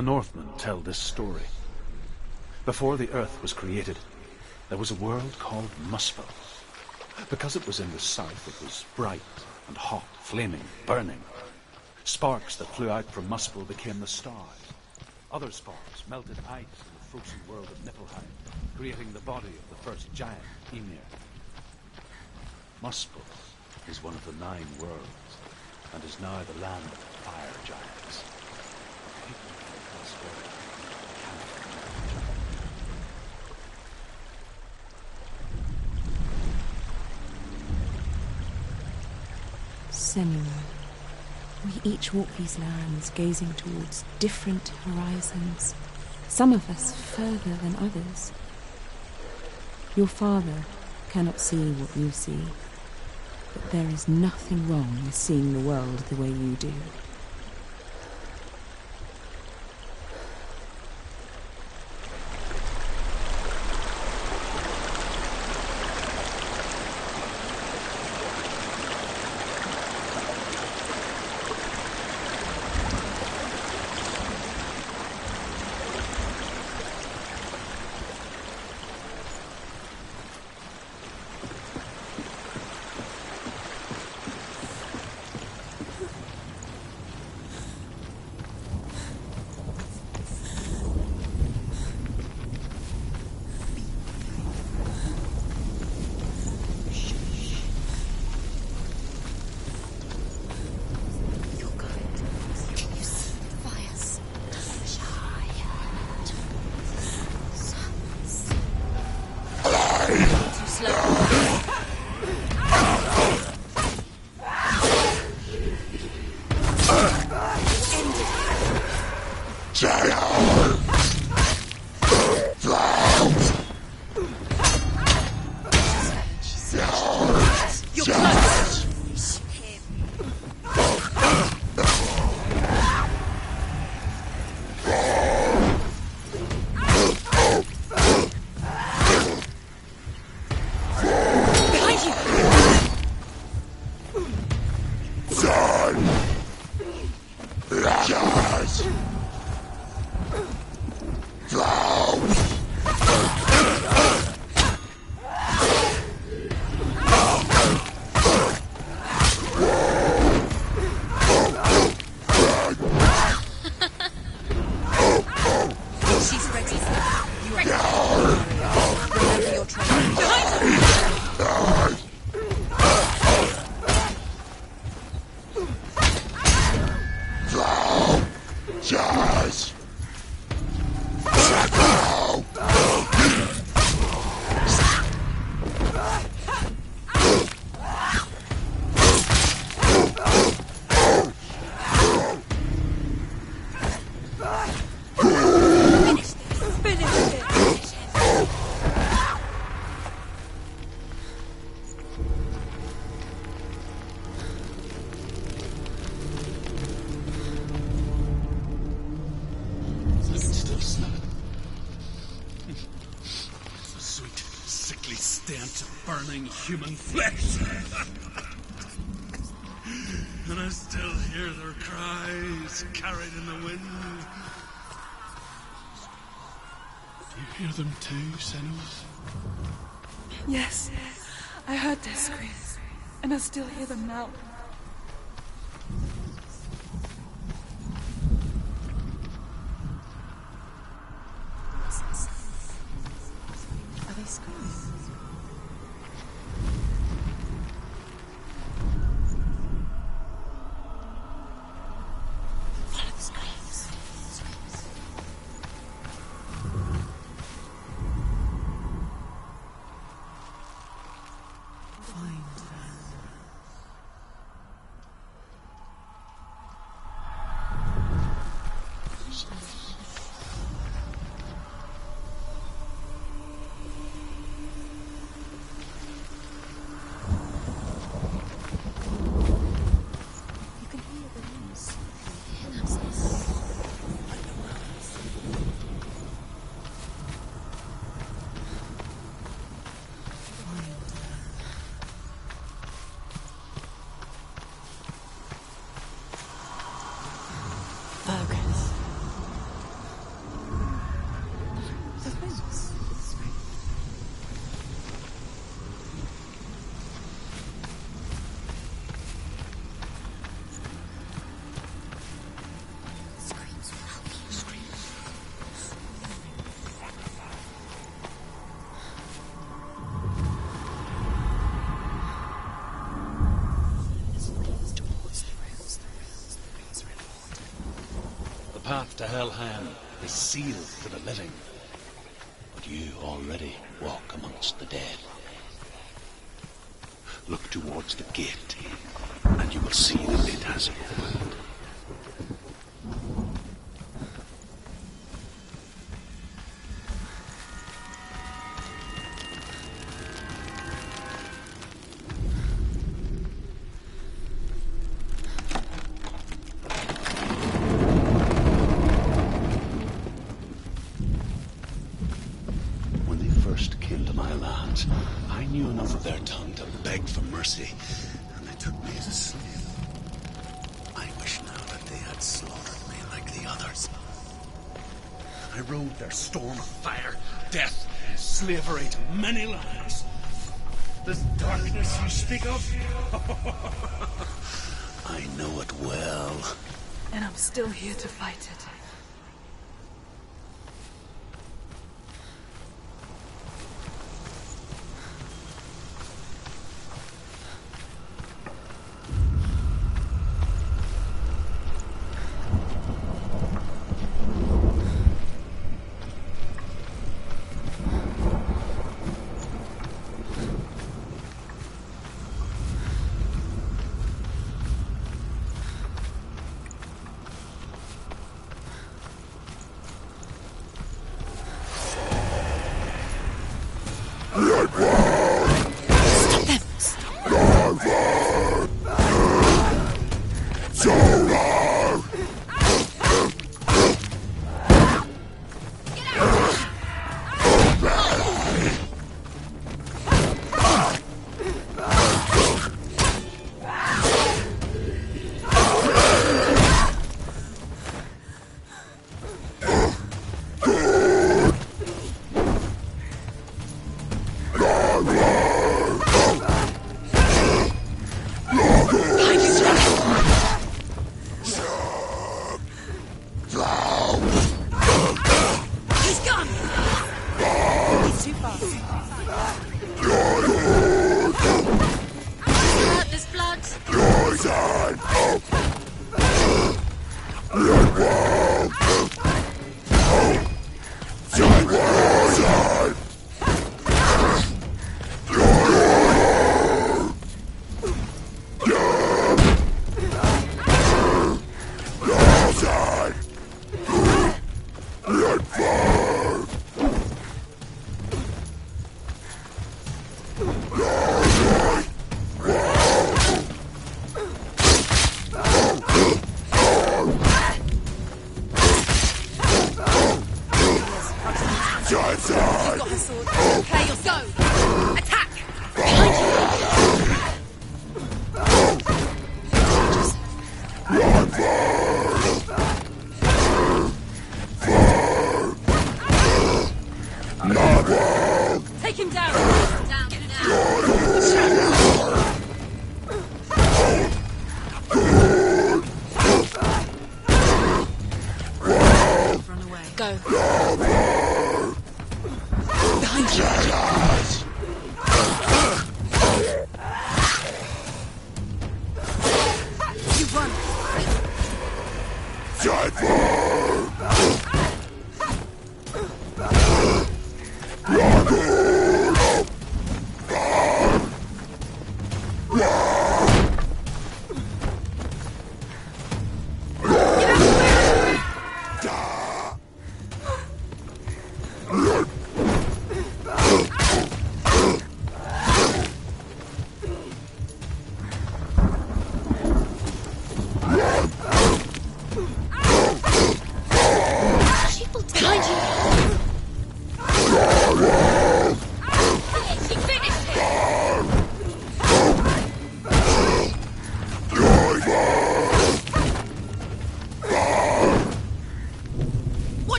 The Northmen tell this story. Before the Earth was created, there was a world called Muspel. Because it was in the south, it was bright and hot, flaming, burning. Sparks that flew out from Muspel became the stars. Other sparks melted ice in the frozen world of Niflheim, creating the body of the first giant, Ymir. Muspel is one of the 9 worlds, and is now the land of fire giants. People from elsewhere Senua. We each walk these lands, gazing towards different horizons, some of us further than others. Your father cannot see what you see, but there is nothing wrong with seeing the world the way you do. Human flesh. And I still hear their cries carried in the wind. Do you hear them too, Senua? Yes, I heard their screams, and I still hear them now. Are they screaming? path to Helheim is sealed to the living. But you already walk amongst the dead. Look towards the gate, and you will see that it has opened. I knew enough of their tongue to beg for mercy, and they took me as a slave. I wish now that they had slaughtered me like the others. I rode their storm of fire, death, and slavery to many lands. This darkness you speak of, I know it well. And I'm still here to fight it.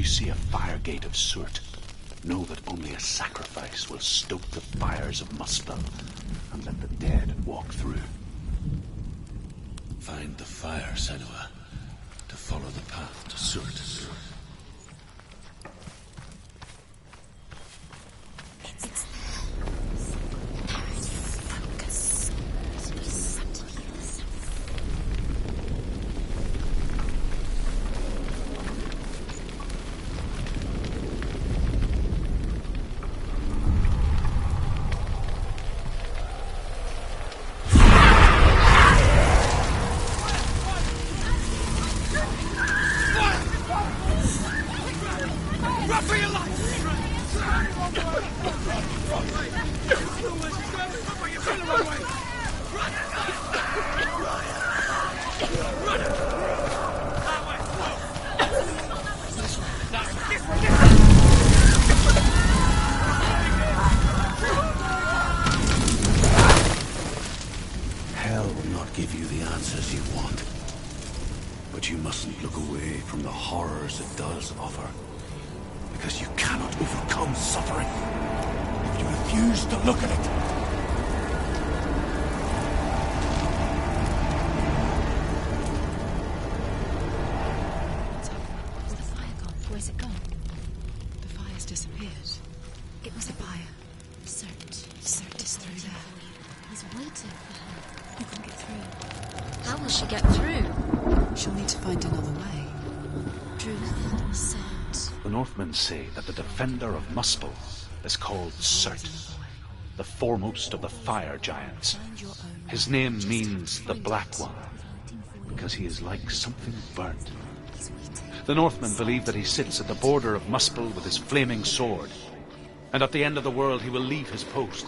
see a fire gate of Surt, know that only a sacrifice will stoke the fires of Muspel and let the dead walk through. Find the fire, Senua, to follow the path to Surt. Hell will not give you the answers you want. But you mustn't look away from the horrors it does offer. Because you cannot overcome suffering if you refuse to look at it. What's happened? Has the fire gone? Where's it gone? The fire's disappeared. It was The fire. Surt is through there. He's waiting for her. You can get through. How will she get through? She'll need to find another way. Truth, Surt. The Northmen say that the defender of Muspel is called Surt, the foremost of the fire giants. His name means the Black One, because he is like something burnt. The Northmen believe that he sits at the border of Muspel with his flaming sword, and at the end of the world he will leave his post.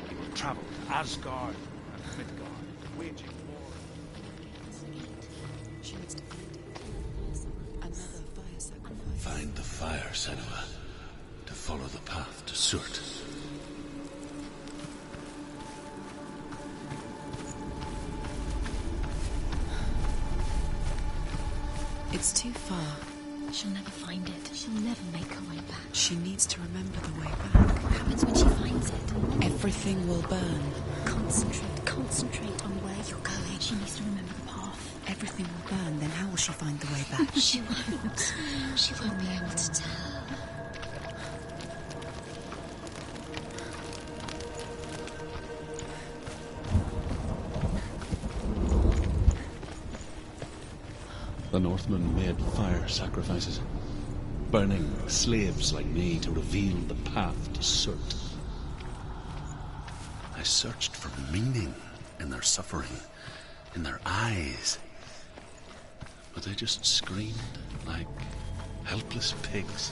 He will travel to Asgard and Midgard, waging war. She needs to find it. Another fire sacrifice. Find the fire, Senua, to follow the path to Surt. It's too far. She'll never find it. She'll never make her way back. She needs to remember the way back. What happens when she finds it? Everything will burn. Concentrate on where you're going. She needs to remember the path. Everything will burn, then how will she find the way back? She won't. She won't be able to tell. The Northmen made fire sacrifices, burning slaves like me to reveal the path to Surt. I searched for meaning in their suffering, in their eyes, but they just screamed like helpless pigs.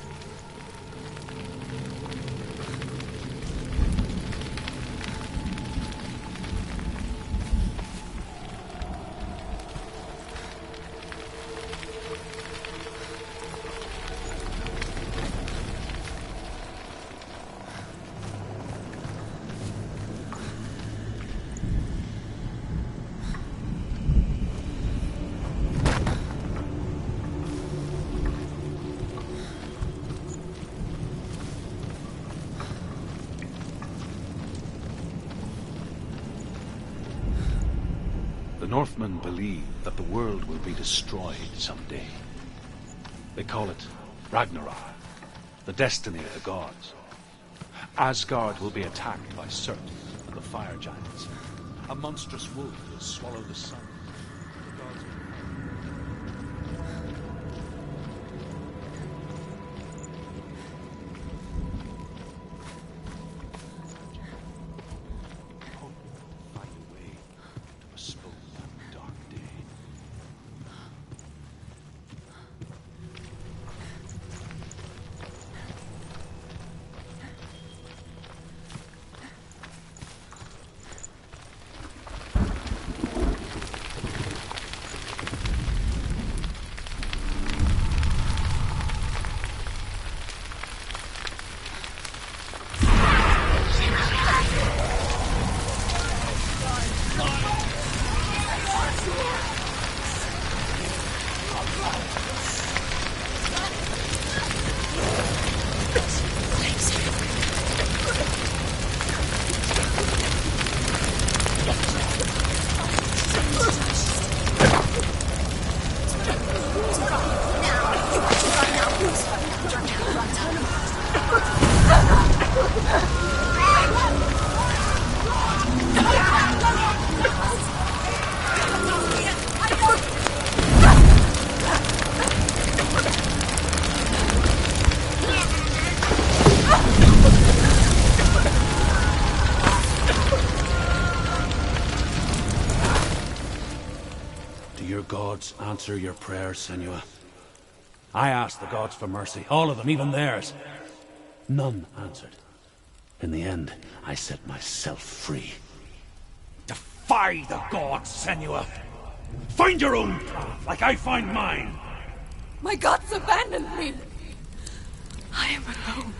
The Northmen believe that the world will be destroyed someday. They call it Ragnarok, the destiny of the gods. Asgard will be attacked by Surt and the fire giants. A monstrous wolf will swallow the sun. The gods will find a way to postpone that dark day. Do your gods answer your prayers, Senua? I asked the gods for mercy, all of them, even theirs. None answered. In the end, I set myself free. Defy the gods, Senua! Find your own path, like I find mine! My gods abandoned me! I am alone.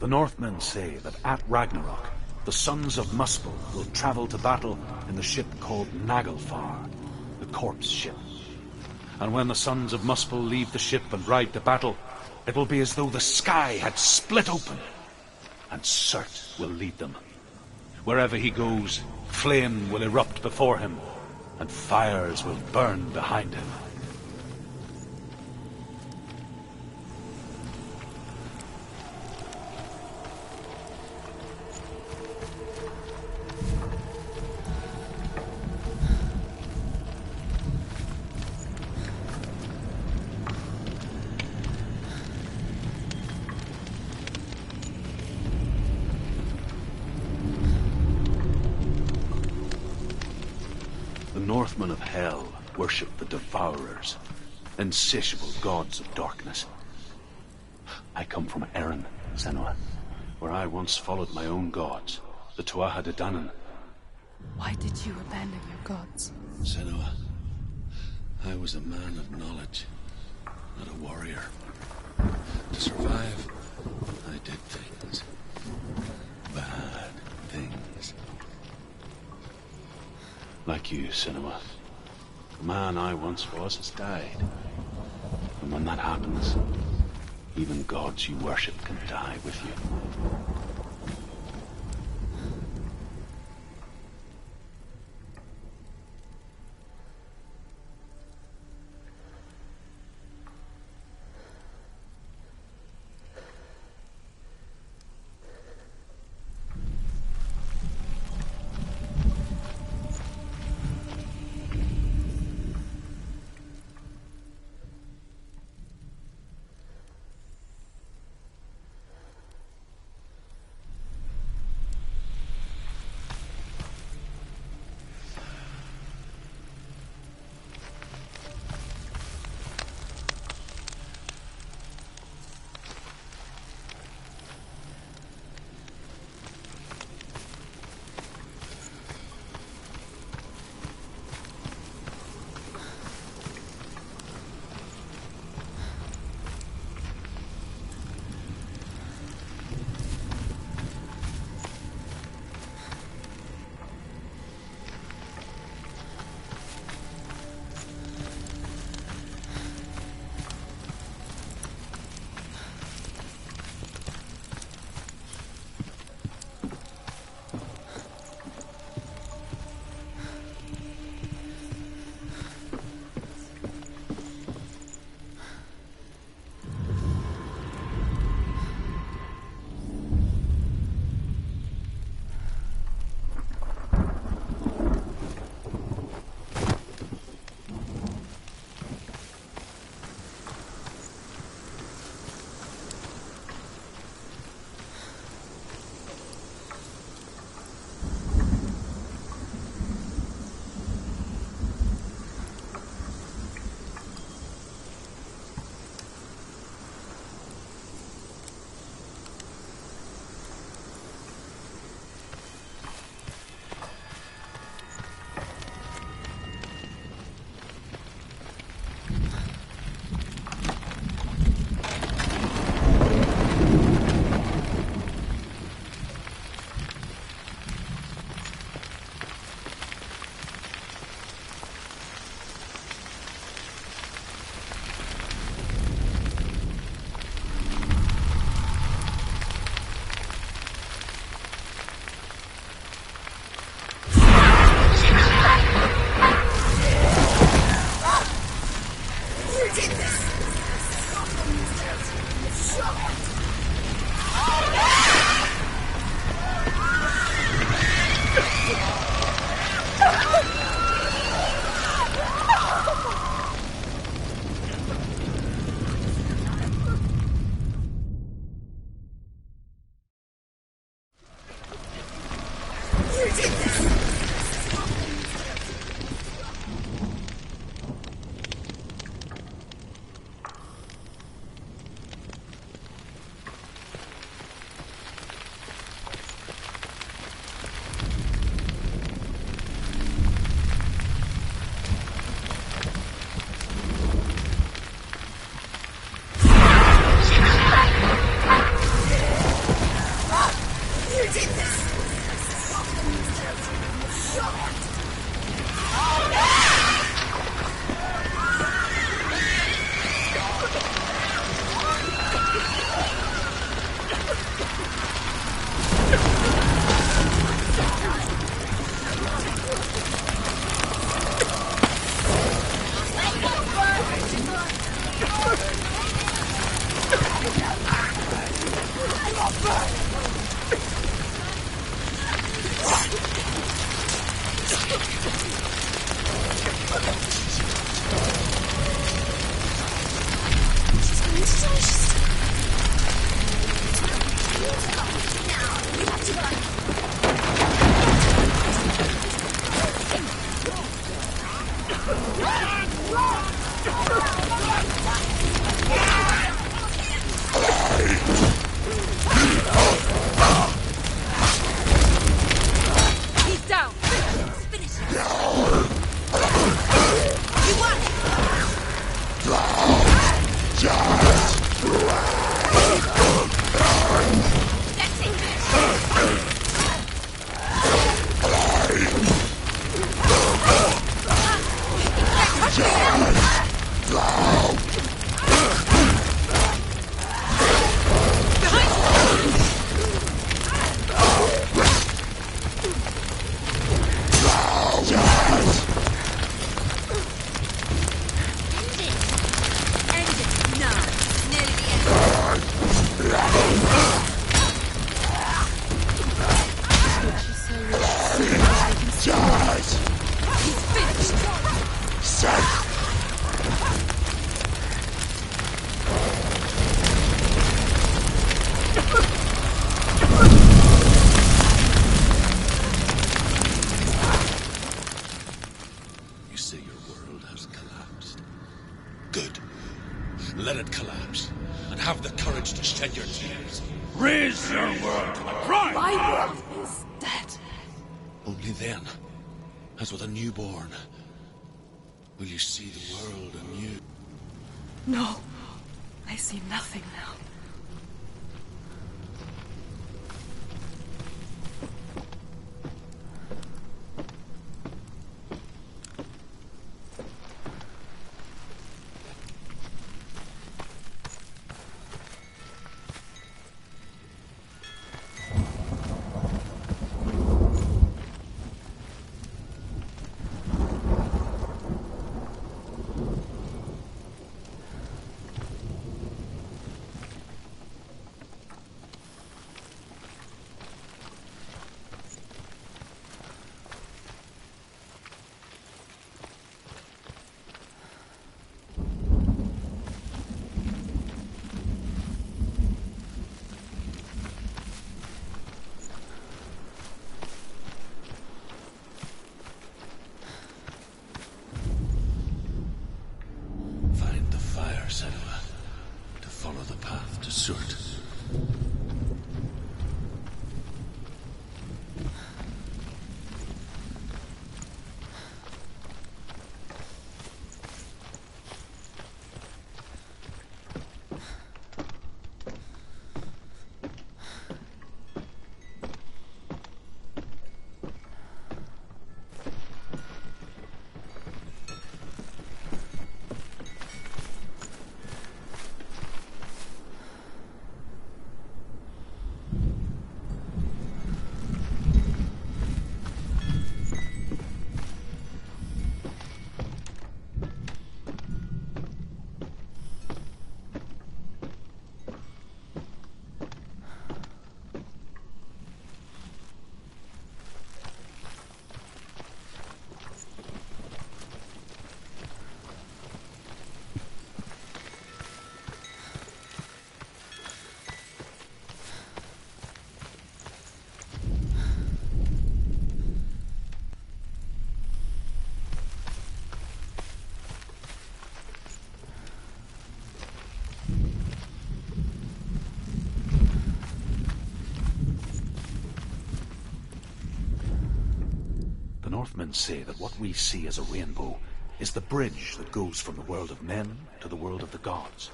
The Northmen say that at Ragnarok, the sons of Muspel will travel to battle in the ship called Naglfar, the corpse ship. And when the sons of Muspel leave the ship and ride to battle, it will be as though the sky had split open, and Surt will lead them. Wherever he goes, flame will erupt before him, and fires will burn behind him. Northmen of Hell worship the Devourers, insatiable gods of darkness. I come from Erin, Senua, where I once followed my own gods, the Tuatha De Danann. Why did you abandon your gods? Senua, I was a man of knowledge, not a warrior. To survive, I did things. Bad things. Like you, Senua. The man I once was has died. And when that happens, even gods you worship can die with you. then, as with a newborn, will you see the world anew? No, I see nothing now. Senua, to follow the path to Surt. Northmen say that what we see as a rainbow is the bridge that goes from the world of men to the world of the gods.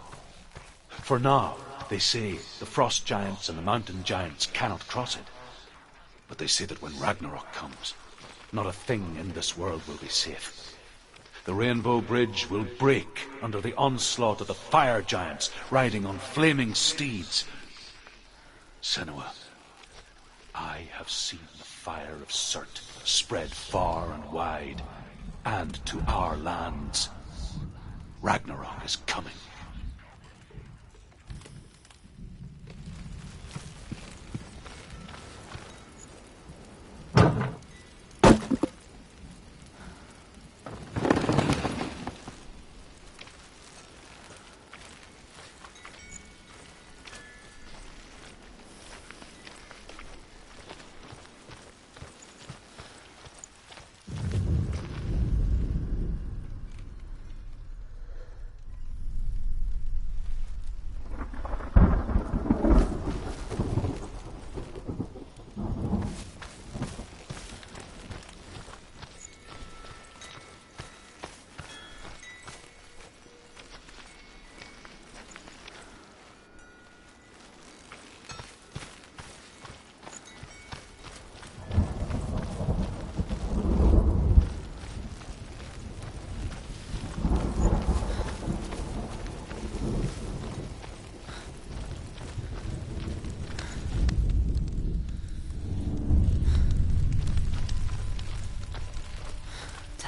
For now, they say, the frost giants and the mountain giants cannot cross it. But they say that when Ragnarok comes, not a thing in this world will be safe. The rainbow bridge will break under the onslaught of the fire giants riding on flaming steeds. Senua, I have seen the fire of Surt spread far and wide, and to our lands. Ragnarok is coming.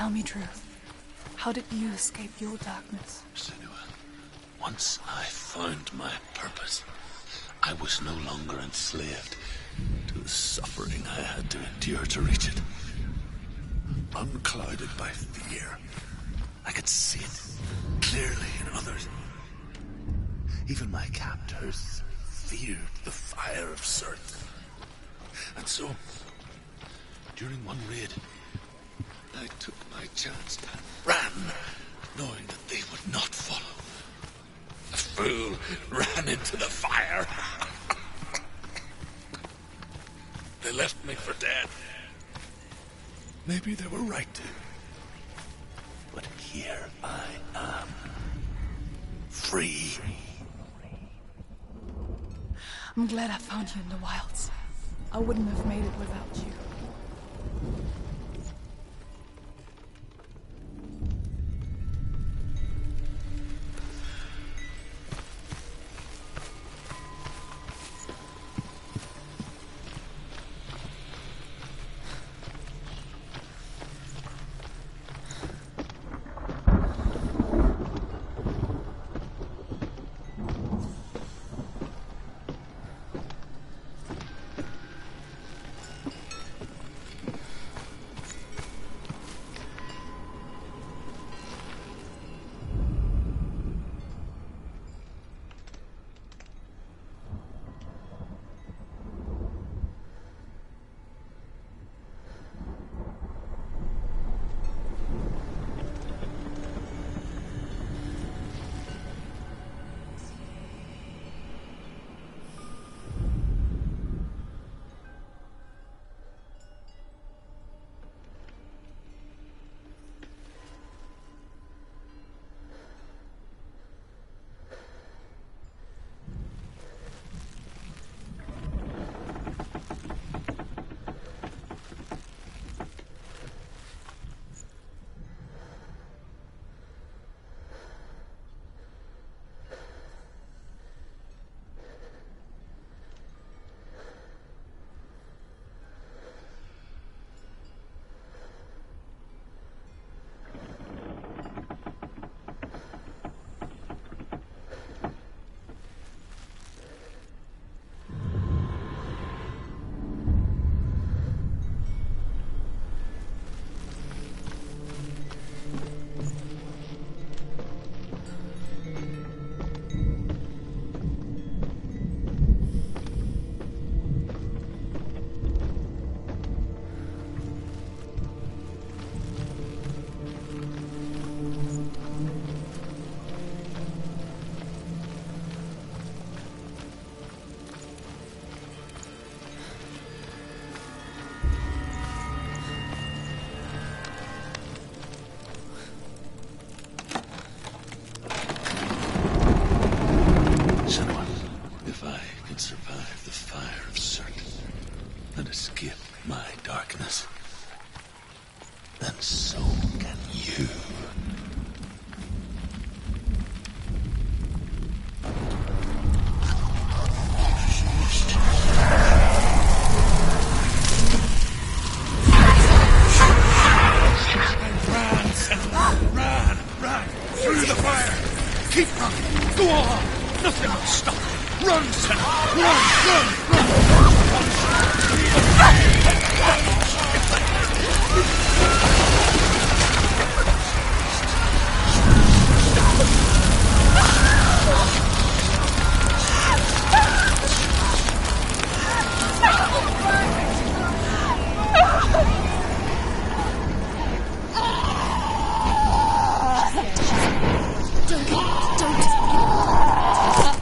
Tell me truth. How did you escape your darkness? Senua, once I found my purpose, I was no longer enslaved to the suffering I had to endure to reach it. Unclouded by fear, I could see it clearly in others. Even my captors feared the fire of Surt. And so, during one raid, I took my chance and ran, knowing that they would not follow. The fool ran into the fire. They left me for dead. Maybe they were right to. But here I am. Free. I'm glad I found you in the wilds. I wouldn't have made it without you. Senua, if I can survive the fire of Cirque and escape my darkness, then so can you. Run through the fire. Keep running. Go on. Nothing will stop you. Run, Senua.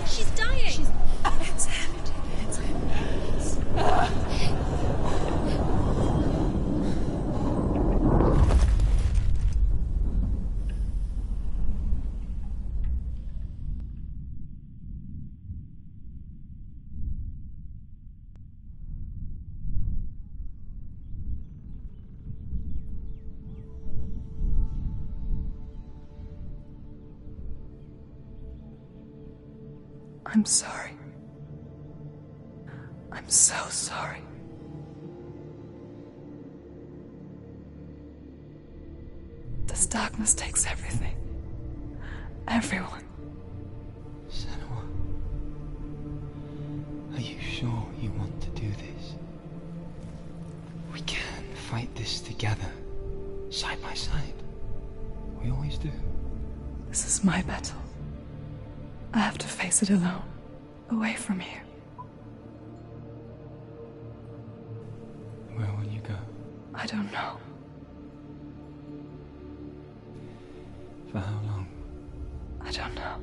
She's dying! It's empty. It's empty. I'm sorry. I'm so sorry. This darkness takes everything. Everyone. Senua, are you sure you want to do this? We can fight this together, side by side. We always do. This is my battle. I have to face it alone, away from here. Where will you go? I don't know. For how long? I don't know.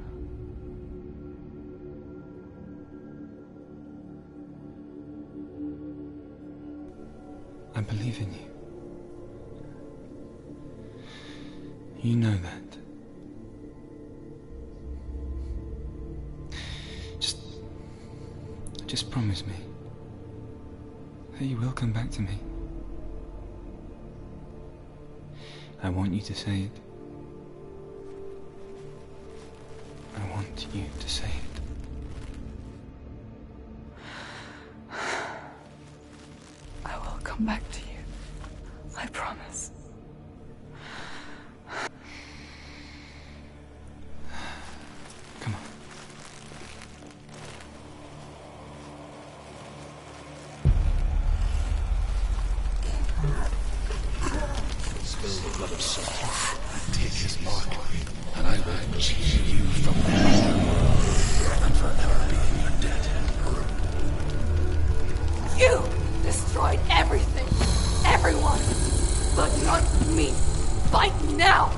I believe in you. You know that. Just promise me that you will come back to me. I want you to say it. I want you to say it. I will come back to you. I promise. Come on. Spill the blood of Saul and take his mark, and I will keep you from me and forever being your dead. You destroyed everything, everyone, but not me. Fight now!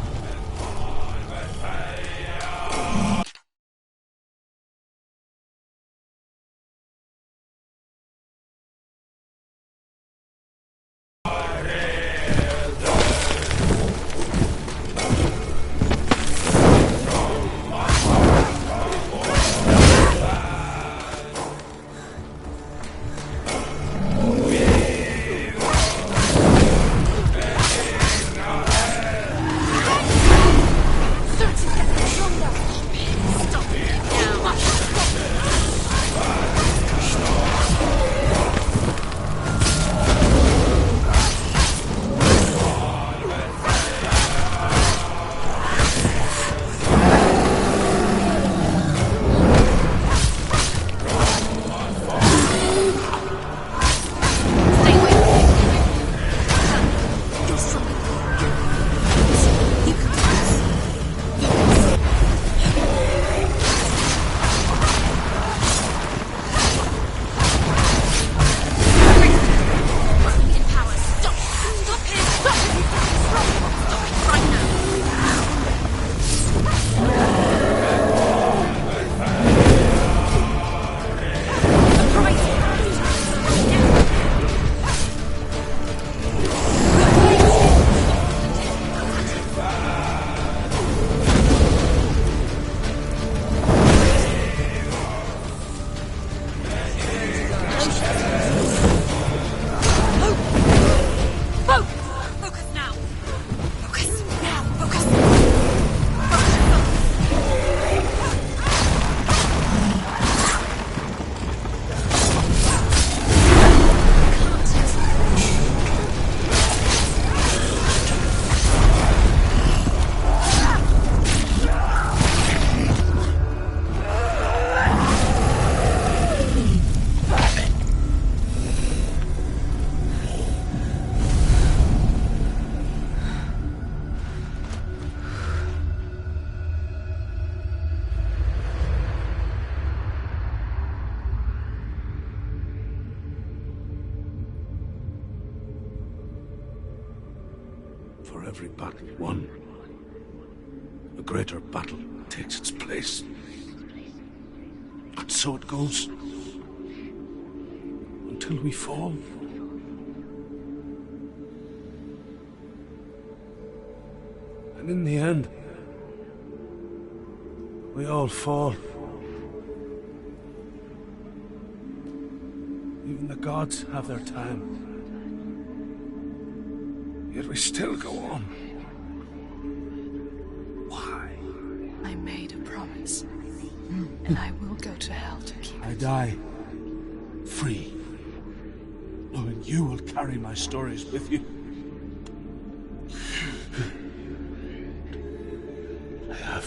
For every battle won, a greater battle takes its place. And so it goes. Until we fall. And in the end, we all fall. Even the gods have their time. Yet we still go on. Why? I made a promise, and I will go to hell to keep I it. die free, knowing you will carry my stories with you. I have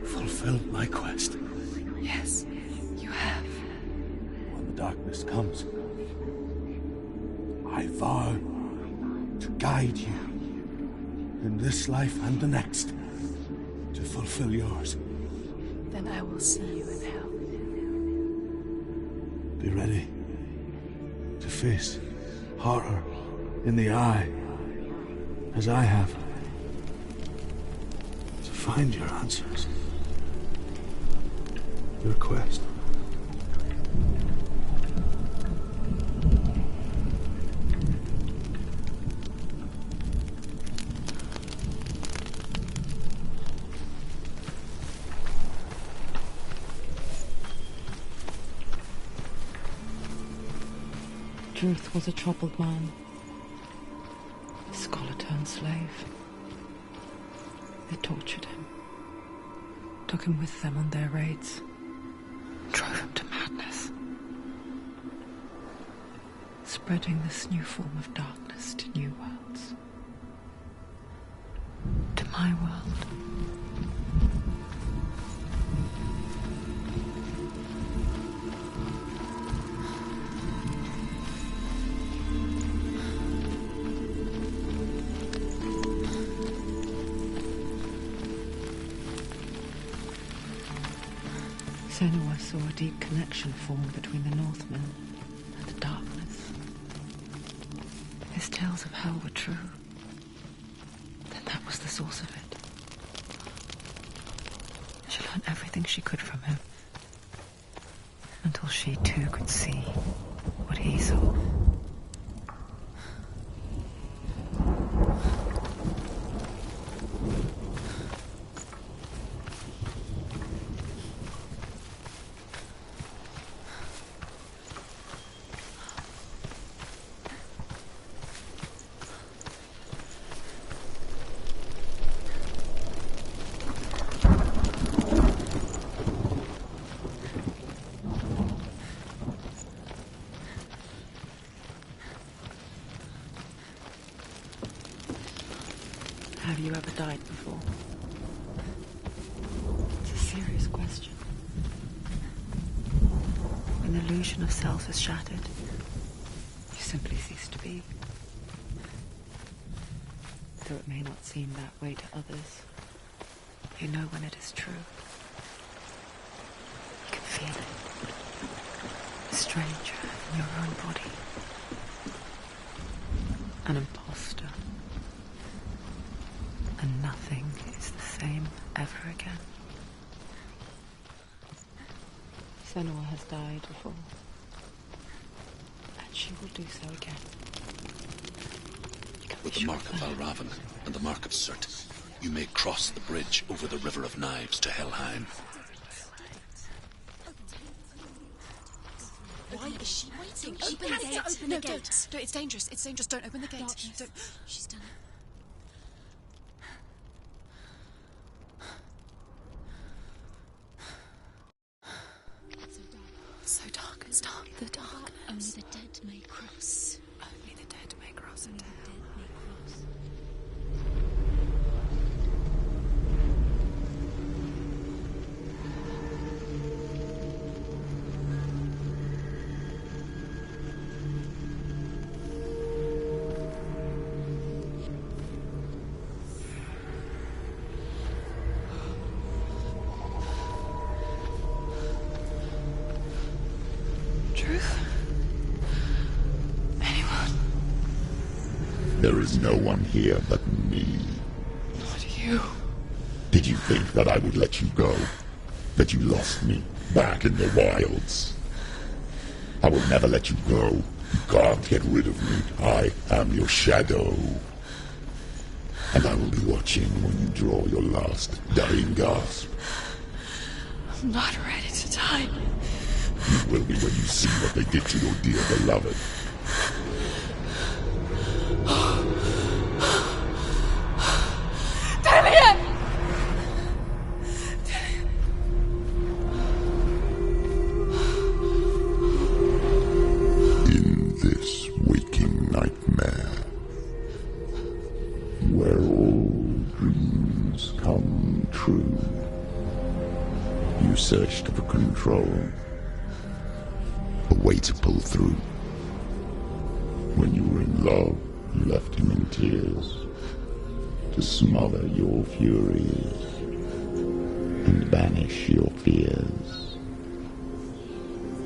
fulfilled my quest. Yes, you have. When the darkness comes, I vow to guide you in this life and the next to fulfill yours. Then I will see you in hell. Be ready to face horror in the eye, as I have, to find your answers, your quest. Druth was a troubled man. A scholar turned slave. They tortured him. Took him with them on their raids. Drove him to madness. Spreading this new form of darkness to new worlds. To my world. Senua saw a deep connection form between the Northmen and the darkness. His tales of hell were true. Then that was the source of it. She learned everything she could from him. Until she too could see what he saw. Have you ever died before? It's a serious question. When the illusion of self is shattered, you simply cease to be. Though it may not seem that way to others, you know when it is true. You can feel it. A stranger in your own body. An imposter. And nothing is the same ever again. Senua has died before. And she will do so again. With the mark of Valravan and the mark of Surt, you may cross the bridge over the River of Knives to Helheim. Why is she waiting? Open the gate. Open the gate. No, it's dangerous. It's dangerous. Don't open the gate. Don't. She's done it. So dark. It's dark. The dark. Only the dead may cross. Only the dead may cross into hell. There is no one here but me. Not you. Did you think that I would let you go? That you lost me back in the wilds? I will never let you go. You can't get rid of me. I am your shadow. And I will be watching when you draw your last dying gasp. I'm not ready to die. You will be when you see what they did to your dear beloved. In this waking nightmare, where all dreams come true, you searched for control, a way to pull through. When you were in love, you left him in tears, to smother your furies and banish your fears.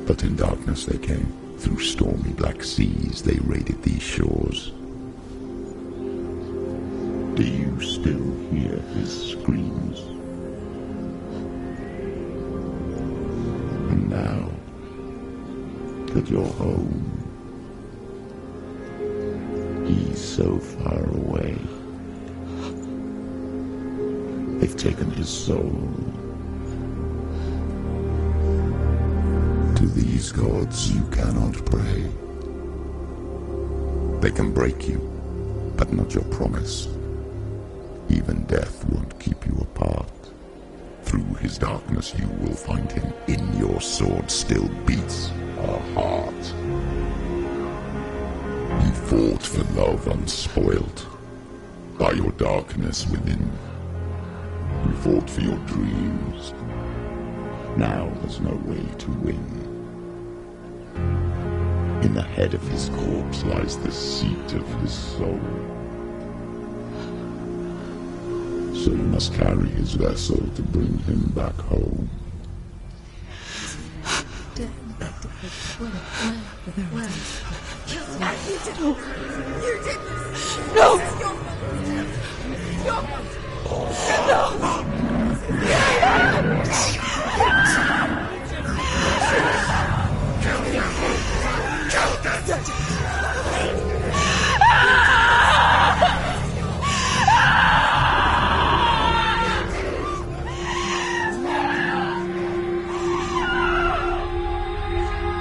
But in darkness they came, through stormy black seas they raided these shores. Do you still hear his screams? And now that you're home, he's so far away. They've taken his soul. To these gods you cannot pray. They can break you, but not your promise. Even death won't keep you apart. Through his darkness you will find him. In your sword still beats a heart. You fought for love unspoilt by your darkness within. You fought for your dreams. Now there's no way to win. In the head of his corpse lies the seat of his soul. So you must carry his vessel to bring him back home.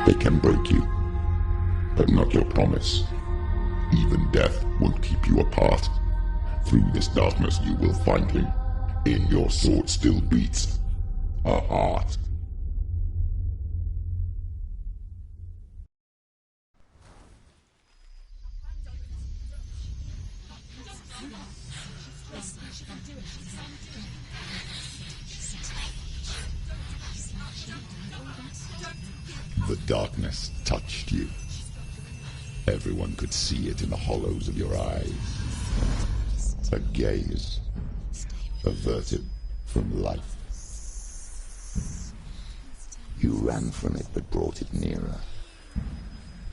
They can break you, but not your promise. Even death won't keep you apart. Through this darkness you will find him. In your sword still beats a heart. The darkness touched you. Everyone could see it in the hollows of your eyes. A gaze averted from life. You ran from it but brought it nearer.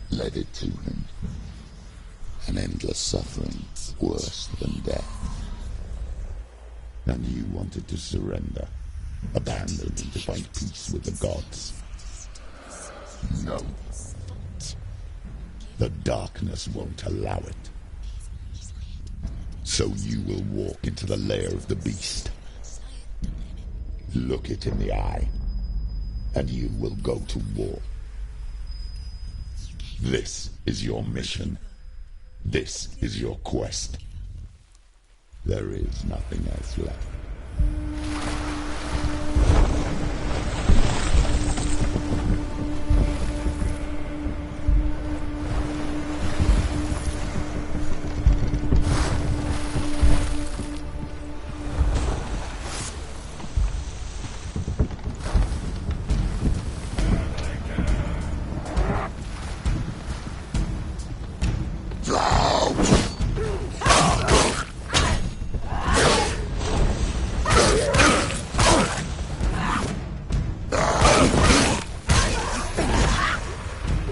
Led it to him. An endless suffering worse than death. And you wanted to surrender. Abandon and to find peace with the gods. No. The darkness won't allow it. So you will walk into the lair of the beast. Look it in the eye, and you will go to war. This is your mission. This is your quest. There is nothing else left.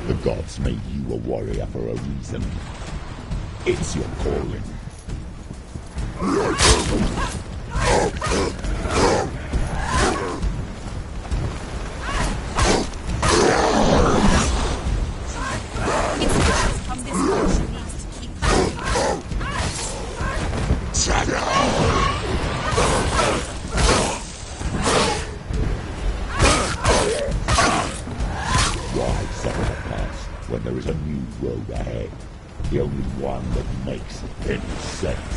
The gods made you a warrior for a reason. It's your calling. When there is a new road ahead, the only one that makes any sense.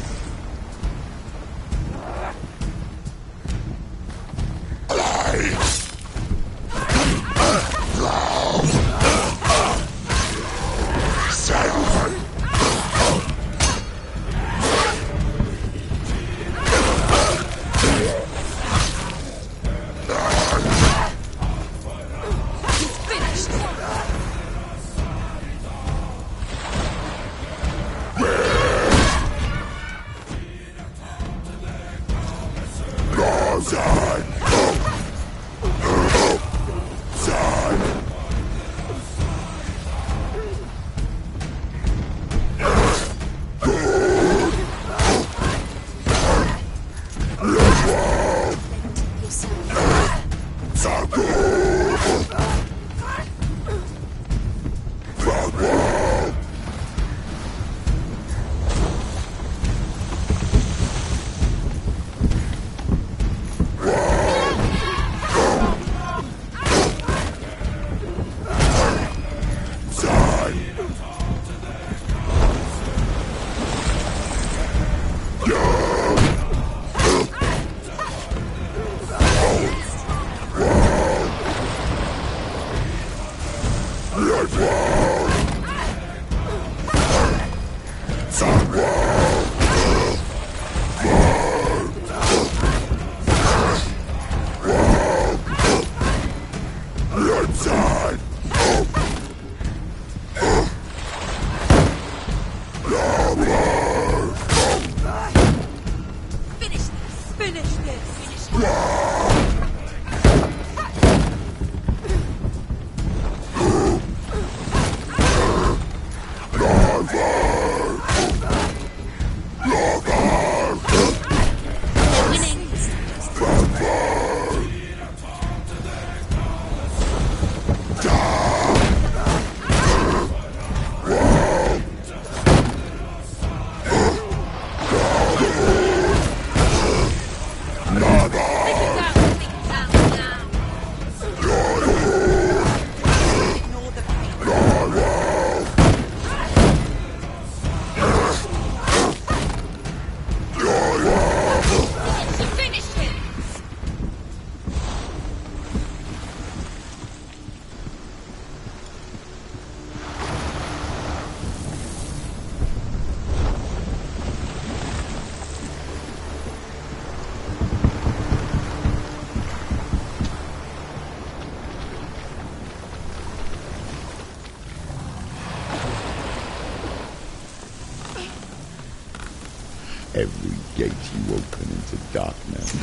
Every gate you open into darkness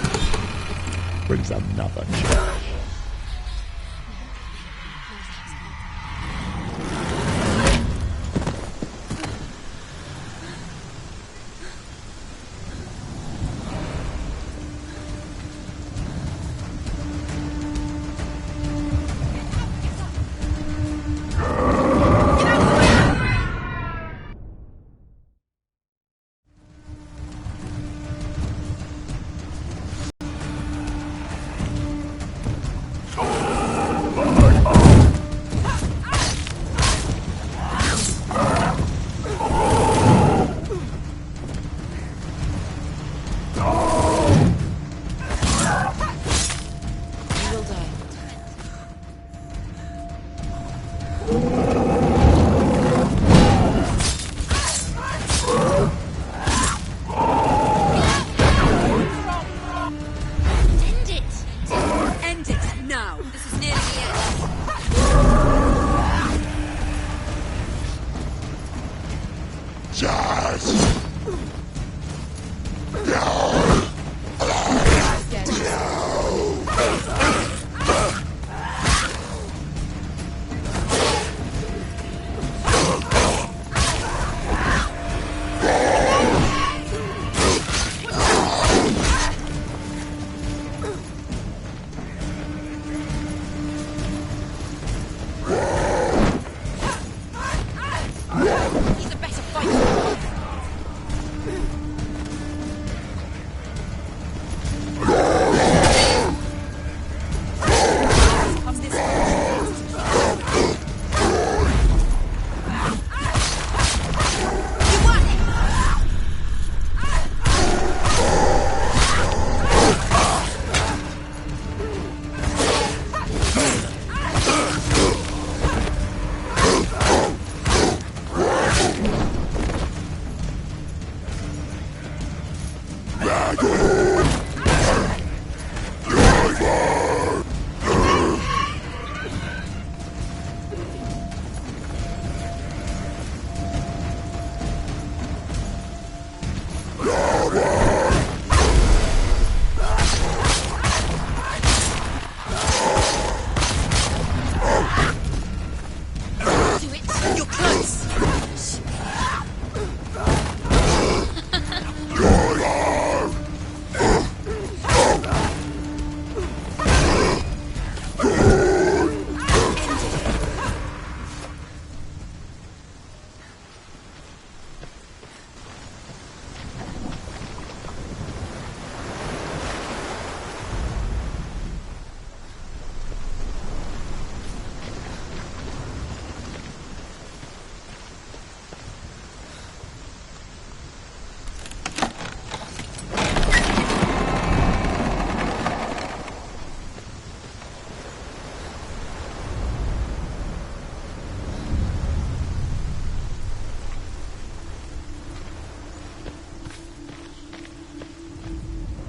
brings another change.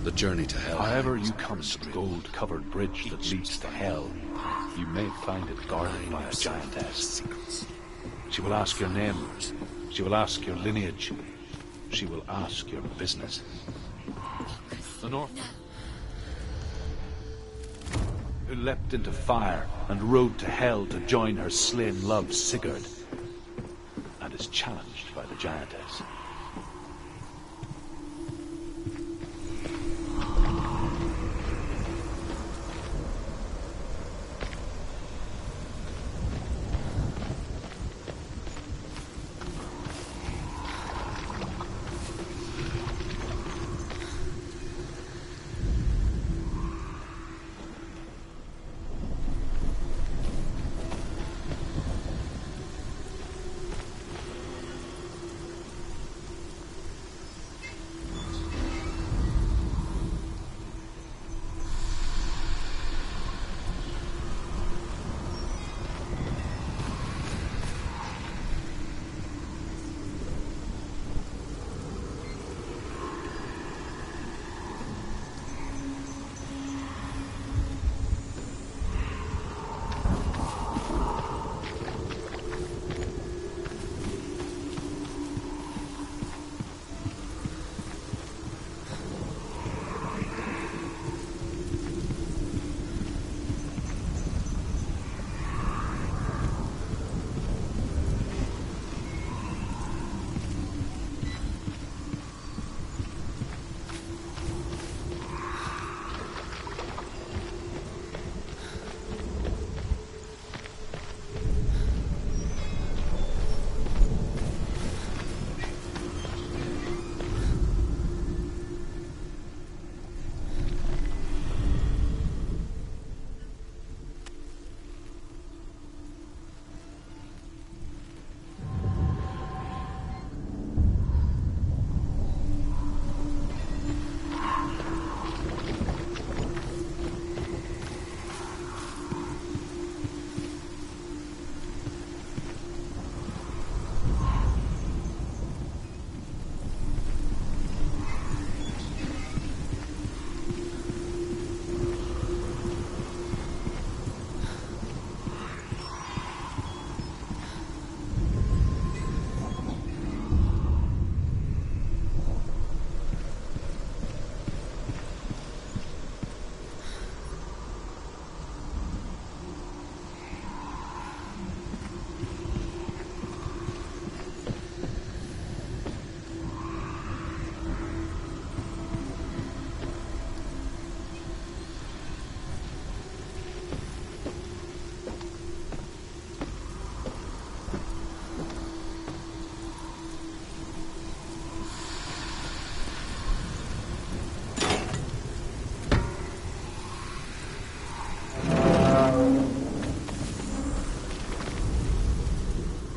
The journey to hell. However you come to the gold-covered bridge that leads to hell, you may find it guarded by a giantess. She will ask your name. She will ask your lineage. She will ask your business. The North, who leapt into fire and rode to hell to join her slain love Sigurd, and is challenged by the giantess.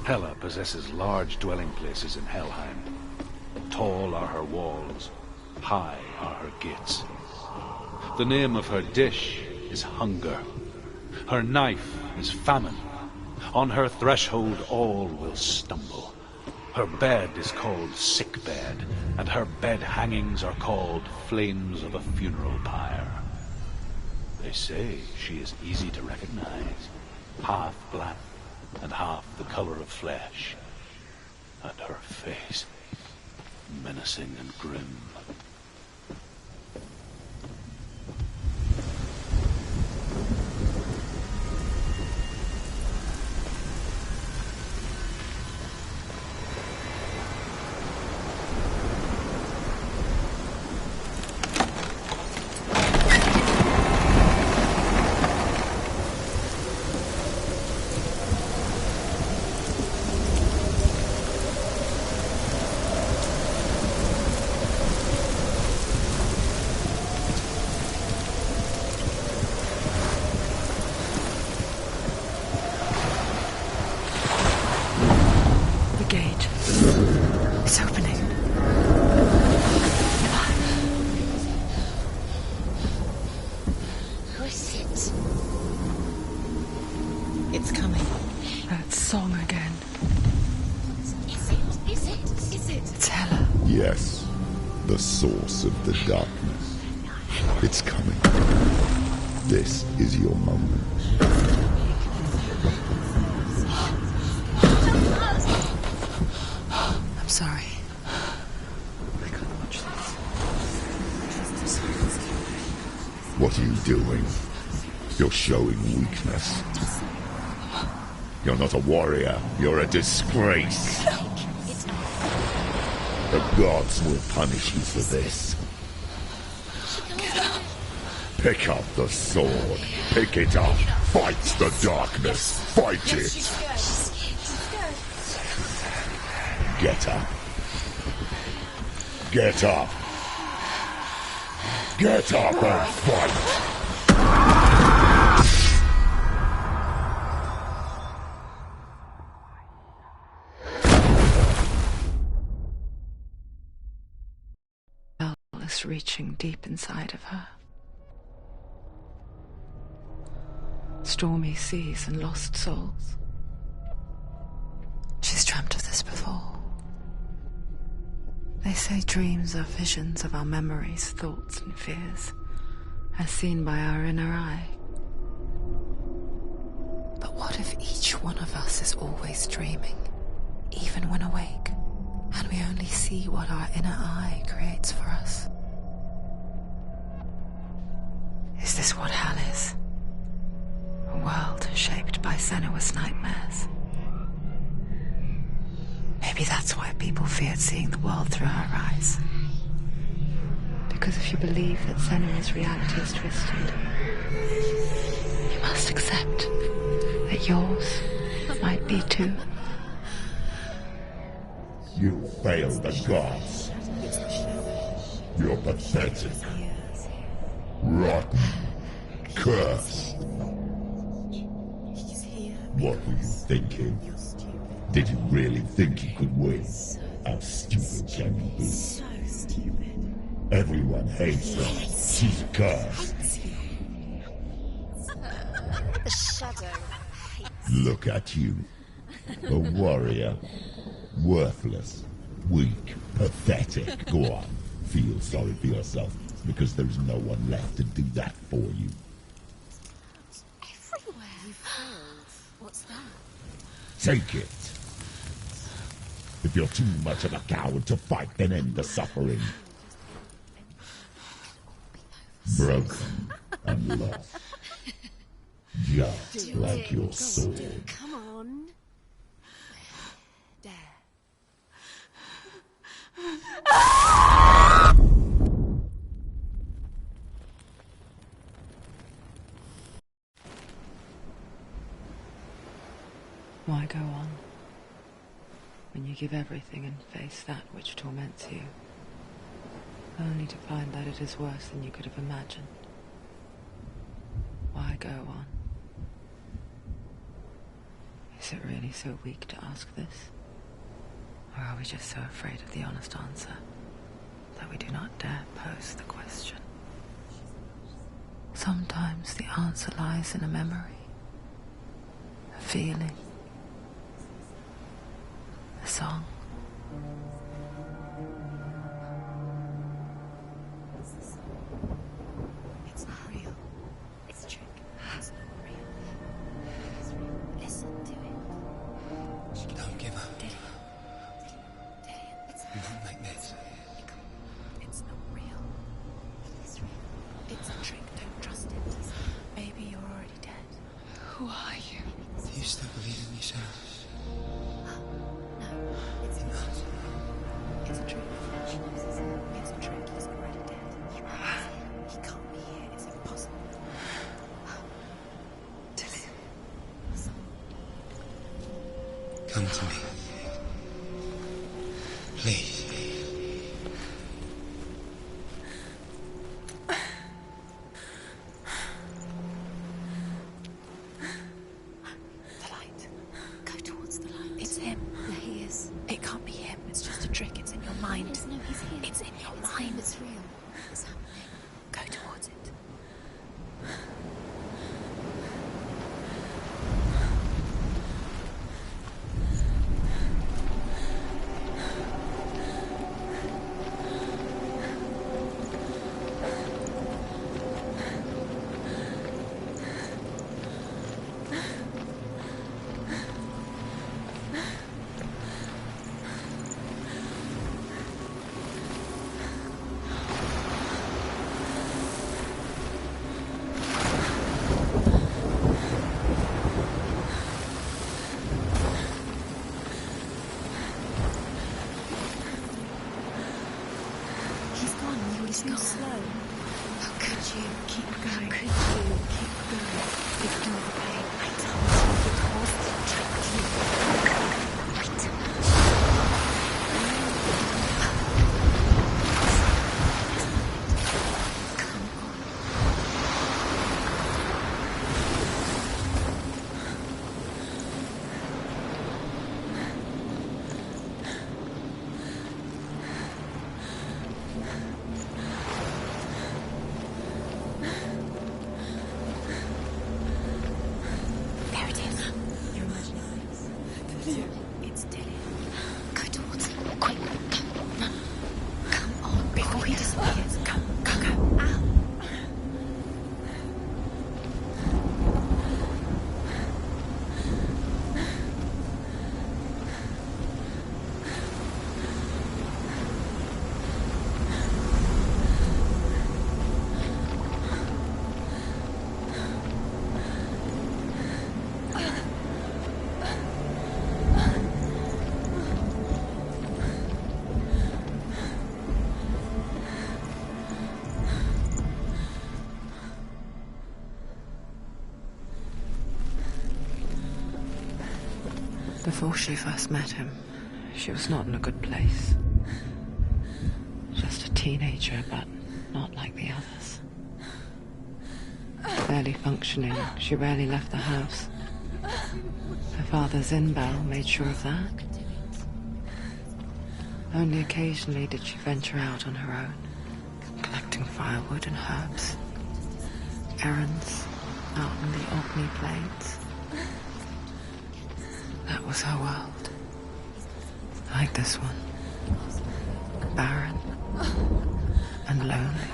Hela possesses large dwelling places in Helheim. Tall are her walls, high are her gates. The name of her dish is hunger. Her knife is famine. On her threshold all will stumble. Her bed is called sick bed, and her bed hangings are called flames of a funeral pyre. They say she is easy to recognize, half black and half the color of flesh, and her face menacing and grim. Yes, the source of the darkness. It's coming. This is your moment. I'm sorry. I can't watch this. What are you doing? You're showing weakness. You're not a warrior. You're a disgrace. The gods will punish you for this. Pick up the sword. Pick it up. Fight the darkness. Fight it. Get up. Get up. Get up and fight. Is reaching deep inside of her. Stormy seas and lost souls. She's dreamt of this before. They say dreams are visions of our memories, thoughts and fears, as seen by our inner eye. But what if each one of us is always dreaming, even when awake, and we only see what our inner eye creates for us? Is this what hell is? A world shaped by Senua's nightmares. Maybe that's why people feared seeing the world through her eyes. Because if you believe that Senua's reality is twisted, you must accept that yours might be too. You failed the gods. You're pathetic. Rotten. Cursed. What were you thinking? Did you really think you could win? How stupid can you be? So stupid. Everyone hates her. She's cursed. The shadow hates. Look at you. A warrior. Worthless. Weak. Pathetic. Go on. Feel sorry for yourself, because there's no one left to do that for you. Everywhere. You failed. What's that? Take it. If you're too much of a coward to fight, then end the suffering. Broken and lost. Just like your sword. Come on. Dare. Why go on, when you give everything and face that which torments you, only to find that it is worse than you could have imagined? Why go on? Is it really so weak to ask this? Or are we just so afraid of the honest answer that we do not dare pose the question? Sometimes the answer lies in a memory, a feeling, a song. It's not real. It's a trick. It's not real. It's real. Listen to it. Don't give up. Did it? It's Not like this. It's not real. It's real. It's a trick. Don't trust it. Maybe you're already dead. Who are you? Do you still believe in yourself? No, it's not. It's a trick. It's a trick. He's already dead. He can't be here. It's impossible. Come to me. Please. The light. Go towards the light. It's him. There he is. It can't be him. It's just a trick. It's in your mind. No, he's here. It's in your mind. It's real. It's happening. Go towards it. He's too slow. How could you? Keep going. How could you? Keep going. Ignore the pain. I told you it was to attract you. Wait. Come on. There it is. You're imagining things. It's Dilly. Go towards him. Quick. Go. Run. Come on. Before he disappears. Go. Go. Go. Ow. Before she first met him, she was not in a good place. Just a teenager, but not like the others. Barely functioning, she rarely left the house. Her father's in-bell made sure of that. Only occasionally did she venture out on her own, collecting firewood and herbs. Errands out in the Orkney Plains. That was her world. Like this one. Barren and lonely.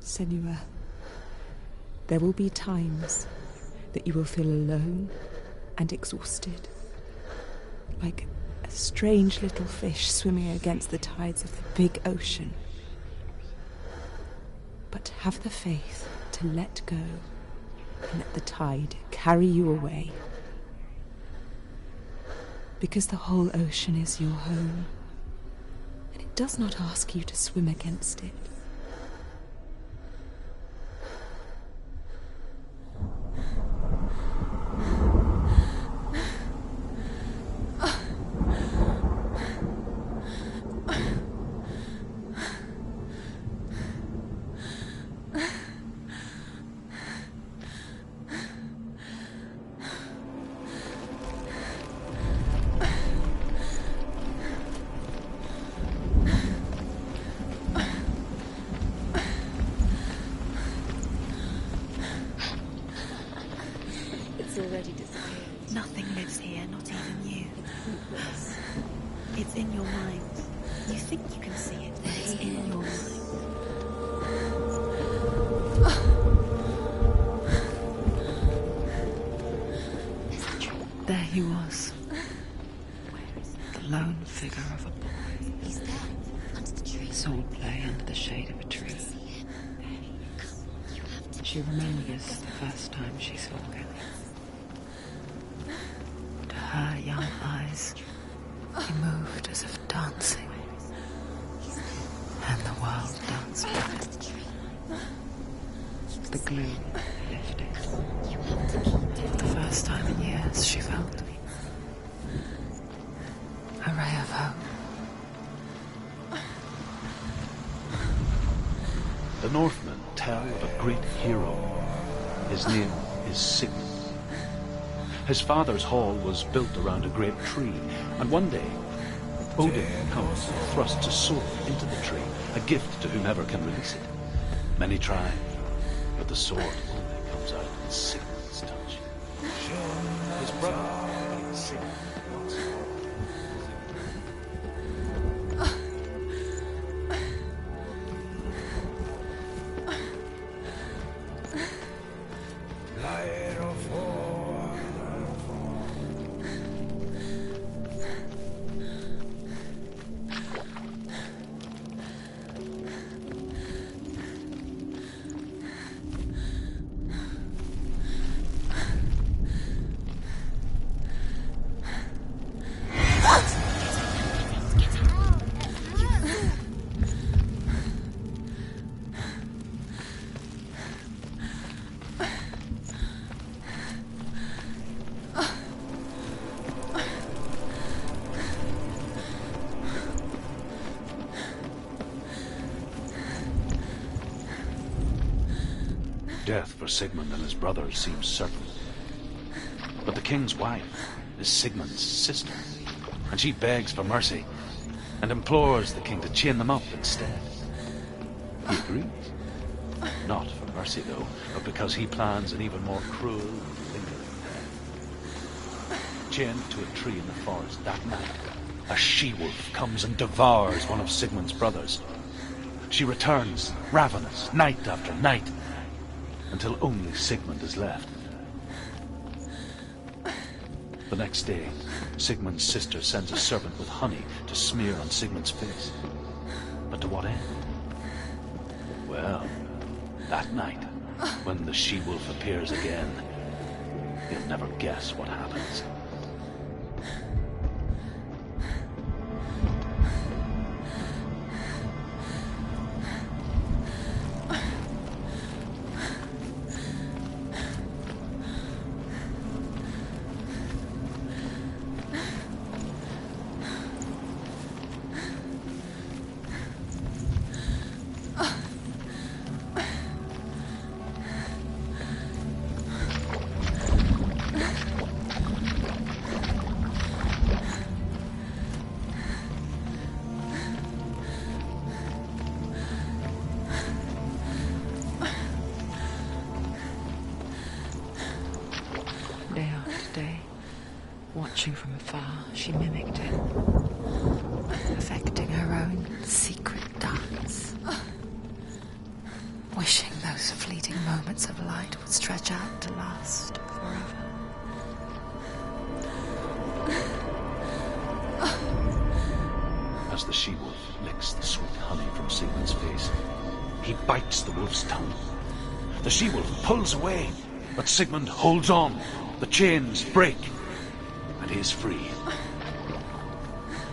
Senua, there will be times that you will feel alone and exhausted, like a strange little fish swimming against the tides of the big ocean. But have the faith to let go and let the tide carry you away. Because the whole ocean is your home, and it does not ask you to swim against it. Already disappeared. Nothing lives here, not even you. It's in your mind. You think you can see it, but it's in your mind. There he was. The lone figure of a boy. He's there, under the tree. Sword play under the shade of a tree. She remembers the first time she saw him. To her young eyes, he moved as if dancing. And the world danced with him. The gloom lifted. The first time in years she felt a ray of hope. The Northmen tell of a great hero. His name is Sigmund. His father's hall was built around a great tree, and one day Odin comes and thrusts a sword into the tree, a gift to whomever can release it. Many try, but the sword only comes out in Sigmund's touch. His brother, King Sigmund, once more. Death for Sigmund and his brothers seems certain. But the king's wife is Sigmund's sister, and she begs for mercy and implores the king to chain them up instead. He agrees. Not for mercy, though, but because he plans an even more cruel and lingering death. Chained to a tree in the forest that night, a she-wolf comes and devours one of Sigmund's brothers. She returns, ravenous, night after night, until only Sigmund is left. The next day, Sigmund's sister sends a servant with honey to smear on Sigmund's face. But to what end? Well, that night, when the she-wolf appears again, you'll never guess what happens. Day after day, watching from afar, she mimicked it, perfecting her own secret dance, wishing those fleeting moments of light would stretch out to last forever. As the she-wolf licks the sweet honey from Sigmund's face, he bites the wolf's tongue. The she-wolf pulls away, but Sigmund holds on. The chains break, and he is free.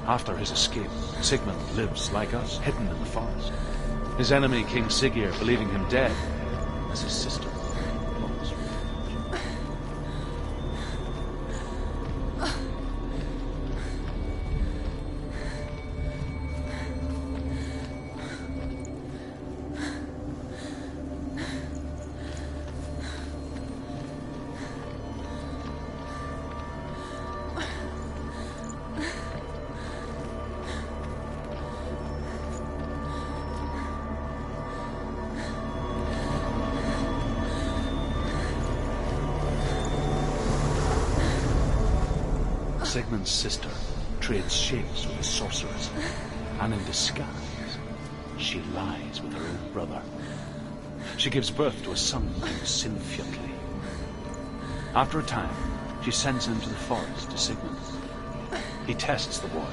After his escape, Sigmund lives like us, hidden in the forest. His enemy, King Siggeir, believing him dead, as his sister longs for revenge. Sigmund's sister trades shapes with a sorceress, and in disguise, she lies with her own brother. She gives birth to a son named Sinfjotli. After a time, she sends him to the forest to Sigmund. He tests the boy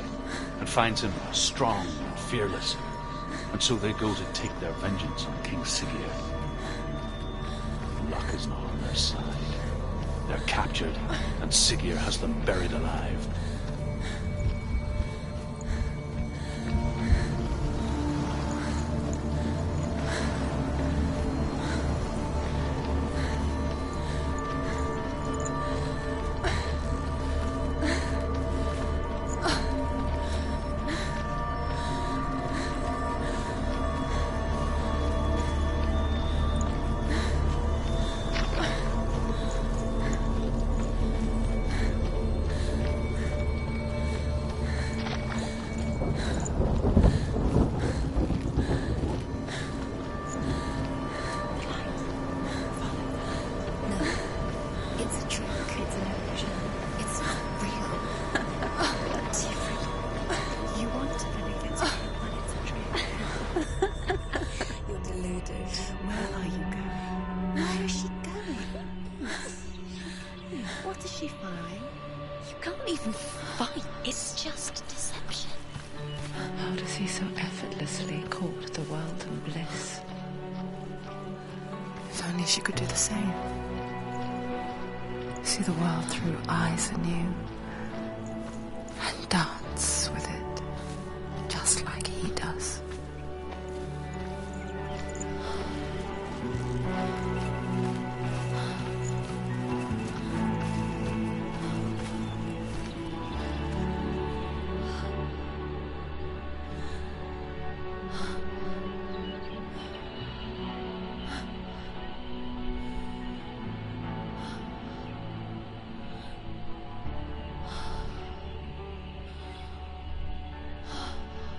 and finds him strong and fearless, and so they go to take their vengeance on King Siggeir. Luck is not on their side. They're captured, and Siggeir has them buried alive. even fight. It's just deception. How does he so effortlessly court the world and bliss? If only she could do the same. See the world through eyes anew and dance with it, just like he does.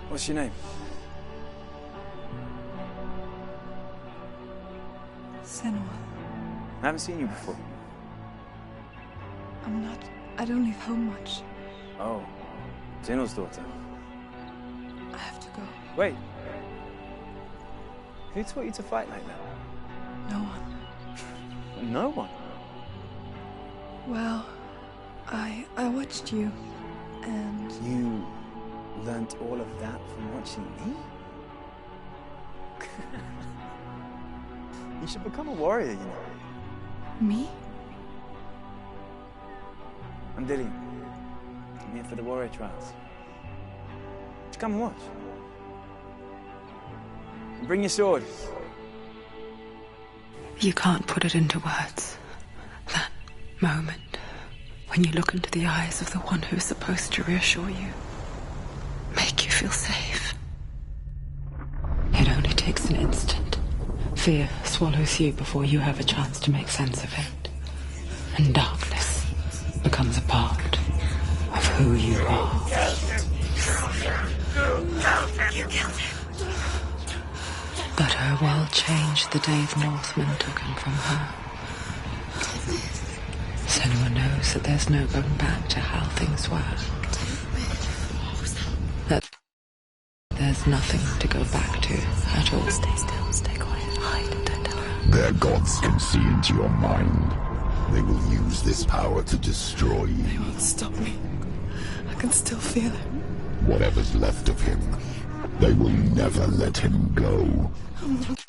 What's your name? Senua. I haven't seen you before. I don't leave home much. Oh, Zenua's daughter. I have to go. Wait. Who taught you to fight like that? No one. No one? Well, I watched you, and... You learnt all of that from watching me? You should become a warrior, you know. Me? I'm Dillian. I'm here for the warrior trials. Just come and watch. And bring your sword. You can't put it into words. That moment when you look into the eyes of the one who's supposed to reassure you, make you feel safe. It only takes an instant. Fear swallows you before you have a chance to make sense of it. And darkness becomes a part of who you are. But her world changed the day the Northmen took him from her. Senua knows that there's no going back to how things were. That there's nothing to go back to at all. Stay still, stay quiet, hide, don't tell her. Their gods can see into your mind. They will use this power to destroy you. They won't stop me. I can still feel it. Whatever's left of him, they will never let him go. I'm not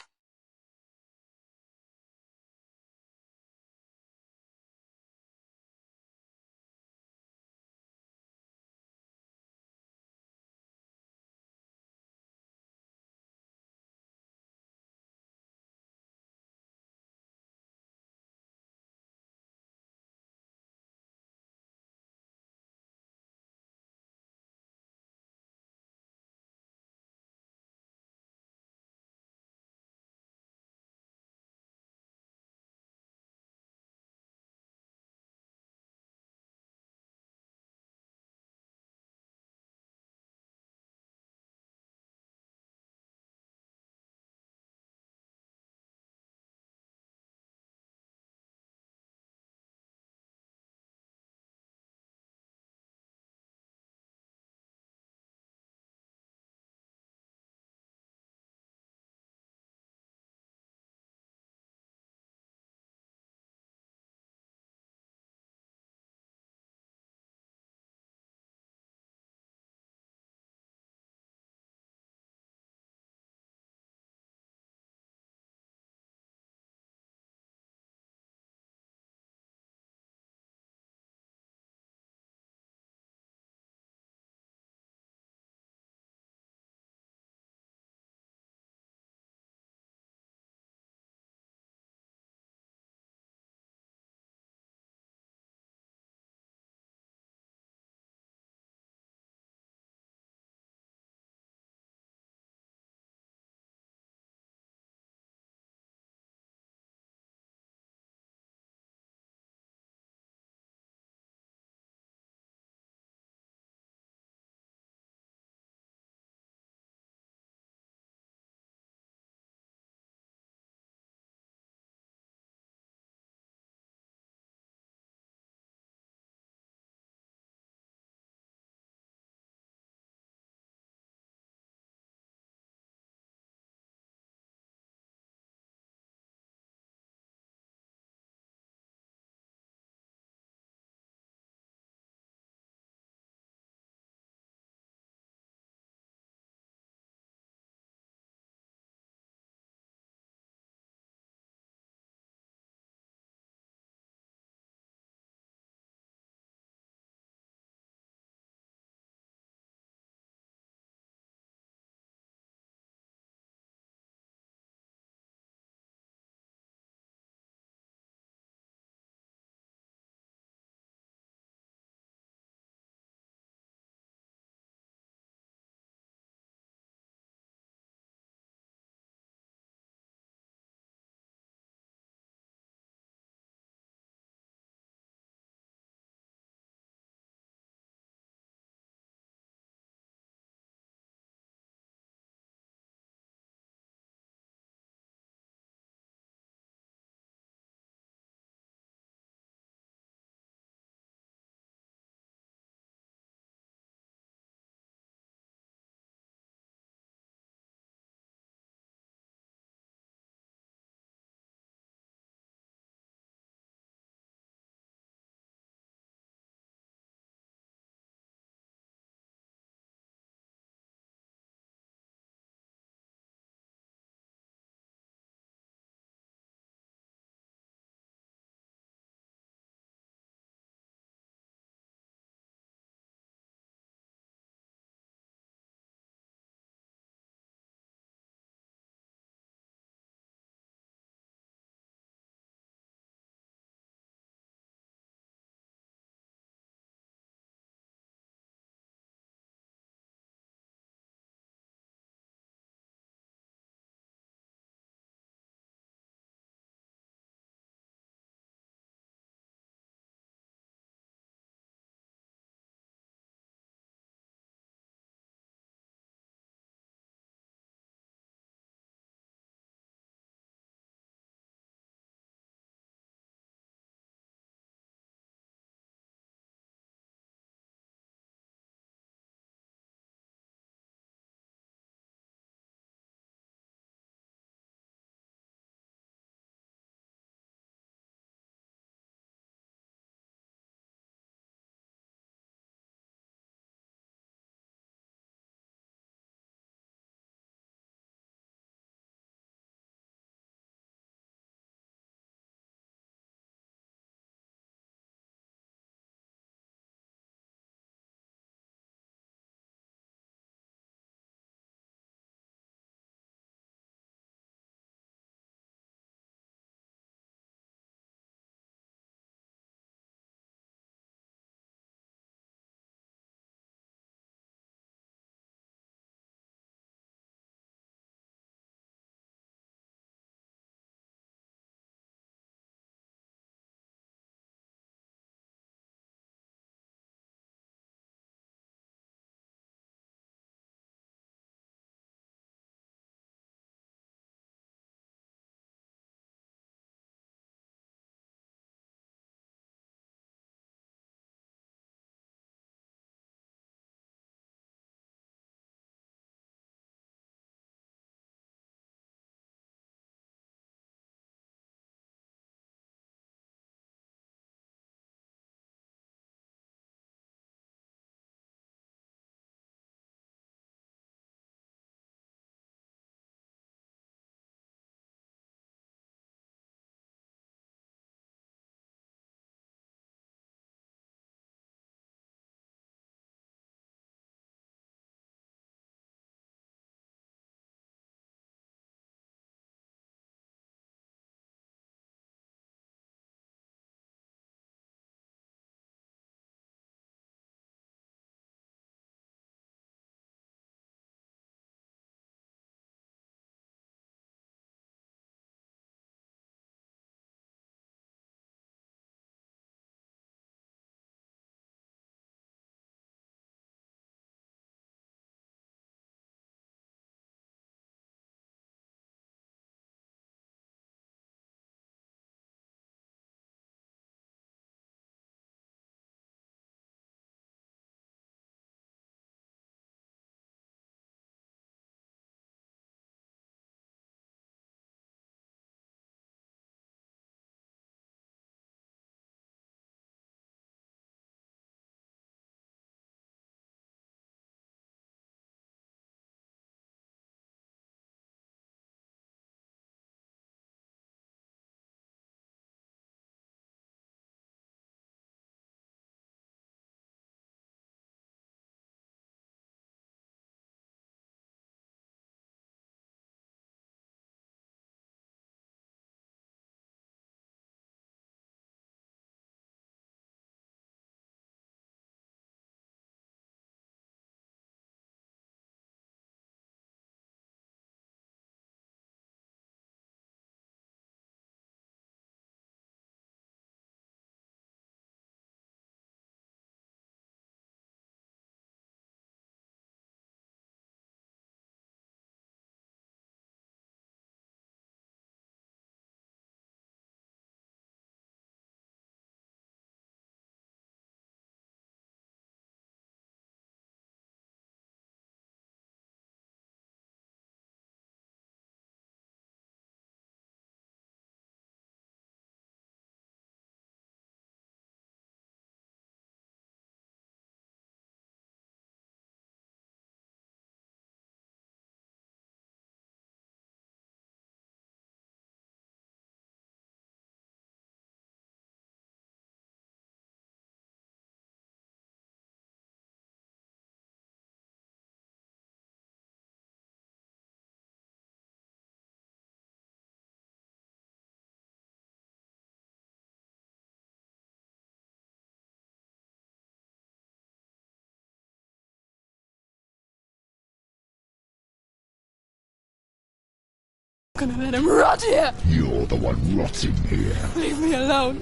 I'm gonna let him rot here! You're the one rotting here. Leave me alone!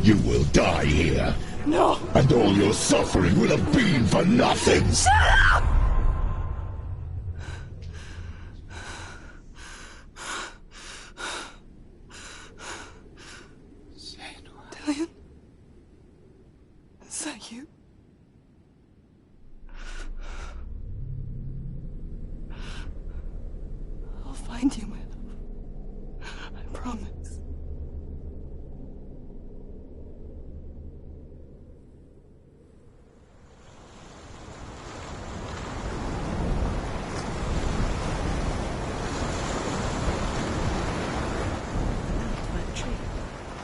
You will die here. No! And all your suffering will have been for nothing. Shut up! Dillian? Is that you? I'll find you, my love. I promise.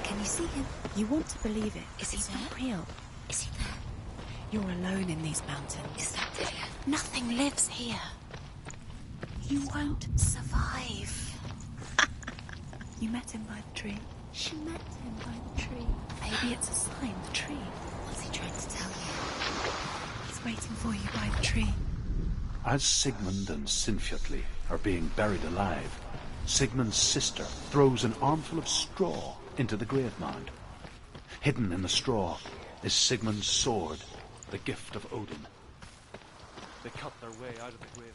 Can you see him? You want to believe it. Is he not real? Is he there? You're alone in these mountains. Is that Dillian? Nothing lives here. You won't survive. You met him by the tree. She met him by the tree. Maybe it's a sign, the tree. What's he trying to tell you? He's waiting for you by the tree. As Sigmund and Sinfjotli are being buried alive, Sigmund's sister throws an armful of straw into the grave mound. Hidden in the straw is Sigmund's sword, the gift of Odin. They cut their way out of the grave.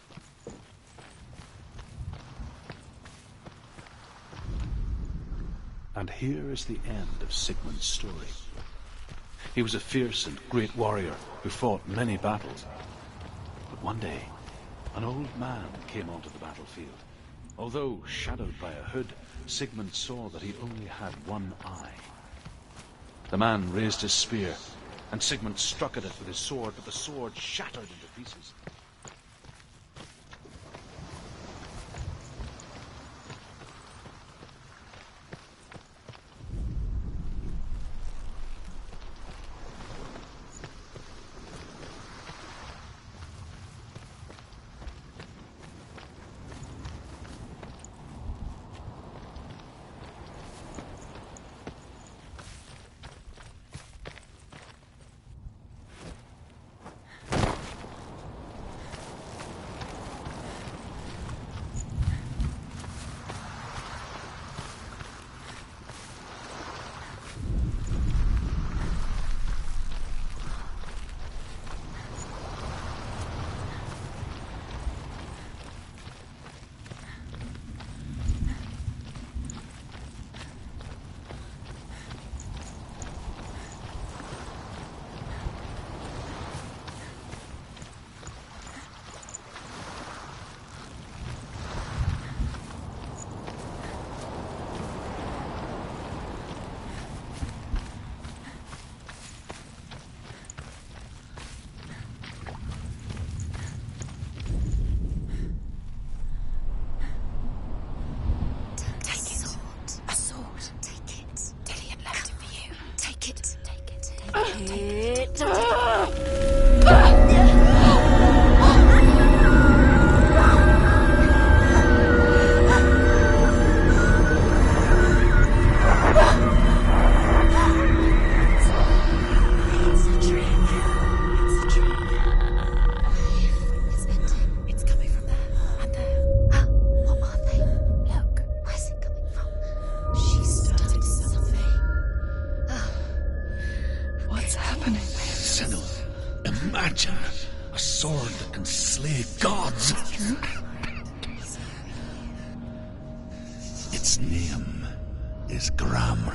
And here is the end of Sigmund's story. He was a fierce and great warrior who fought many battles. But one day, an old man came onto the battlefield. Although shadowed by a hood, Sigmund saw that he only had one eye. The man raised his spear, and Sigmund struck at it with his sword, but the sword shattered into pieces. Imagine a sword that can slay gods. Its name is Gramr.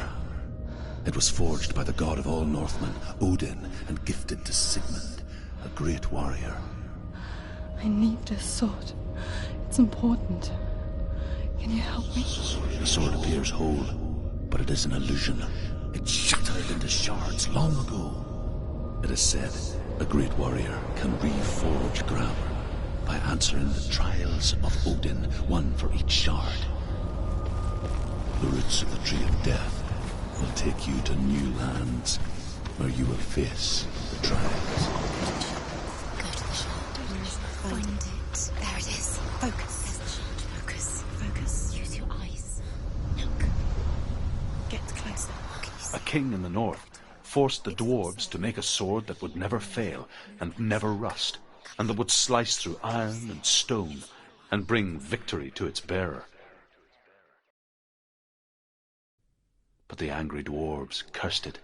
It was forged by the god of all Northmen, Odin, and gifted to Sigmund, a great warrior. I need this sword. It's important. Can you help me? The sword appears whole, but it is an illusion. It shattered into shards long ago. It is said a great warrior can reforge Gramr by answering the trials of Odin, one for each shard. The roots of the Tree of Death will take you to new lands where you will face the trials. Go to the shard. Where is it? Find it. There it is. Focus. Focus. Focus. Use your eyes. Look. Get closer. A king in the north forced the dwarves to make a sword that would never fail and never rust, and that would slice through iron and stone and bring victory to its bearer. But the angry dwarves cursed it.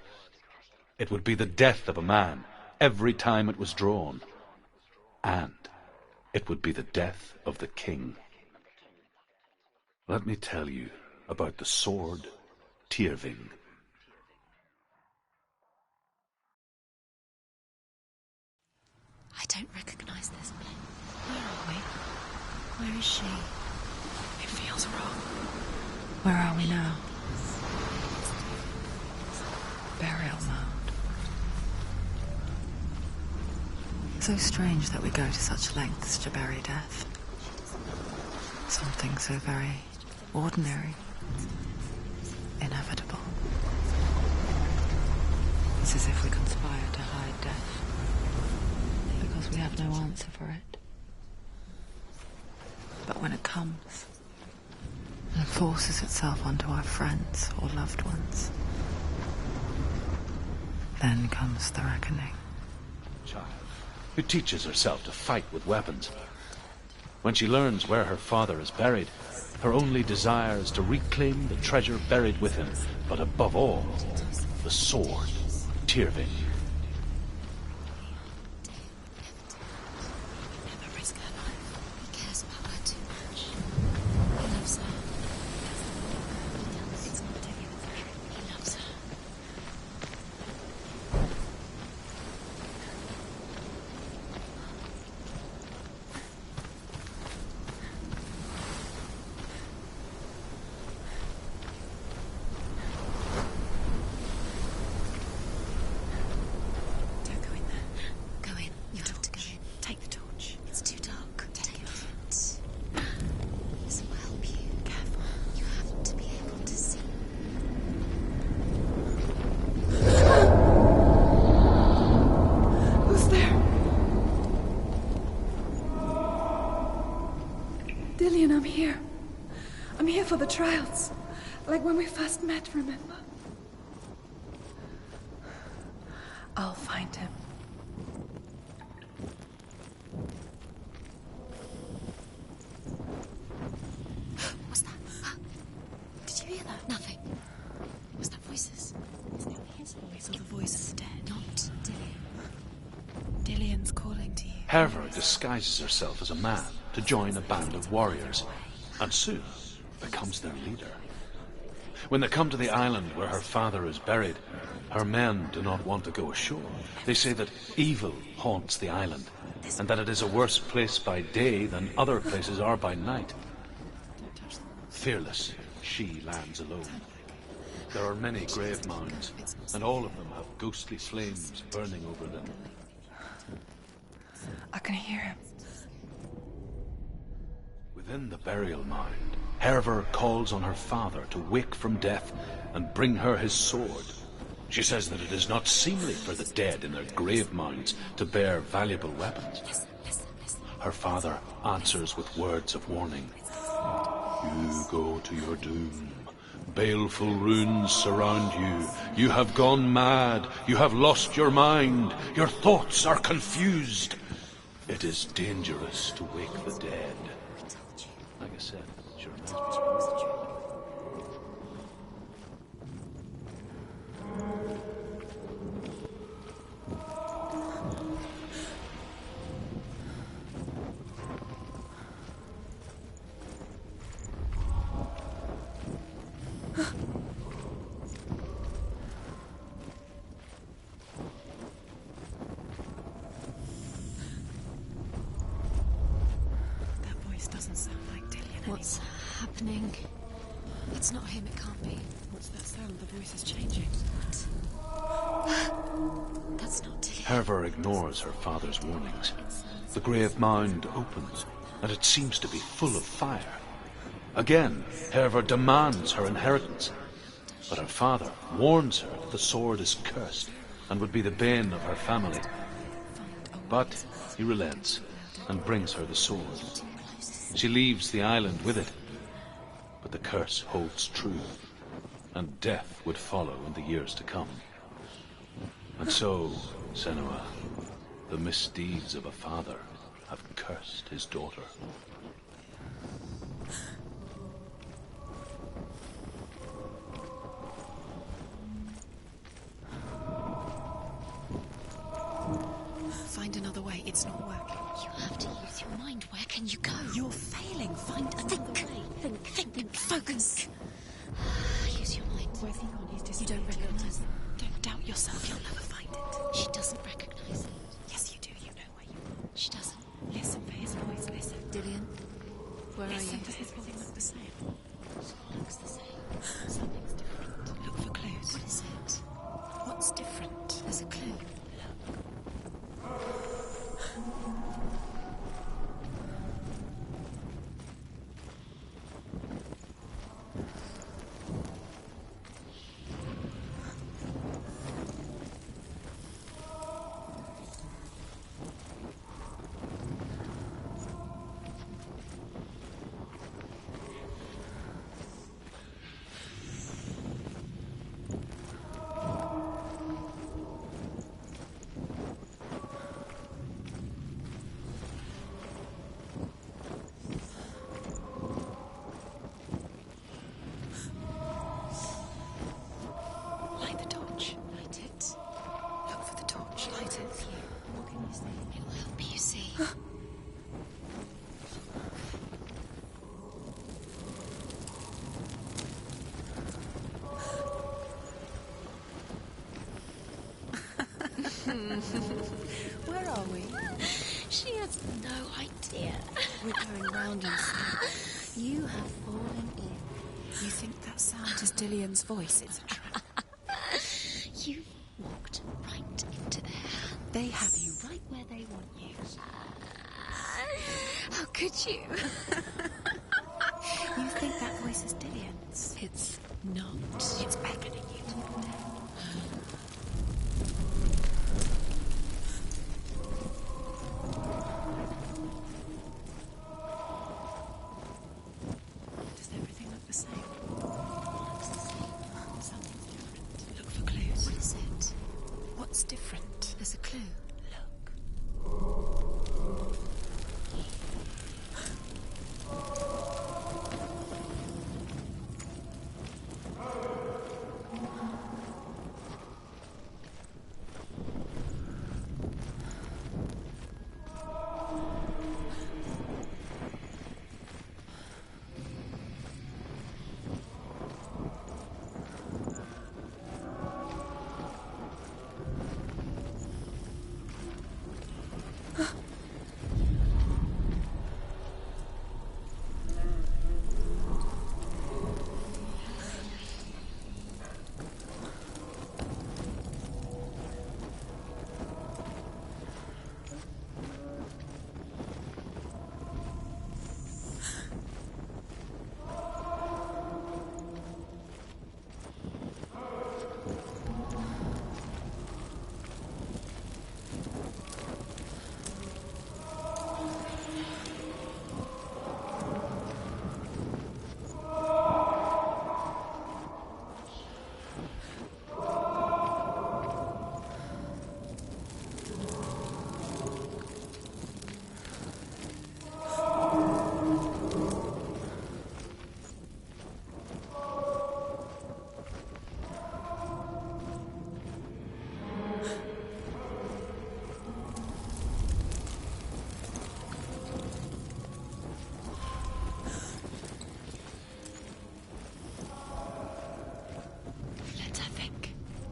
It would be the death of a man every time it was drawn. And it would be the death of the king. Let me tell you about the sword Tyrving. I don't recognize this place. Where are we? Where is she? It feels wrong. Where are we now? Burial mound. So strange that we go to such lengths to bury death. Something so very ordinary, inevitable. It's as if we conspire to hide death, because we have no answer for it. But when it comes, and forces itself onto our friends or loved ones, then comes the reckoning. Child who teaches herself to fight with weapons. When she learns where her father is buried, her only desire is to reclaim the treasure buried with him, but above all, the sword, Tyrving. Never risk her life. He cares about her too much. He loves her. It's not taking the truth. He loves her. Don't go in there. Go in. You have to go in. Take the torch. It's too dark. Take it. This will help you. Careful. You have to be able to see. Who's there? Dillian, I'm here. I'm here for the trials. Like when we first met, remember? I'll find him. What's that? Did you hear that? Nothing. Was that voices? Is it his voice or the voice of the dead? Not Dillian. Dillian's calling to you. Herva disguises herself as a man to join a band of warriors, and soon becomes their leader. When they come to the island where her father is buried, her men do not want to go ashore. They say that evil haunts the island, and that it is a worse place by day than other places are by night. Fearless, she lands alone. There are many grave mounds, and all of them have ghostly flames burning over them. I can hear him. Within the burial mound, Herva calls on her father to wake from death and bring her his sword. She says that it is not seemly for the dead in their grave mounds to bear valuable weapons. Her father answers with words of warning. You go to your doom. Baleful runes surround you. You have gone mad. You have lost your mind. Your thoughts are confused. It is dangerous to wake the dead. Like I said, she reminds me. That voice doesn't sound like Dillian What's happening? It's not him, it can't be. What's that sound? The voice is changing. That's not Dillian. Herva ignores her father's warnings. The grave mound opens, and it seems to be full of fire. Again, Herva demands her inheritance, but her father warns her that the sword is cursed and would be the bane of her family. But he relents and brings her the sword. She leaves the island with it, but the curse holds true, and death would follow in the years to come. And so, Senua, the misdeeds of a father have cursed his daughter. way. It's not working. You have to use your mind. Where can you go? You're failing. Find another way. Think. Focus. Use your mind. Where's he gone? He's disappeared. You don't recognise them. Don't doubt yourself. You'll never find it. She doesn't recognise it. Yes, you do. You know where you are. She doesn't. Listen for his voice. Listen. Dillian, where are you? Does everything look the same? It all looks the same. Something's different. Look for clues. What is it? What's different? There's a clue. Light the torch. Light it. Look for the torch. Light it. What can you see? It will help you see. Where are we? She has no idea. We're going round in circles. You have fallen in. You think that sound is Dillian's voice? It's a trap. You've walked right into their hands. They have you right where they want you. How could you? You think that voice is Dillian's? It's not. It's beckoning you to your death. Does everything look the same? Looks the same. Something's different. Look for clues. What is it? What's different? There's a clue. Look.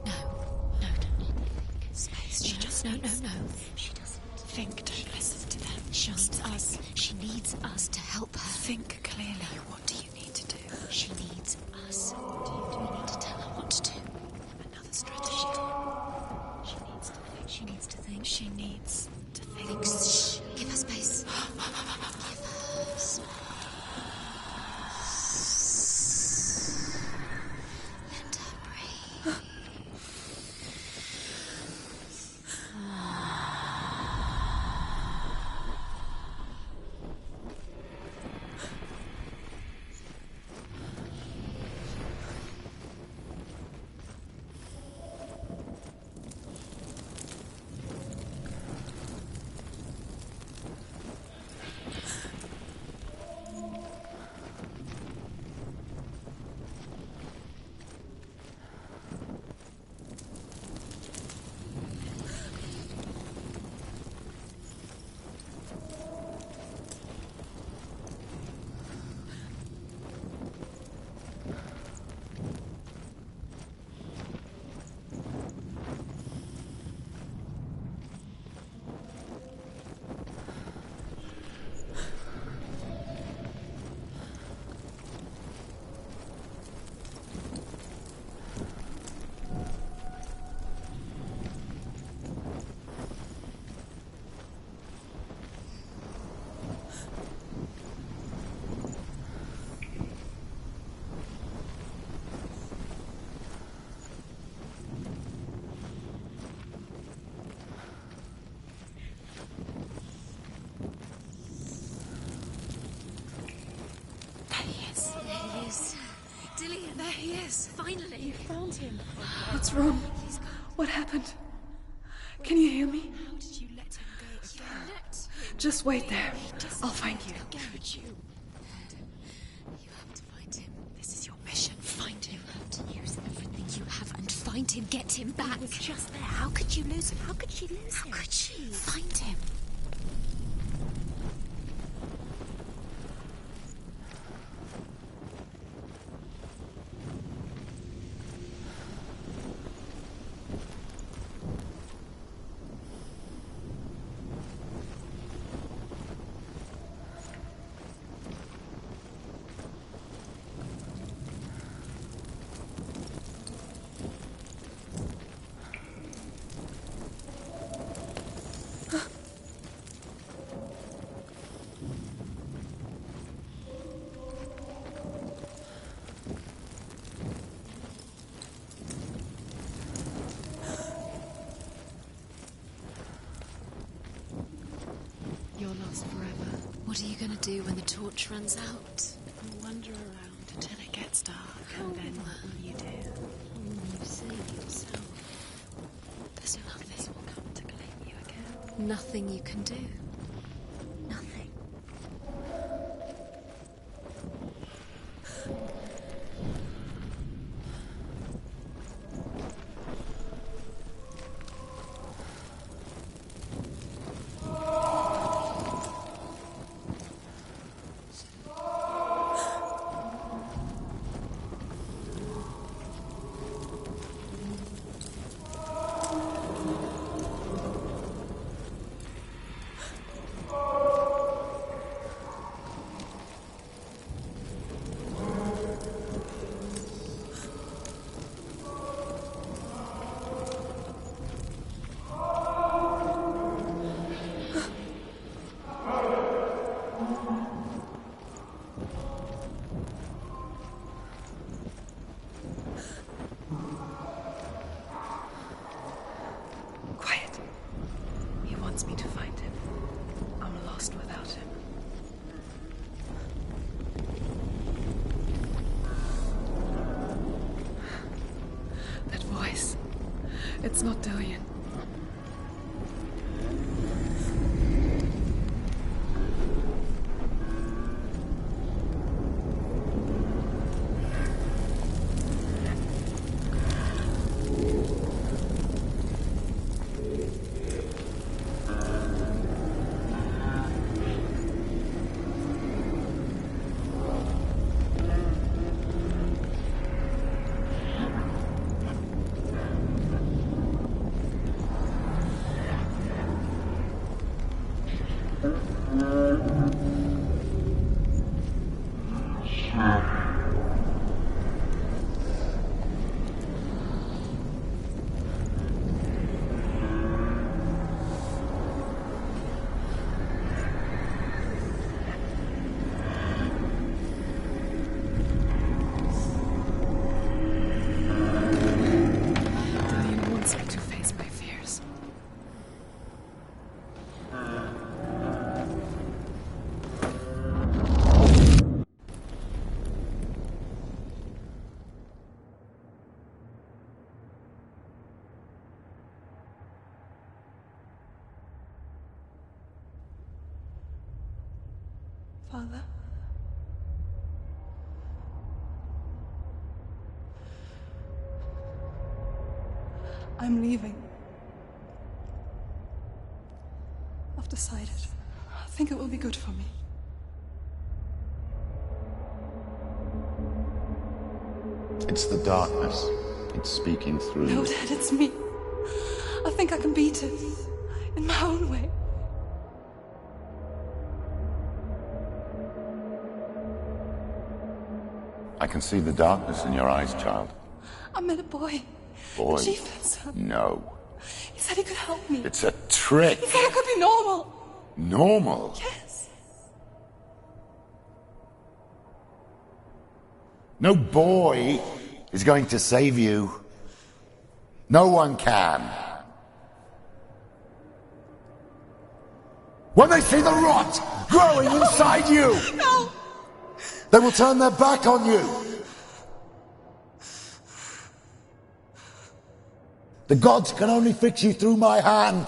No. She doesn't. Think, don't listen to them. She Just needs us. She needs us to help her. Think clearly. What do you need to do? She needs us. Do we need to tell her what to do? Another strategy. She needs to think. She needs to think. She needs to think. Think. Shh. Give her space. Give her space. Let her breathe. Dillian, there he is. Finally. You found him. What's wrong? What happened? Can you hear me? How did you let him go again? Just wait there. I'll find you. You have to find him. This is your mission. Find him. You have to use everything you have and find him. Get him back. He was just there. How could you lose him? How could she lose him? How could she? Find him. You're lost forever. What are you going to do when the torch runs out? You'll wander around until it gets dark, and then what will you do? You save yourself. There's nothing will come to claim you again. Nothing you can do. Nothing. It's not Dillian. Father? I'm leaving. I've decided. I think it will be good for me. It's the darkness. It's speaking through No, you. Dad, it's me. I think I can beat it. In my own way. I can see the darkness in your eyes, child. I met a boy. Boy? The chieftain's son. No. He said he could help me. It's a trick. He said I could be normal. Normal? Yes. No boy is going to save you. No one can. When they see the rot growing inside you, No! they will turn their back on you. The gods can only fix you through my hand.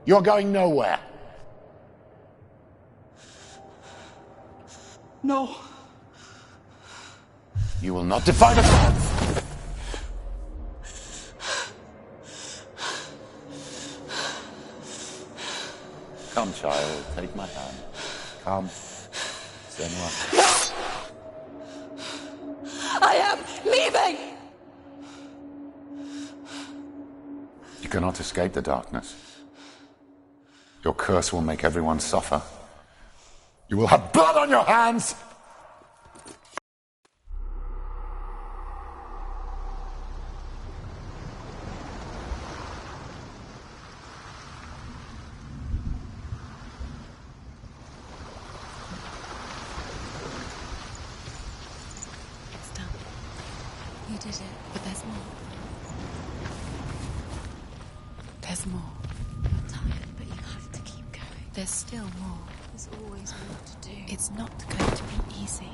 You're going nowhere. No. You will not defy the gods! Come, child, take my hand. Come. Senua. I am leaving! You cannot escape the darkness. Your curse will make everyone suffer. You will have blood on your hands! It's done. You did it, but there's more. There's more. You're tired, but you have to keep going. There's still more. There's always more to do. It's not going to be easy.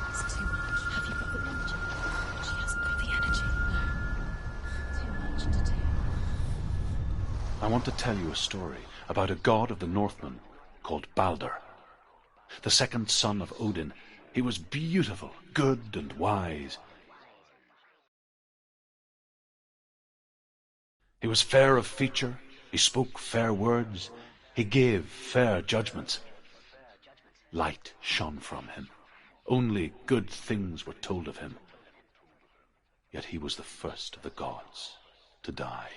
It's too much. Have you got the energy? She hasn't got the energy. No. Too much to do. I want to tell you a story about a god of the Northmen called Balder. The second son of Odin. He was beautiful, good and wise. He was fair of feature, he spoke fair words, he gave fair judgments. Light shone from him. Only good things were told of him. Yet he was the first of the gods to die.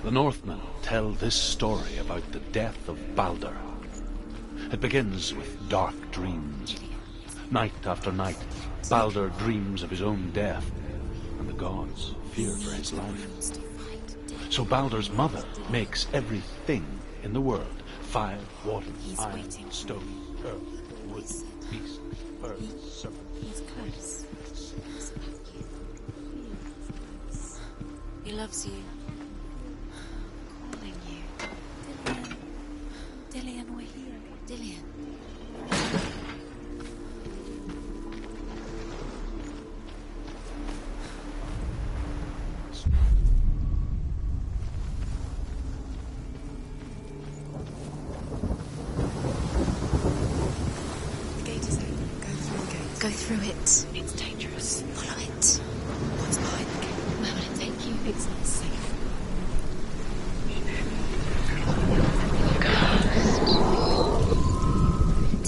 The Northmen tell this story about the death of Balder. It begins with dark dreams. Night after night, Balder dreams of his own death, and the gods fear for his life. So Balder's mother makes everything in the world: fire, water, iron, stone, earth, wood, beast, bird, serpent. He's close. He loves you. Calling you. Dillian, we're here. Dillian. The gate is open. Go through the gate. Go through it. It's dangerous. Follow it. What's behind the gate? Where will it take you? It's not safe.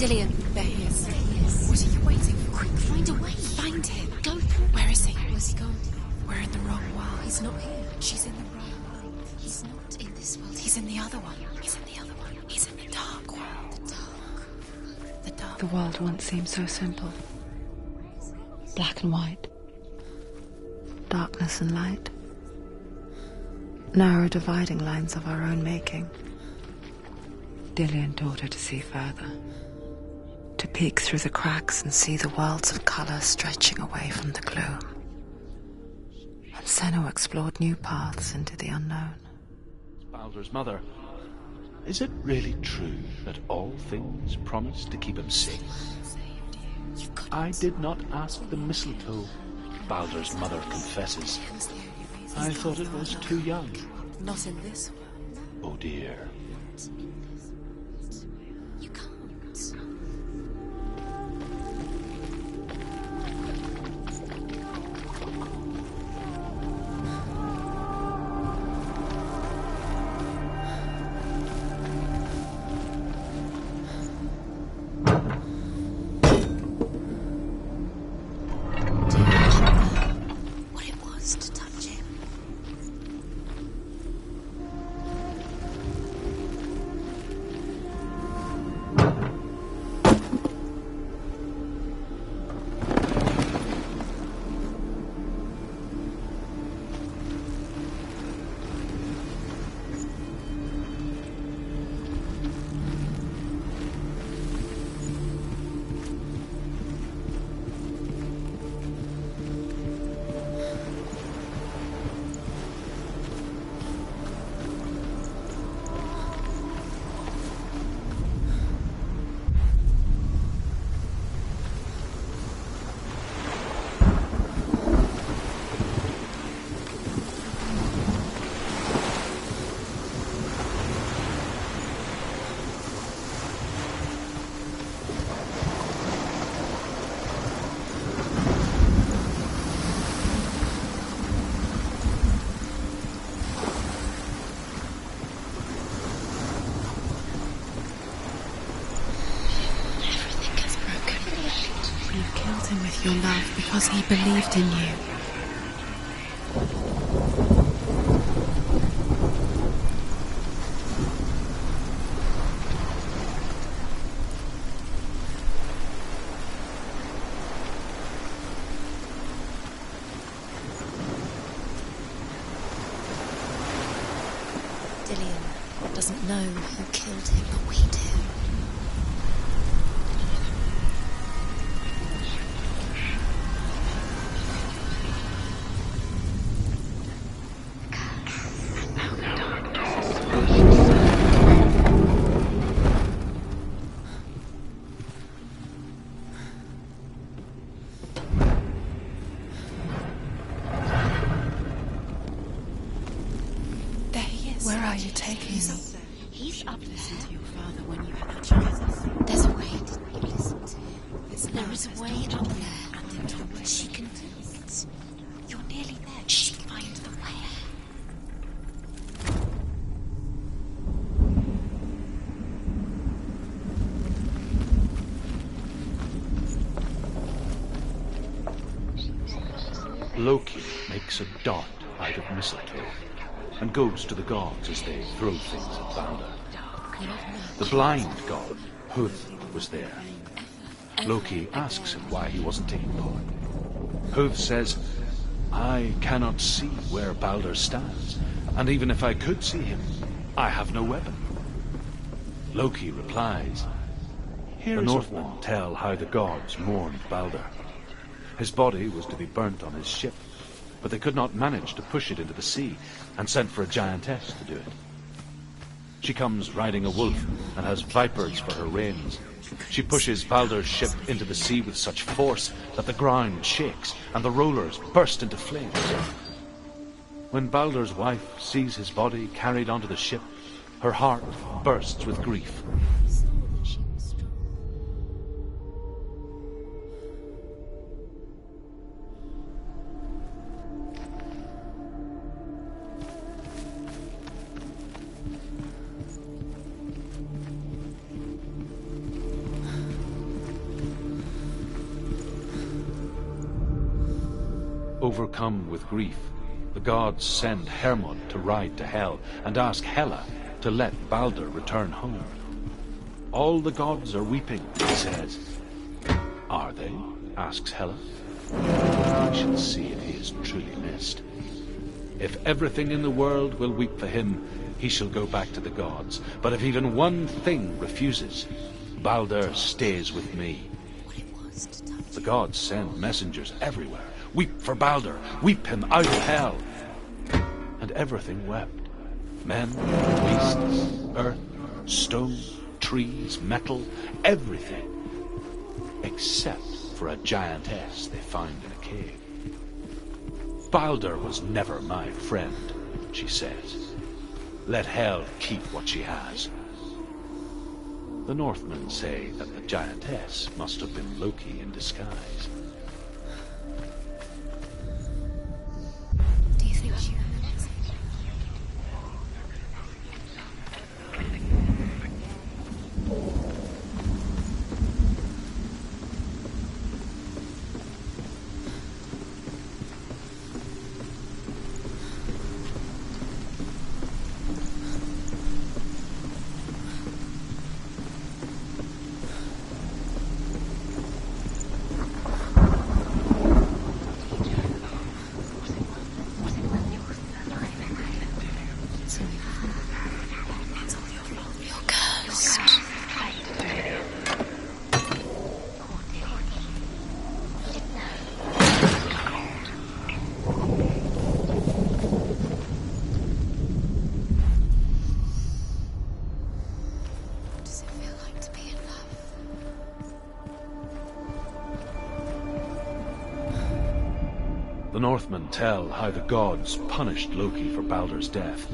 Dillian. There he is. There he is. What are you waiting for? Quick, find a way. Find him. Go through. Where is he? Where's he gone? We're in the wrong world. He's not here. She's in the right world. He's not in this world. He's in the other one. He's in the other one. He's in the dark world. The dark. The dark. The world once seemed so simple. Black and white. Darkness and light. Narrow dividing lines of our own making. Dillian taught her to see further. To peek through the cracks and see the worlds of colour stretching away from the gloom. And Senua explored new paths into the unknown. Balder's mother. Is it really true that all things promise to keep him safe? I did not ask the mistletoe, Baldur's mother confesses. I thought it was too young. Not in this world. Oh dear. You can't. What it was to touch him. You've killed him with your love because he believed in you. Dillion doesn't know who killed him, but we do. Where are you taking me? He's up Listen there. to your father when you had a chance. There's a way, didn't you listen to him? There is a way up there, and into the way she can do it. You're nearly there. She can find the way. Loki makes a dart out of mistletoe and goes to the gods as they throw things at Balder. The blind god, Huth, was there. Loki asks him why he wasn't taking part. Huth says, I cannot see where Balder stands, and even if I could see him, I have no weapon. Loki replies, the Northmen tell how the gods mourned Balder. His body was to be burnt on his ship, but they could not manage to push it into the sea, and sent for a giantess to do it. She comes riding a wolf and has vipers for her reins. She pushes Balder's ship into the sea with such force that the ground shakes and the rollers burst into flames. When Balder's wife sees his body carried onto the ship, her heart bursts with grief. Overcome with grief, the gods send Hermod to ride to Hell and ask Hela to let Balder return home. All the gods are weeping, he says. Are they? Asks Hela. We shall see if he is truly missed. If everything in the world will weep for him, he shall go back to the gods. But if even one thing refuses, Balder stays with me. The gods send messengers everywhere. Weep for Balder, weep him out of Hell. And everything wept. Men, beasts, earth, Stone, trees, metal, everything. Except for a giantess they found in a cave. Baldur was never my friend, she says. Let Hel keep what she has. The Northmen say that the giantess must have been Loki in disguise. Do you think she... The Northmen tell how the gods punished Loki for Baldur's death.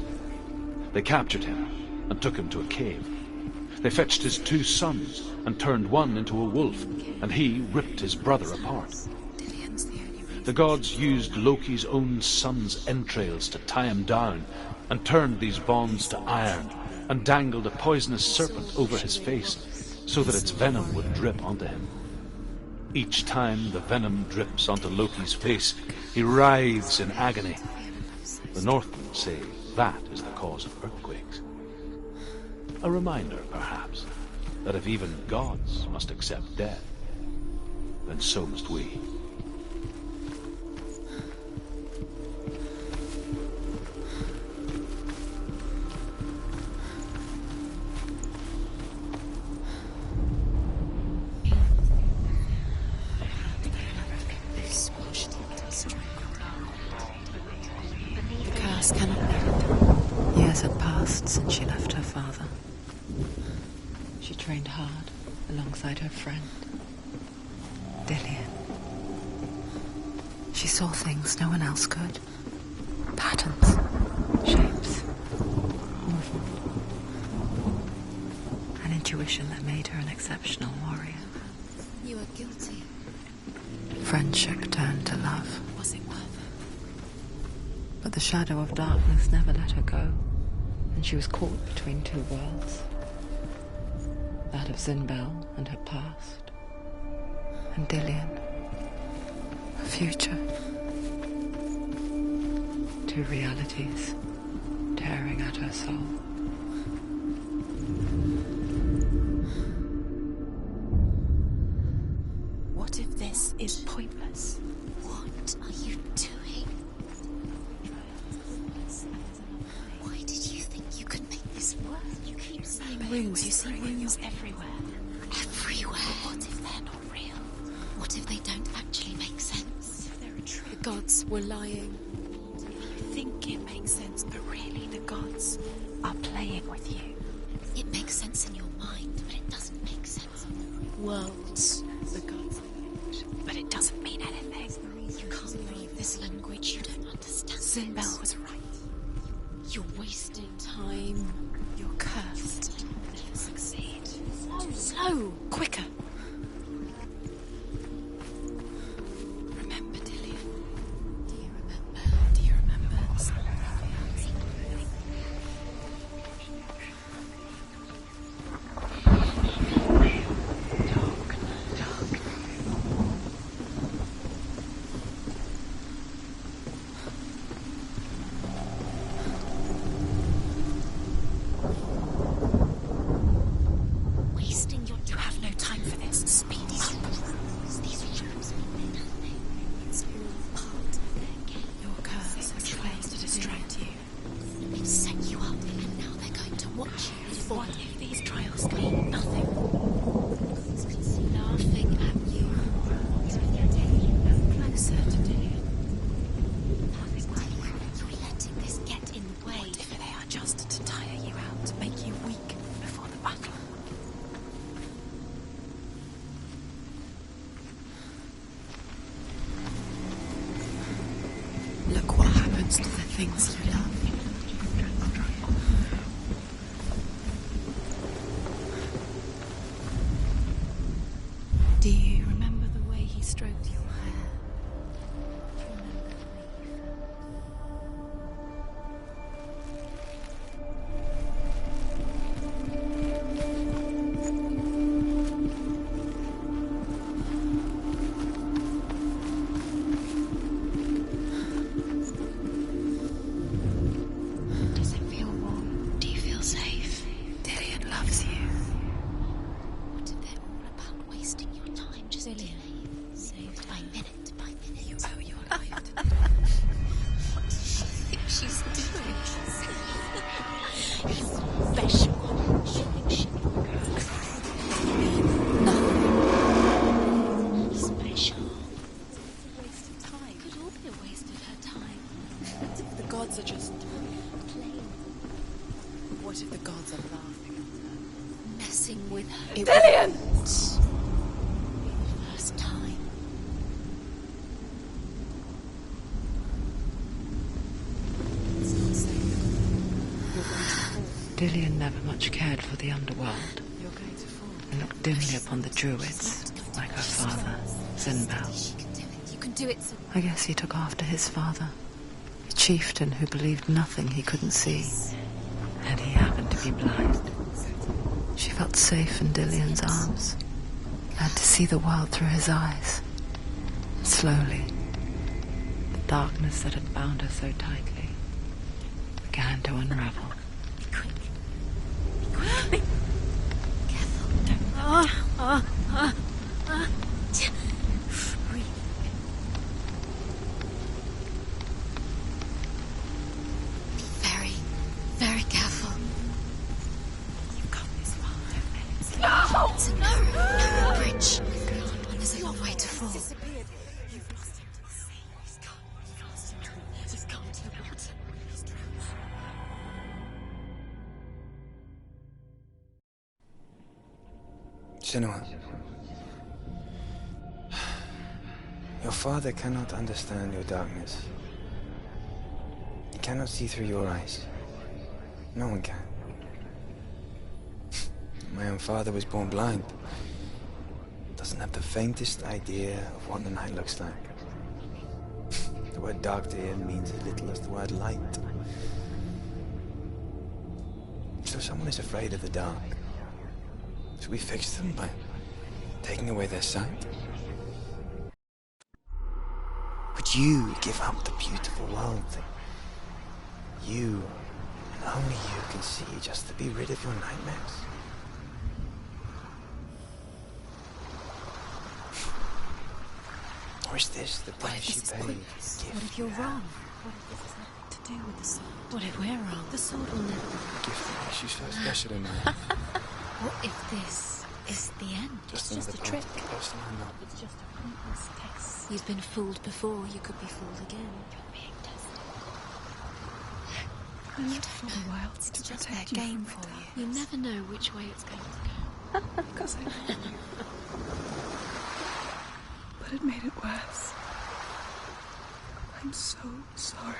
They captured him and took him to a cave. They fetched his 2 sons and turned one into a wolf, and he ripped his brother apart. The gods used Loki's own son's entrails to tie him down and turned these bonds to iron and dangled a poisonous serpent over his face so that its venom would drip onto him. Each time the venom drips onto Loki's face, he writhes in agony. The Northmen say that is the cause of earthquakes. A reminder, perhaps, that if even gods must accept death, then so must we. Years had passed since she left her father. She trained hard alongside her friend, Dillian. She saw things no one else could. Patterns, shapes, movement. An intuition that made her an exceptional warrior. You are guilty. Friendship turned to love. Was it worth it? But the shadow of darkness never let her go, and she was caught between 2 worlds. That of Zinbel and her past, and Dillian, her future. 2 realities tearing at her soul. What if this is pointless? What are you doing? Why did you think you could make this work? You keep saying rings. You see rings everywhere. Everywhere? But what if they're not real? What if they don't actually make sense? If they're a trick? The gods were lying. You think it makes sense, but really the gods are playing with you. It makes sense in your mind, but it doesn't make sense in the real worlds. The gods, but it doesn't mean anything. You can't read this language. You don't understand. Zinbel was right. You're wasting time. You're cursed. You'll succeed. Slow, quicker. Remember, Dillian? Do you remember? Do you remember? Wasting your... You have no time for this. Speed up. These rooms mean nothing. It's all part of their game. Your curse has played to distract you. They've set you up, and now they're going to watch you. What if these trials mean nothing? Gods can see laughing at you. What if they're taking you closer to Dillian? You're letting this get in the way. What if they are just to tire you out, to make you weak before What if the gods are laughing at her? Messing with her. Dillian! First time. It's not safe. You're going to fall. Dillian never much cared for the underworld. You're going to fall. And looked dimly upon the druids, like her father, Zinbal. She can do it. You can do it. I guess he took after his father, a chieftain who believed nothing he couldn't see. And he happened to be blind. She felt safe in Dillian's arms, had to see the world through his eyes. Slowly, the darkness that had bound her so tightly began to unravel. Be quick. Be quick. Careful. Breathe. Be very, very careful. You've got this far, don't it's a narrow bridge. And there's a long way to fall. You've lost him to the sea. He's gone. You've lost him. He's gone to the water. He's drowned. Senua, your father cannot understand your darkness. He cannot see through your eyes. No one can. My own father was born blind. Doesn't have the faintest idea of what the night looks like. The word dark to him means as little as the word light. So someone is afraid of the dark. Should we fix them by taking away their sight? Would you give up the beautiful world that you, and only you, can see just to be rid of your nightmares? Or is this the price you pay? What if you're wrong? What if this has nothing to do with the sword? What if we're wrong? The sword will never be. Gift that makes you so special in my life. What if this is the end? Just It's just another a trick. part of the person I know. It's just a pointless test. You've been fooled before. You could be fooled again. You're being tested. I lived for a while It's to just protect their you game from for my you. You never know which way it's going to go. Because I but it made it worse. I'm so sorry.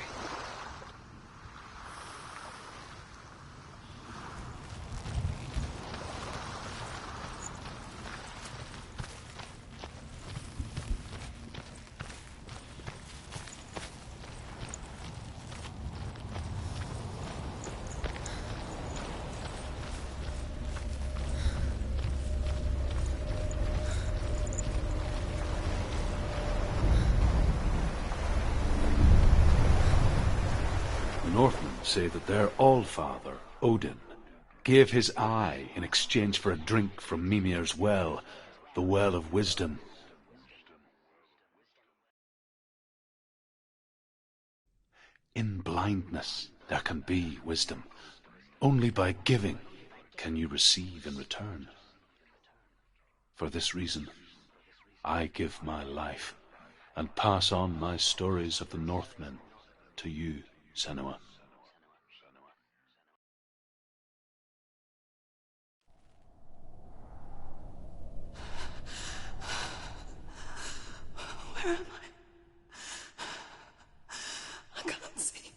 Northmen say that their Allfather, Odin, gave his eye in exchange for a drink from Mimir's well, the Well of Wisdom. In blindness there can be wisdom. Only by giving can you receive in return. For this reason, I give my life and pass on my stories of the Northmen to you, Senua. Where am I can't see.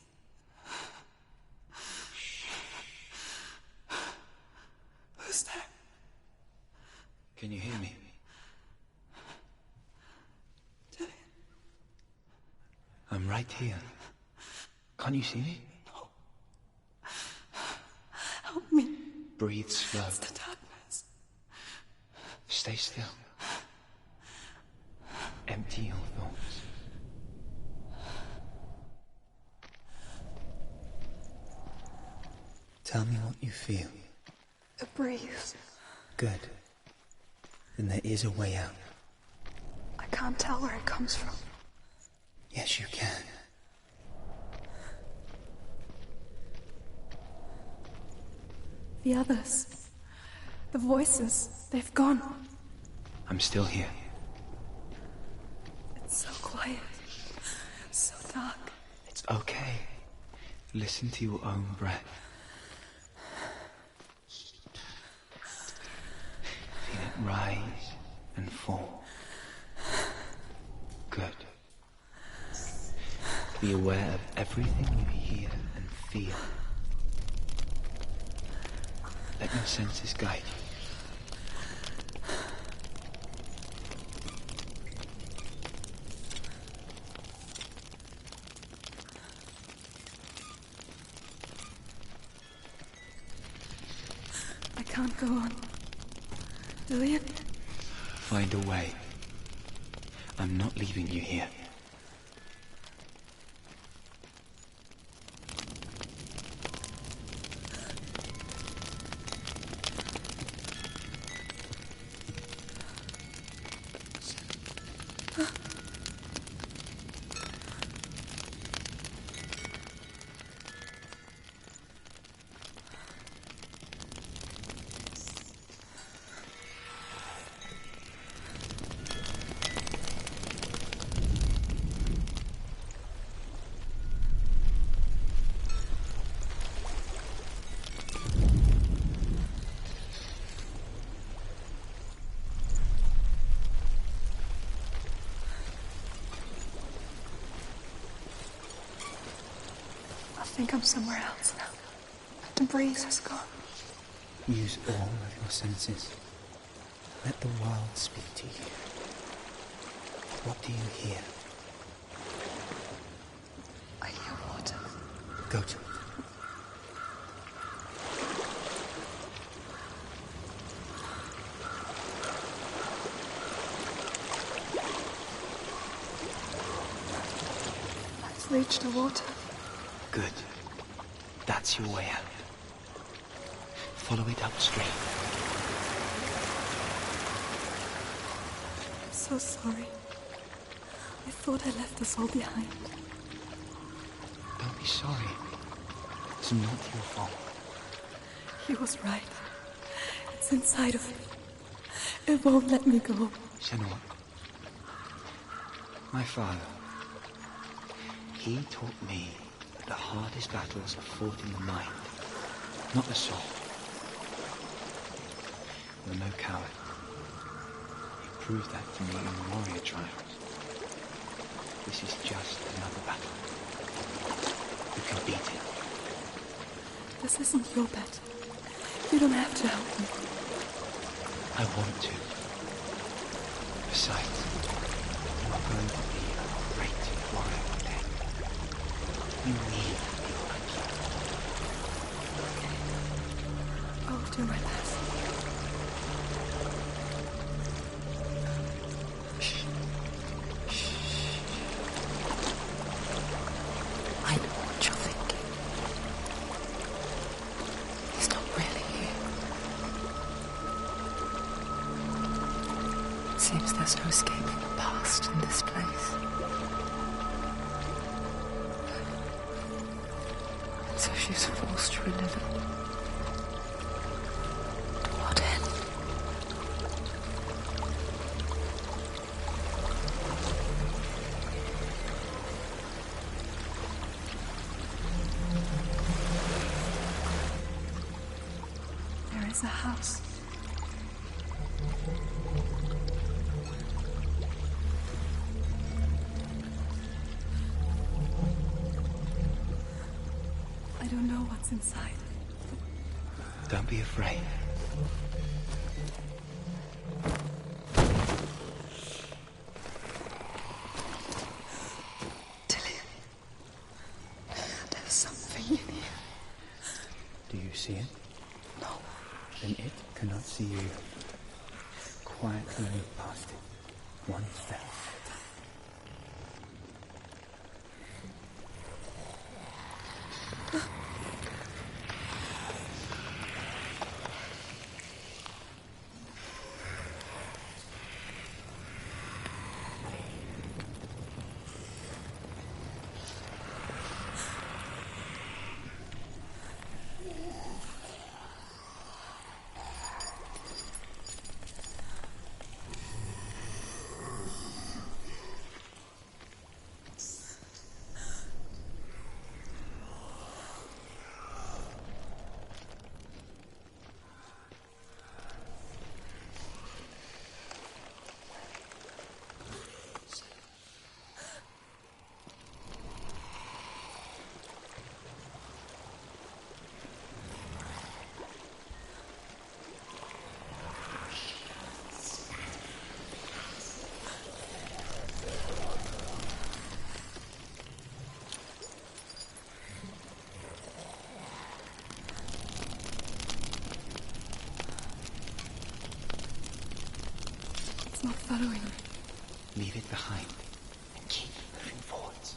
Who's there? Can you hear me? I'm right here. Can't you see me? No. Help me. Breathe slow. It's the darkness. Stay still. Empty your thoughts. Tell me what you feel. A breeze. Good. Then there is a way out. I can't tell where it comes from. Yes, you can. The others. The voices. They've gone. I'm still here. It's so quiet. So dark. It's okay. Listen to your own breath. Be aware of everything you hear and feel. Let your senses guide you. I can't go on. Julian? Find a way. I'm not leaving you here. I think I'm somewhere else now. The breeze has gone. Use all of your senses. Let the world speak to you. What do you hear? I hear water. Go to it. Let's reach the water. Good. That's your way out. Follow it upstream. I'm so sorry. I thought I left us all behind. Don't be sorry. It's not your fault. He was right. It's inside of me. It won't let me go. Senua. My father. He taught me that the hardest battles are fought in the mind, not the soul. You're no coward. You proved that to me in the warrior trials. This is just another battle. You can beat it. This isn't your battle. You don't have to help me. I want to. Besides, you are going to be a great warrior one day. You need people like you. I'll do my best. I know what you're thinking. He's not really here. It seems there's no escaping the past in this place. And so she's forced to relive it. To what end? There is a house. I don't know what's inside. Don't be afraid. Dillian, there's something in here. Do you see it? No. Then it cannot see you. Quietly move past it. One step at a time. It's not following me. Leave it behind and keep moving forwards.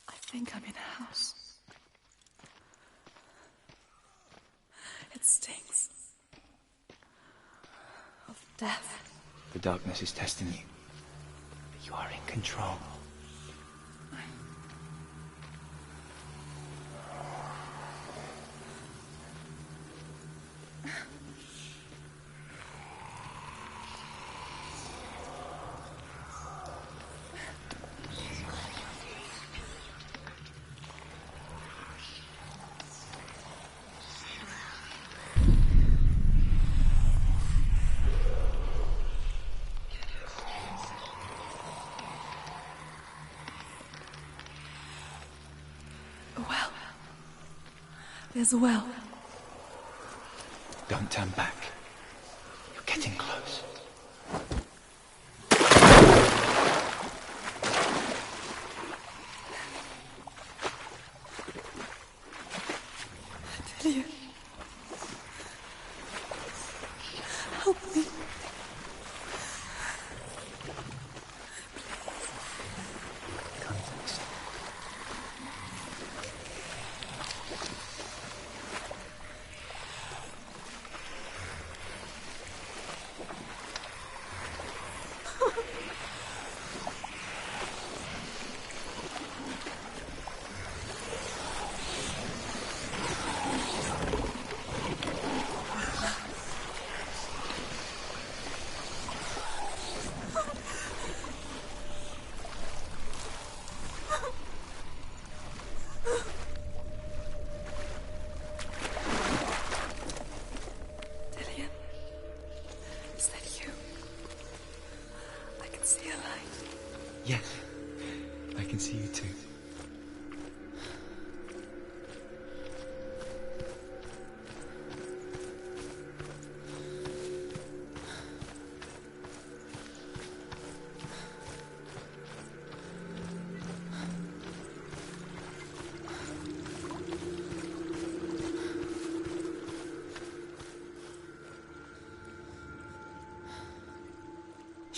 I think I'm in a house. It stinks of death. The darkness is testing you. But you are in control. There's a well. Don't turn back. You're getting close. I tell you. Help me.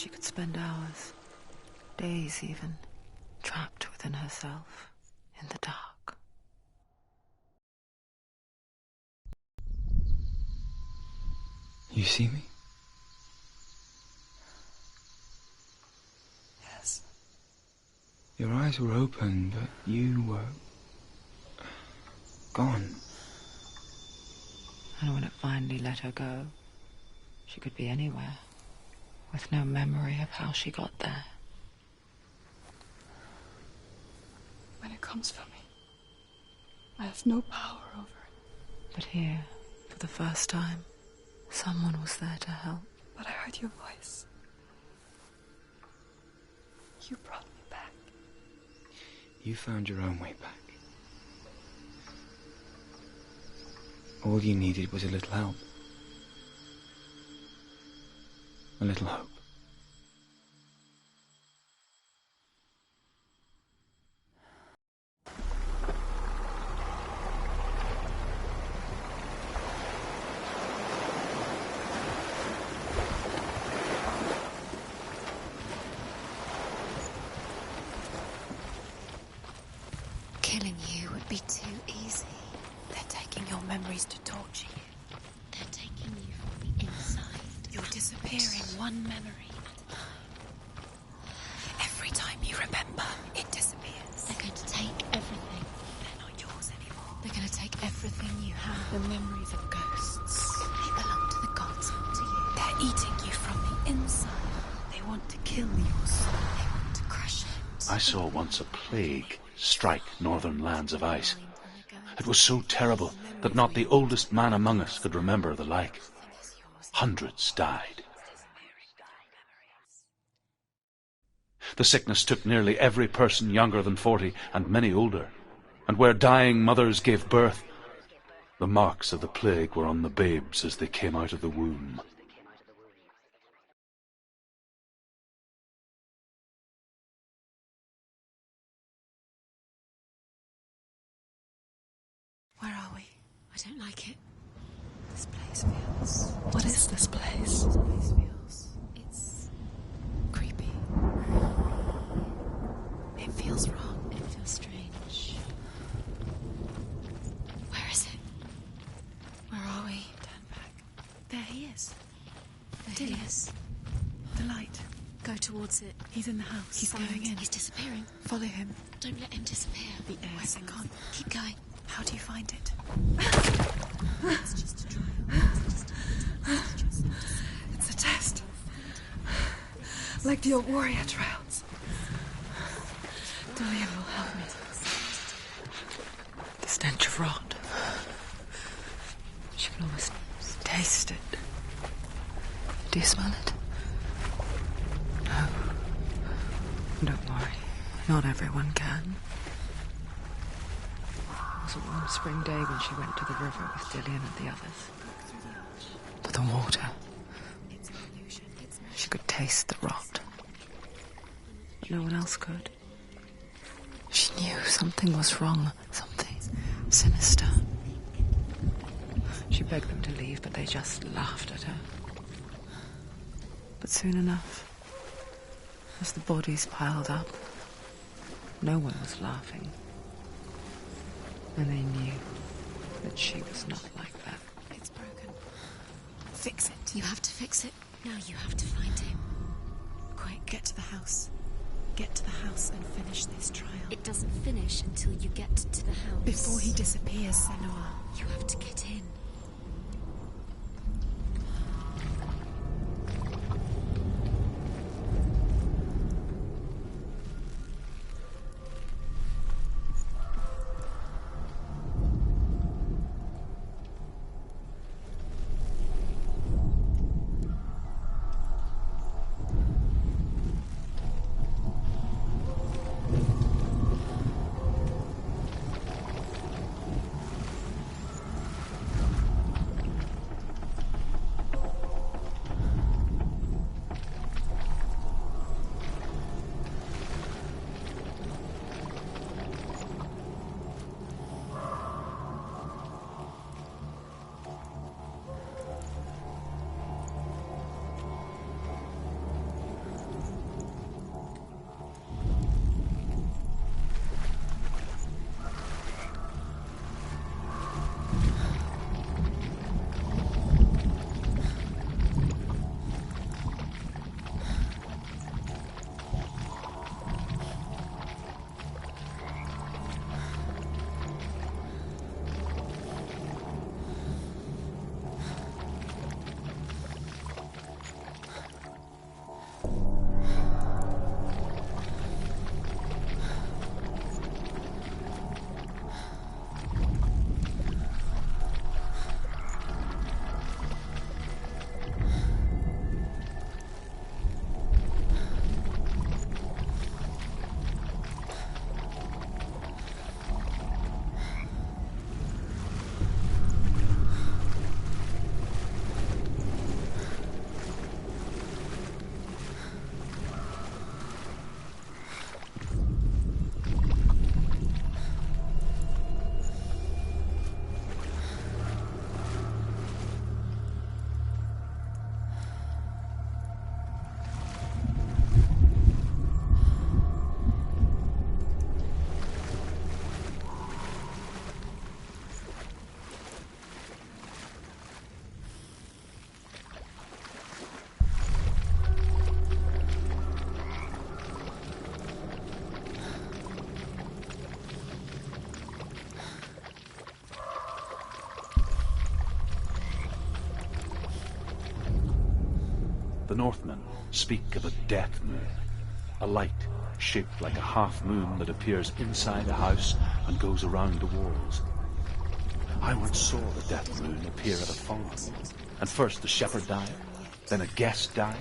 she could spend hours, days even, trapped within herself, in the dark. You see me? Yes. Your eyes were open, but you were gone. And when it finally let her go, she could be anywhere, with no memory of how she got there. When it comes for me, I have no power over it. But here, for the first time, someone was there to help. But I heard your voice. You brought me back. You found your own way back. All you needed was a little help. A little hope. Killing you would be too easy. They're taking your memories to torture you. They're taking you from the inside. You're disappearing one memory at a time. Every time you remember, it disappears. They're going to take everything. They're not yours anymore. They're going to take everything you have. The memories of ghosts. They belong to the gods, not to you. They're eating you from the inside. They want to kill your soul. They want to crush it. I saw once a plague strike northern lands of ice. It was so terrible that not the oldest man among us could remember the like. Hundreds died. The sickness took nearly every person younger than 40 and many older. And where dying mothers gave birth, the marks of the plague were on the babes as they came out of the womb. Where are we? I don't like it. This place feels... What is this place? This place feels... It's... creepy. It feels wrong. It feels strange. Where is it? Where are we? Turn back. There he is. There he is. The light. Go towards it. He's in the house. He's going in. He's disappearing. Follow him. Don't let him disappear. The air. Where's it gone? Keep going. How do you find it? It's just a trial. It's a test. Like the old warrior trials. Delia will help me. The stench of rot. She can almost taste it. Do you smell it? No. Don't worry. Not everyone can. It was a warm spring day when she went to the river with Dillian and the others. But the water... She could taste the rot. But no one else could. She knew something was wrong. Something sinister. She begged them to leave, but they just laughed at her. But soon enough, as the bodies piled up, no one was laughing. And they knew that she was not like that. It's broken. Fix it. You have to fix it. Now you have to find him. Quick, get to the house. Get to the house and finish this trial. It doesn't finish until you get to the house. Before he disappears, Senua. You have to get in. The Northmen speak of a death moon, a light shaped like a half moon that appears inside a house and goes around the walls. I once saw the death moon appear at a farm, and first the shepherd died, then a guest died,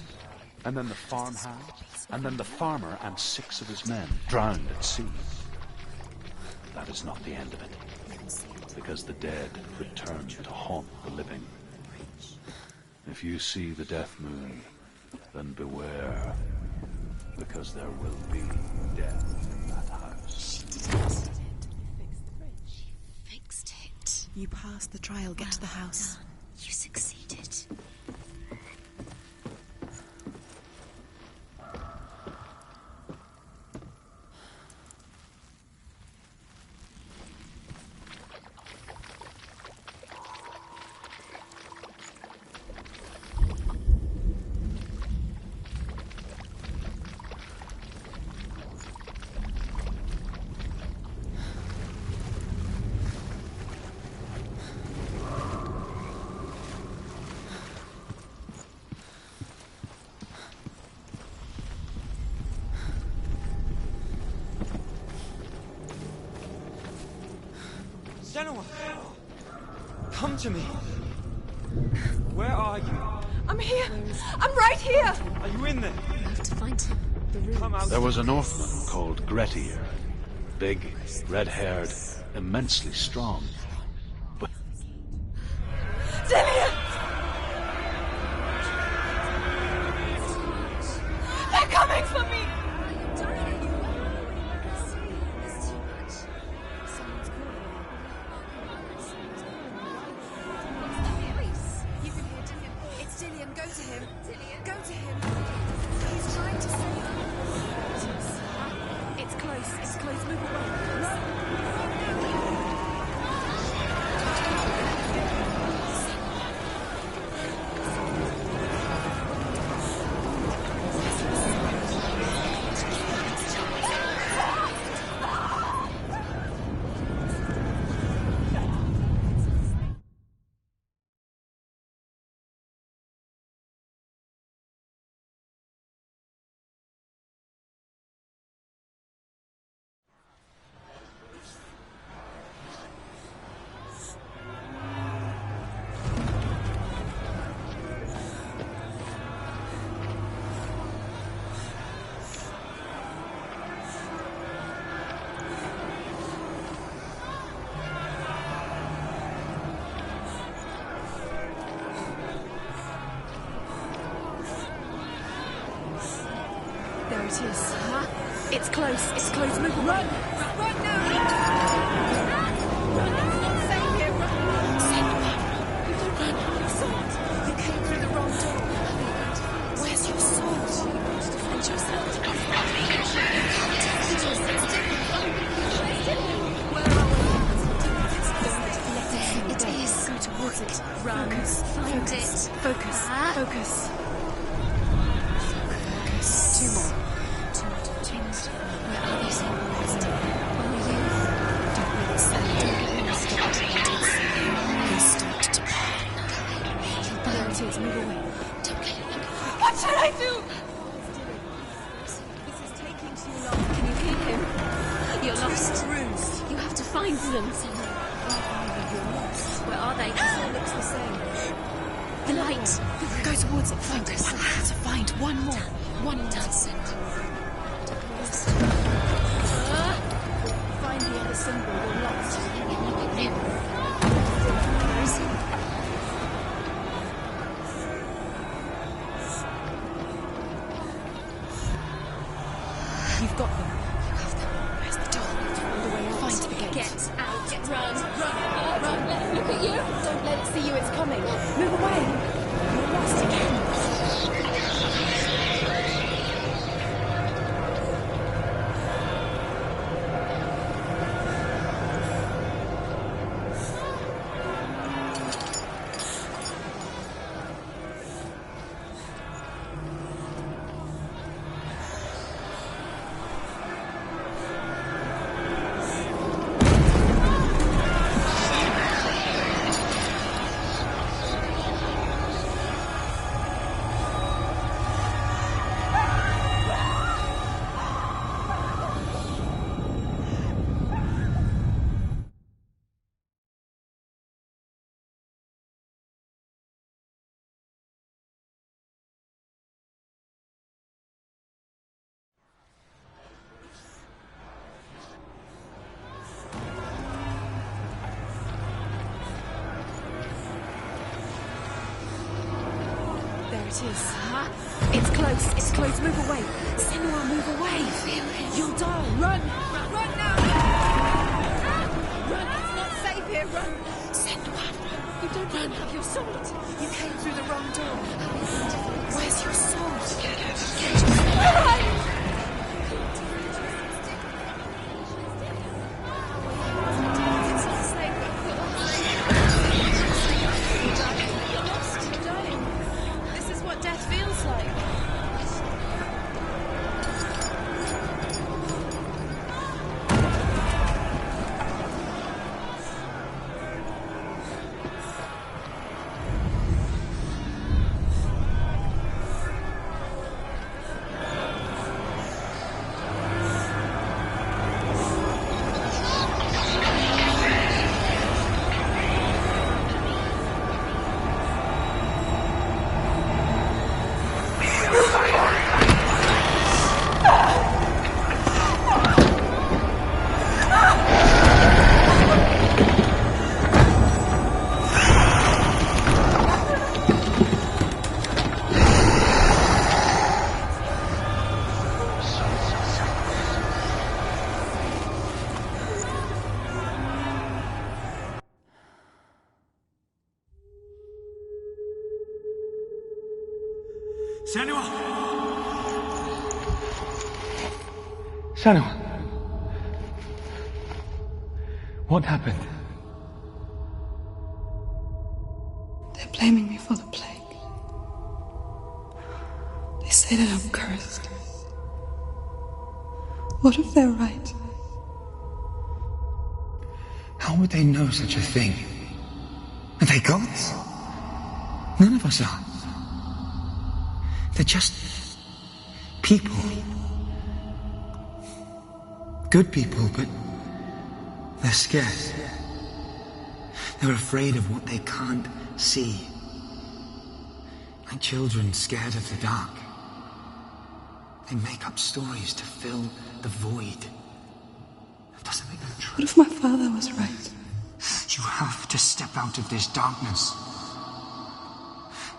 and then the farmhand, and then the farmer and 6 of his men drowned at sea. That is not the end of it, because the dead return to haunt the living. If you see the death moon, then beware, because there will be death in that house. Fixed it. You passed the trial, get to the house. Done. You succeeded. Senua! Come to me! Where are you? I'm here! I'm right here! Are you in there? We have to find him. The room. Come out. There was a Northman called Grettir, big, red-haired, immensely strong. But Dillian! They're coming for me! There it is. It's close. It's close. Move away. Run! Run now! Run! It's not safe here. Run! Senua! You don't run. You saw it. You came through the wrong door. Where's your sword? Defend yourself. Where are we? It is. Go towards it. Run. Find it. Focus. Focus. Two more. Where are they symbolized? Are you? Don't let it say. Don't get lost. They start to burn. There it is. Move away. Don't let it look. What should I do? This is taking too long. Can you hear him? You're lost. Rooms. You have to find them. You're lost. Where are they? It all looks the same. The light. Go towards it. Focus. One more to find. One more. One does. Find the other symbol. You're lost. Where is he? You've got them. You have them. Where's the door? Find a way out. Find the gate. Get out. Run. Run. Run. Let it look at you. Don't let it see you. It's coming. Move away. You're lost again. it is. It's close. It's close. Move away. Senua, move away. You'll die. Run. Run now. Run. It's not safe here. Run. Senua, you don't run. Have your sword. You came through the wrong door. Where's your sword? Get it. It's not safe. You're lost. You're dying. This is what death feels like. Senua! Senua! What happened? They're blaming me for the plague. They say that I'm cursed. What if they're right? How would they know such a thing? Are they gods? None of us are. They're just people. Good people, but they're scared. They're afraid of what they can't see. Like children scared of the dark. They make up stories to fill the void. That doesn't make them true. What if my father was right? You have to step out of this darkness.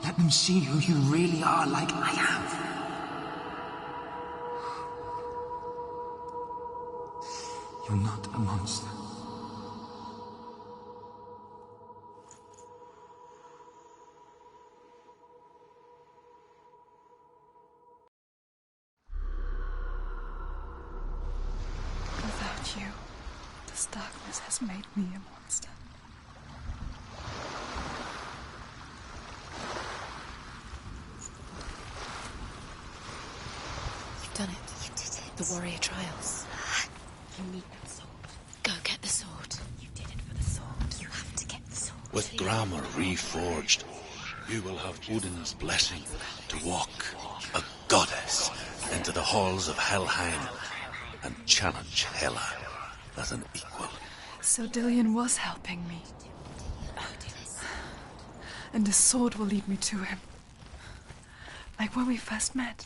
Let them see who you really are, like I have. You're not a monster. Without you, this darkness has made me a monster. Done it. You did it. The warrior trials. You need that sword. Go get the sword. You did it for the sword. You have to get the sword. With grammar reforged, you will have Odin's blessing to walk, a goddess, into the halls of Helheim and challenge Hela as an equal. So Dillion was helping me. And the sword will lead me to him. Like when we first met.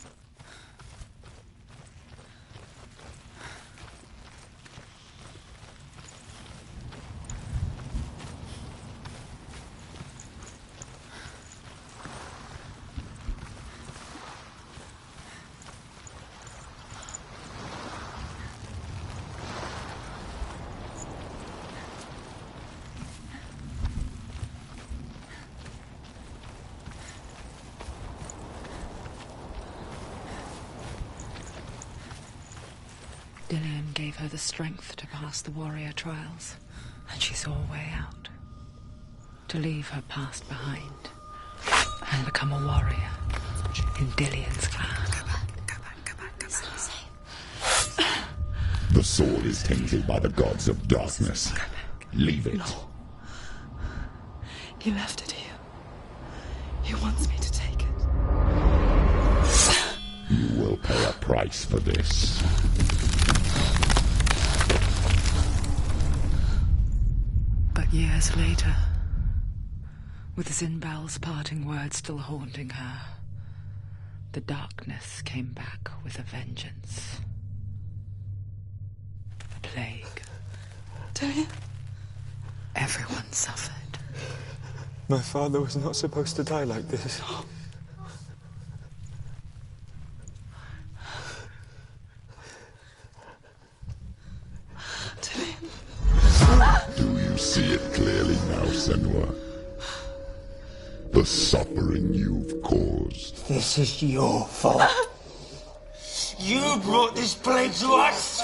Dillion gave her the strength to pass the warrior trials, and she saw a way out. To leave her past behind and become a warrior in Dillion's clan. Go back. It's not safe. The sword is tainted by the gods of darkness. Leave it. No. He left it here. He wants me to take it. You will pay a price for this. But years later, with Zinbal's parting words still haunting her, the darkness came back with a vengeance. The plague. Dillion? Everyone suffered. My father was not supposed to die like this. now, Senua. The suffering you've caused. This is your fault. You brought this plague to us.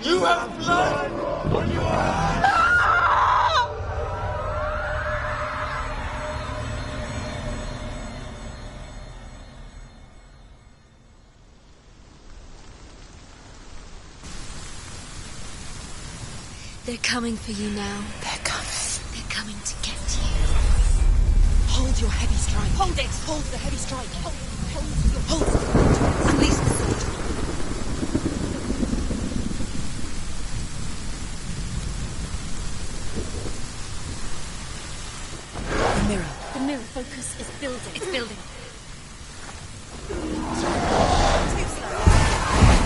You have blood on your hands. They're coming for you now. They're coming. They're coming to get you. Hold your heavy strike. Hold it. Hold the heavy strike. Hold. Unleash the sword. The mirror. The mirror focus is building. It's building. Too slow.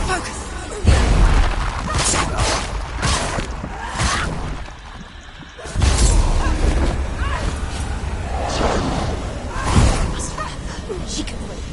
Focus. She can wait.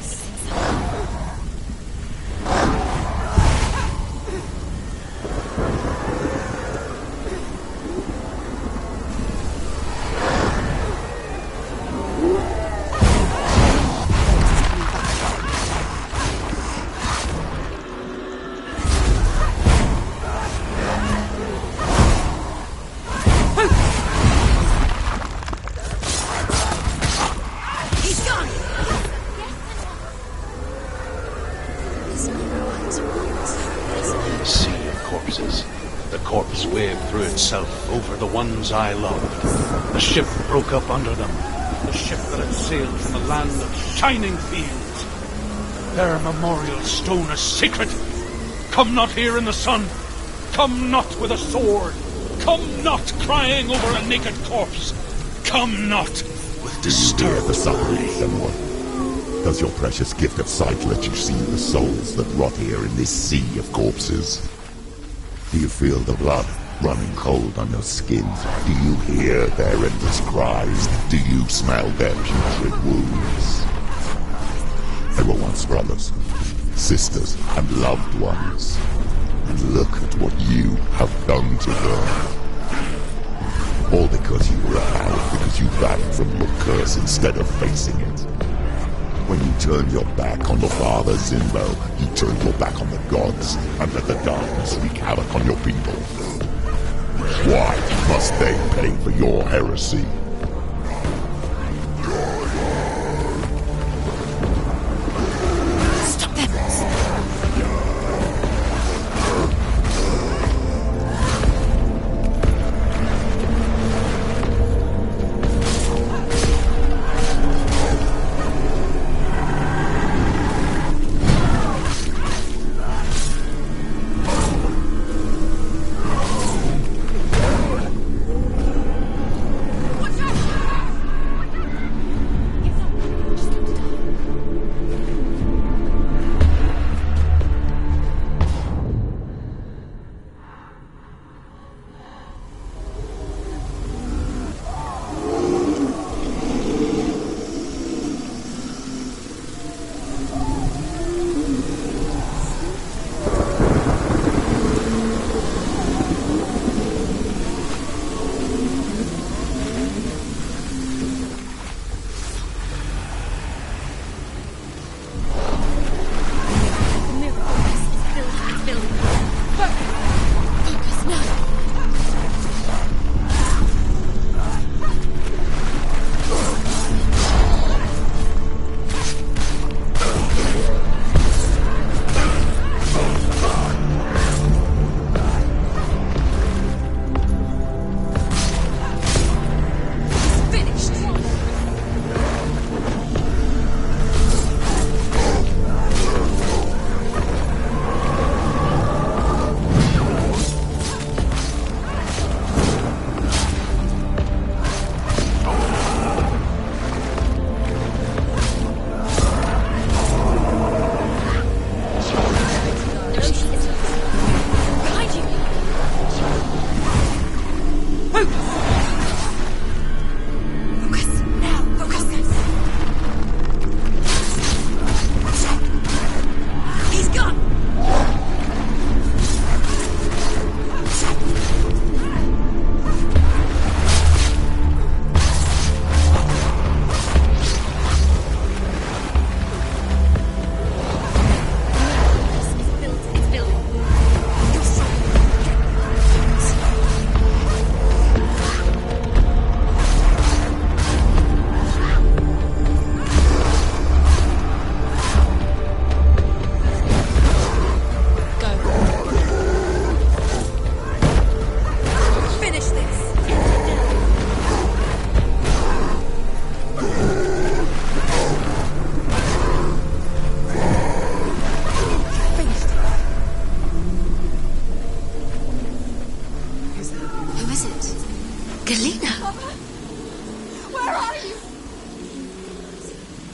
Over the ones I loved. The ship broke up under them. The ship that had sailed from the land of shining fields. Their memorial stone is sacred. Come not here in the sun. Come not with a sword. Come not crying over a naked corpse. Come not with Spare the suffering, Senua. Does your precious gift of sight let you see the souls that rot here in this sea of corpses? Do you feel the blood running cold on your skin? Do you hear their endless cries? Do you smell their putrid wounds? They were once brothers, sisters, and loved ones. And look at what you have done to them. All because you were a coward, because you backed from your curse instead of facing it. When you turned your back on your father Zimbo, you turned your back on the gods and let the darkness wreak havoc on your people. Why must they pay for your heresy? Stop them! Watch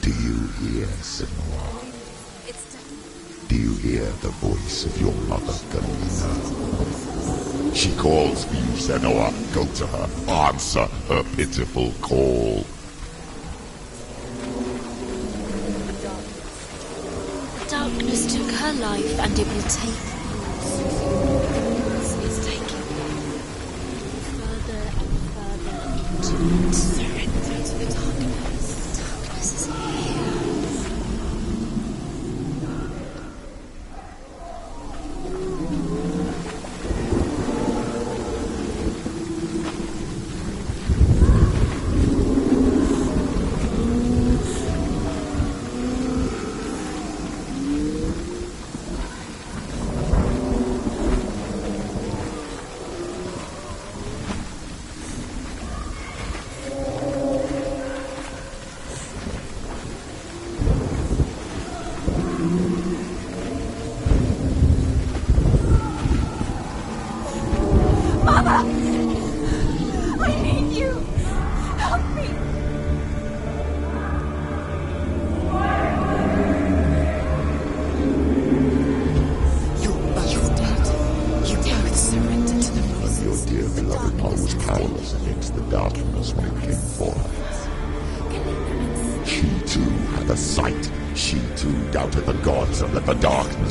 Do you hear, Senua? Do you hear the voice of your mother, Galena? She calls for you, Senua. Go to her. Answer her pitiful call. Darkness took her life, and it will take yours. It's taking you further and further into surrender to the darkness. Darkness is here.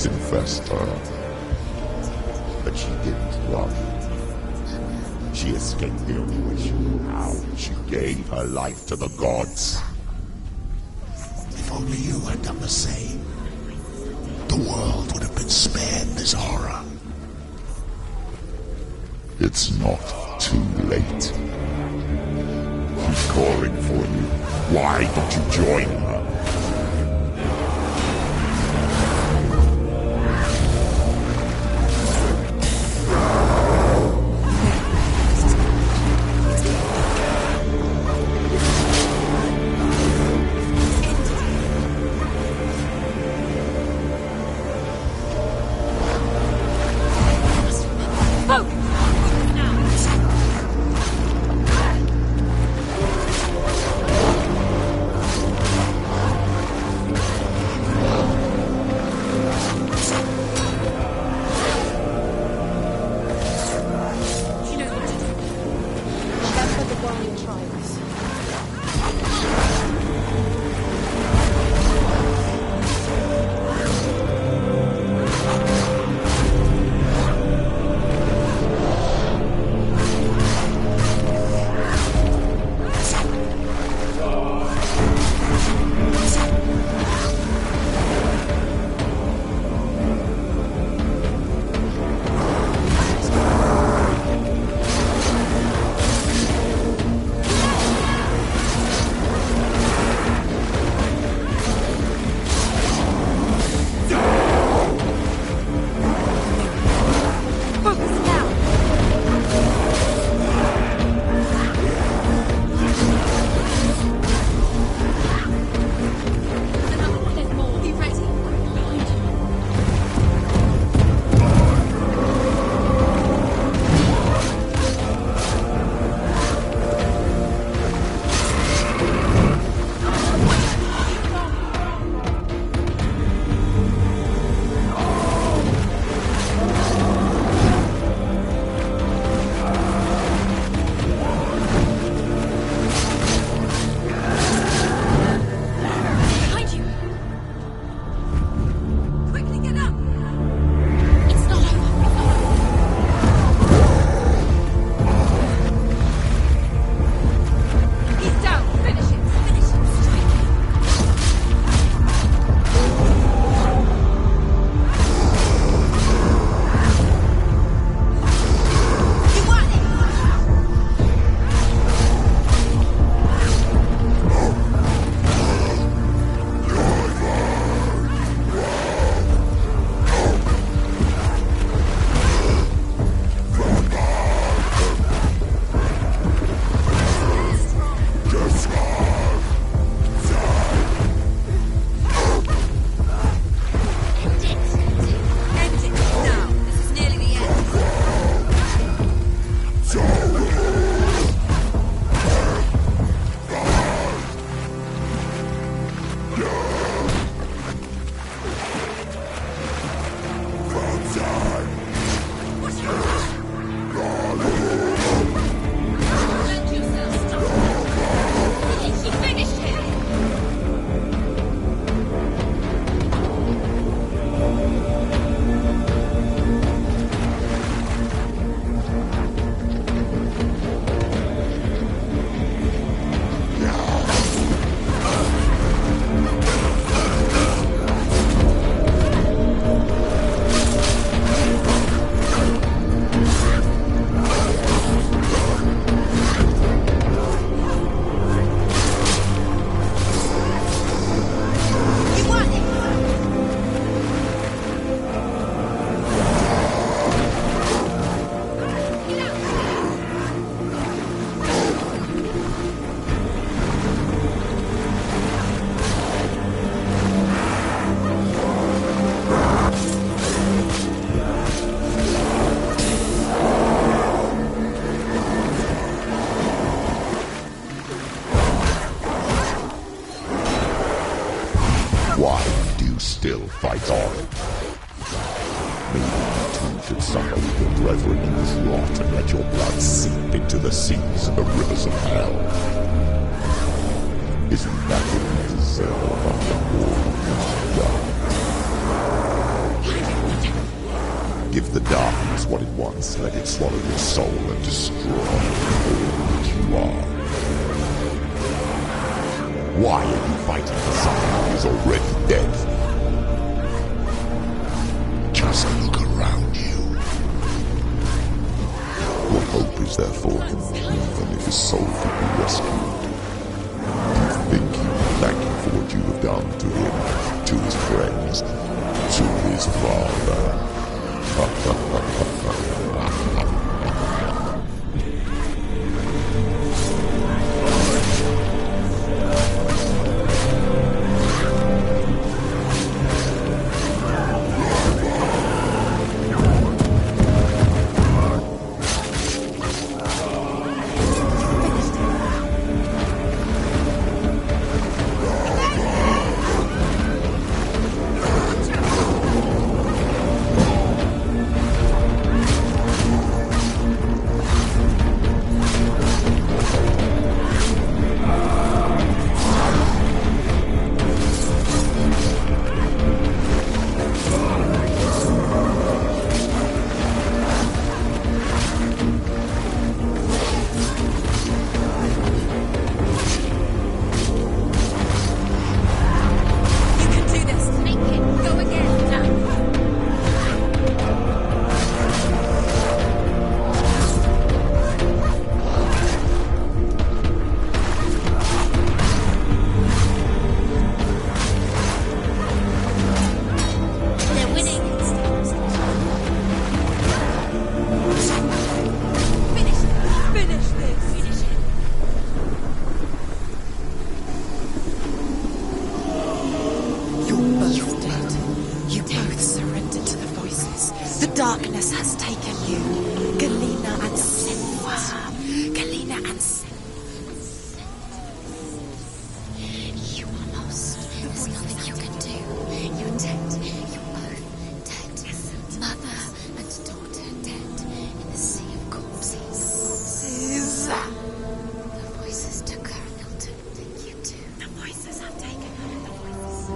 Infest her. But she didn't run. She escaped the only way she knew how. She gave her life to the gods. If only you had done the same, the world would have been spared this horror. It's not too late. She's calling for you. Why don't you join her? Why do you still fight on? Maybe you too should suffer with your brethren in this rot and let your blood seep into the seas and the rivers of hell. Isn't that what you deserve after all you've done? Give the darkness what it wants, let it swallow your soul and destroy all that you are. Why are you fighting for someone who is already dead? Just look around you. What hope is there for him, even if his soul could be rescued? Do you think he will thank you for what you have done to him, to his friends, to his father? Darkness has taken you. Galena and Senua. Galena and Senua. You are lost. There's nothing you can do. You're dead. You're both dead. Mother and daughter dead in the sea of corpses. The voices took her and they'll take you too. The voices have taken her. The voices.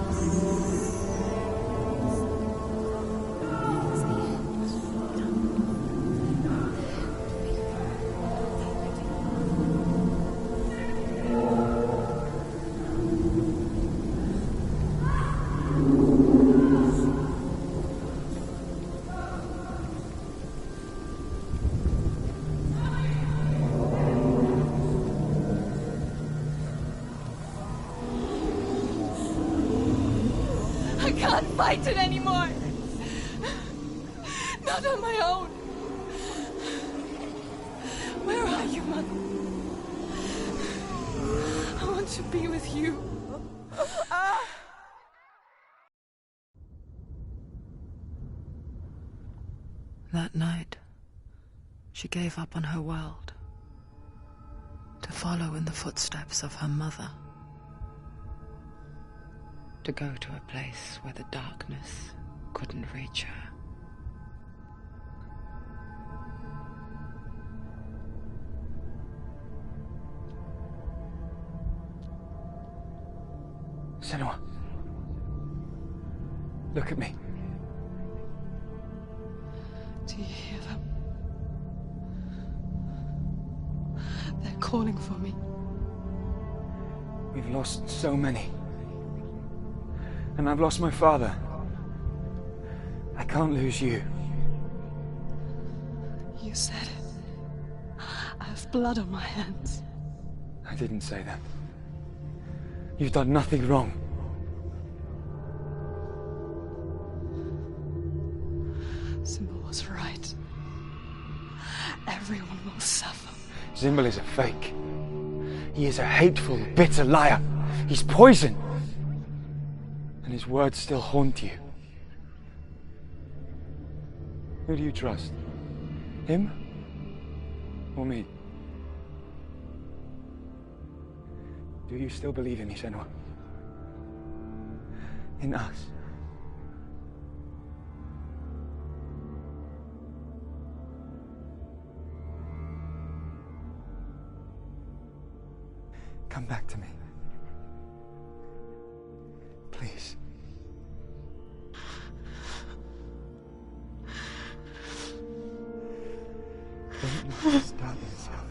I can't fight it anymore. Not on my own. Where are you, Mother? I want to be with you. That night, she gave up on her world to follow in the footsteps of her mother. To go to a place where the darkness couldn't reach her. Senua, look at me. Do you hear them? They're calling for me. We've lost so many. And I've lost my father. I can't lose you. You said it. I have blood on my hands. I didn't say that. You've done nothing wrong. Symbol was right. Everyone will suffer. Zimbel is a fake. He is a hateful, bitter liar. He's poison. And his words still haunt you. Who do you trust? Him? Or me? Do you still believe in me, Senua? in us. Come back to me. Please. Don't let us start this college.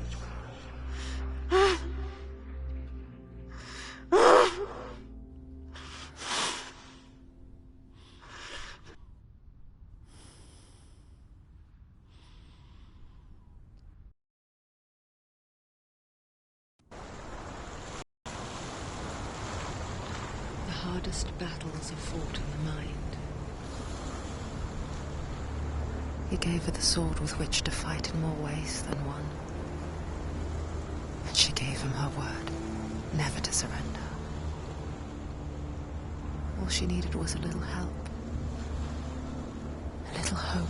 The hardest battles are fought in the mind. He gave her the sword with which to fight in more ways than one. And she gave him her word, never to surrender. All she needed was a little help, a little hope.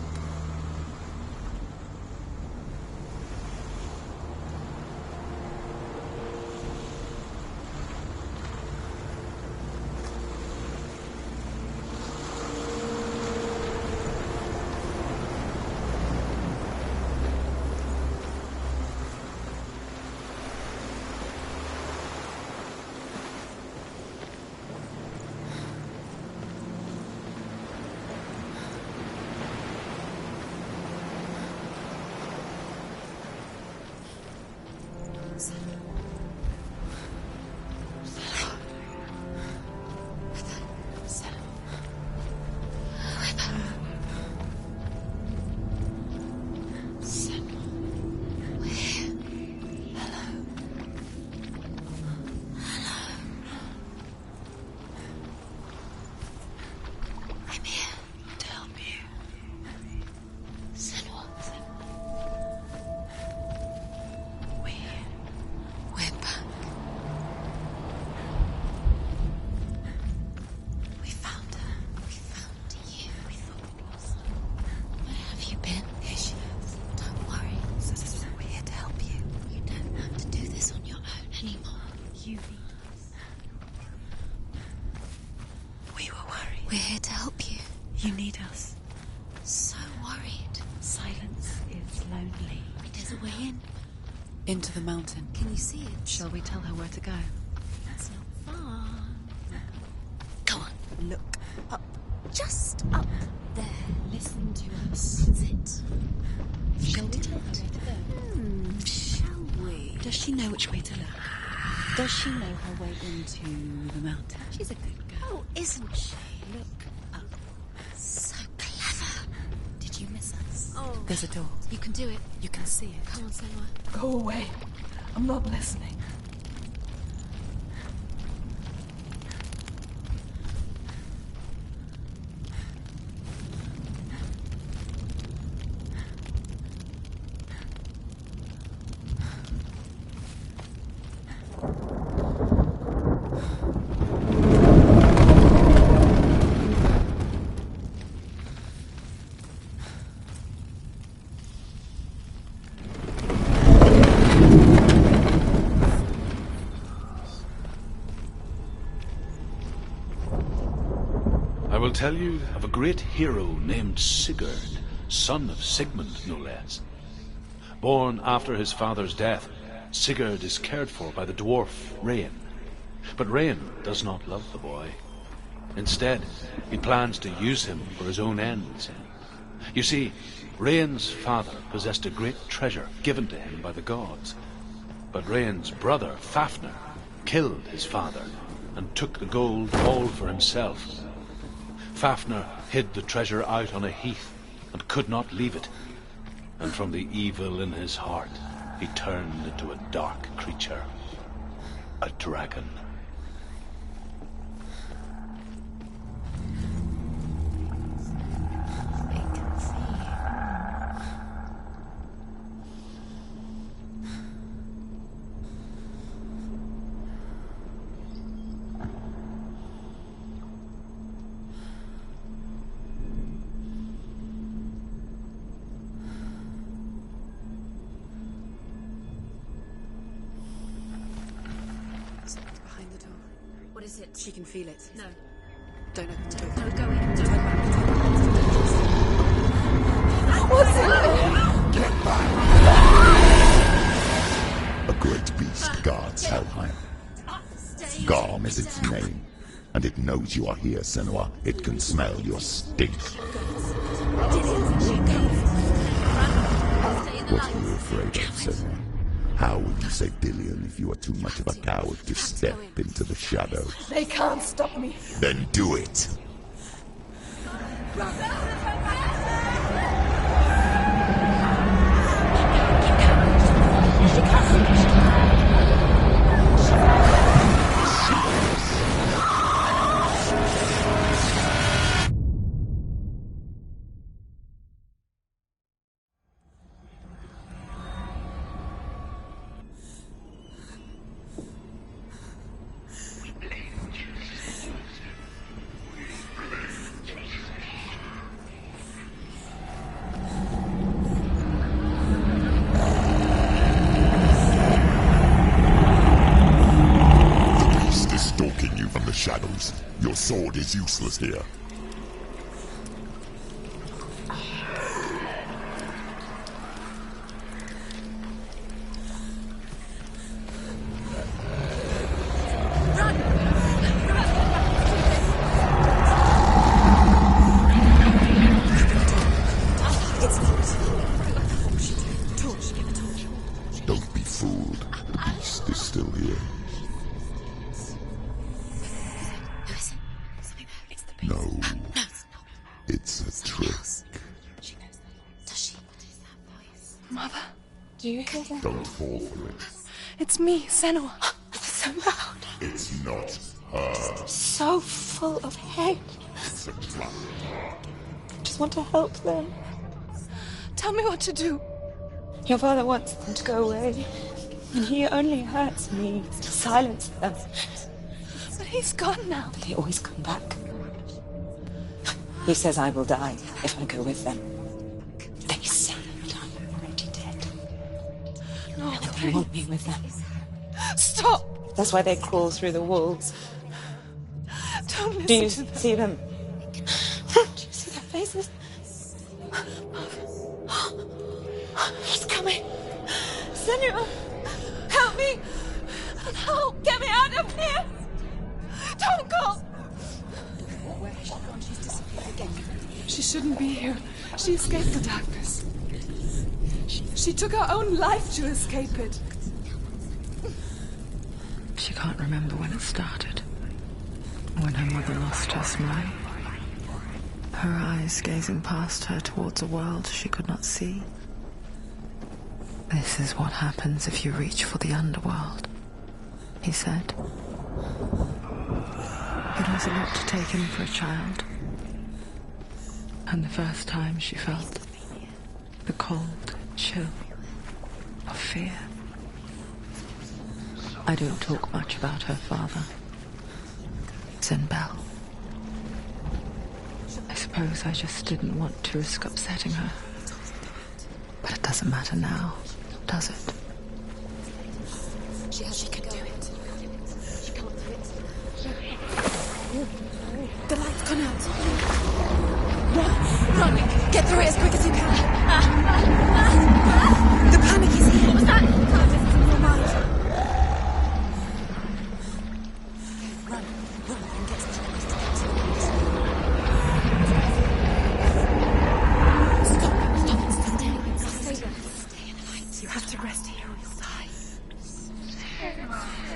We're here to help you. You need us. So worried. Silence is lonely. There's a way in. Into the mountain. Can you see it? Shall we tell her where to go? That's not far. Go on. Look up. Just up there. Listen to us. That's it. Shall we tell her where to go? Shall we? Does she know which way to look? Does she know her way into the mountain? She's a good girl. Oh, isn't she? Look up. So clever. Did you miss us? Oh. There's a door. You can do it. You can see it. Come on, Senua. Go away. I'm not listening. I will tell you of a great hero named Sigurd, son of Sigmund, no less. Born after his father's death, Sigurd is cared for by the dwarf Rain. But Rain does not love the boy. Instead, he plans to use him for his own ends. You see, Rain's father possessed a great treasure given to him by the gods. But Rain's brother, Fafnir, killed his father and took the gold all for himself. Fafnir hid the treasure out on a heath and could not leave it. And from the evil in his heart, he turned into a dark creature, a dragon. Behind the door. What is it? She can feel it. No. Don't open the door. No, go in. Don't open What's in there? Get back! A great beast guards Helheim. Garm is its name, and it knows you are here, Senua. It can smell your stink. What are you afraid of, Senua? How will you save Dillion if you are too much of a coward to step into the shadows? They can't stop me. Then do it! Shadows. Your sword is useless here. Don't be fooled. The beast is still here. No, it's a trick. Mother, do you hear that? Don't fall for it. It's me, Senua. It's so loud. It's not her. So full of hate. It's a trap. I just want to help them. Tell me what to do. Your father wants them to go away, and he only hurts me to silence them. But he's gone now. But they always come back. He says I will die if I go with them. They say that I'm already dead. No, they want me with them. Stop! That's why they crawl through the walls. Don't listen. Do you see them? Do you see their faces? He's coming. Senua, help me! Help! Get me out of here! Don't go! She shouldn't be here. She escaped the darkness. She took her own life to escape it. She can't remember when it started. When her mother lost her smile. Her eyes gazing past her towards a world she could not see. This is what happens if you reach for the underworld, he said. It was a lot to take in for a child. And the first time she felt the cold chill of fear. I don't talk much about her father, Zinbel. I suppose I just didn't want to risk upsetting her. But it doesn't matter now, does it? She can do it. She can't do it. The light's gone out. Run! Get through it as quick as you can. The panic is here. What was that? This is in your mind. Run and get to the light. Stop. Stay in the light. You have to rest here or you'll die.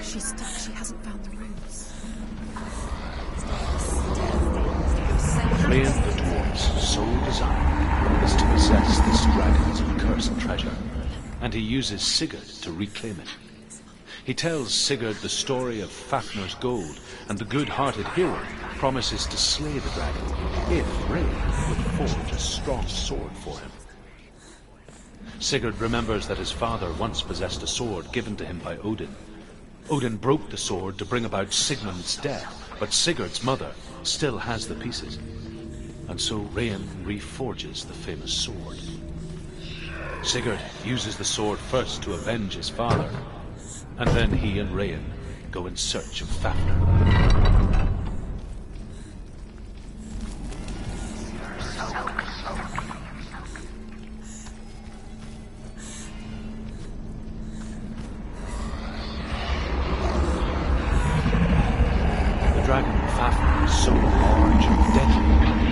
She's stuck. She hasn't found the rooms. Rayan the Dwarf's sole desire is to possess this dragon's accursed treasure, and he uses Sigurd to reclaim it. He tells Sigurd the story of Fafnir's gold, and the good-hearted hero promises to slay the dragon if Rayan would forge a strong sword for him. Sigurd remembers that his father once possessed a sword given to him by Odin. Odin broke the sword to bring about Sigmund's death, but Sigurd's mother still has the pieces. And so Rayan reforges the famous sword. Sigurd uses the sword first to avenge his father, and then he and Rayan go in search of Fafnir. Fafnir is so large and deadly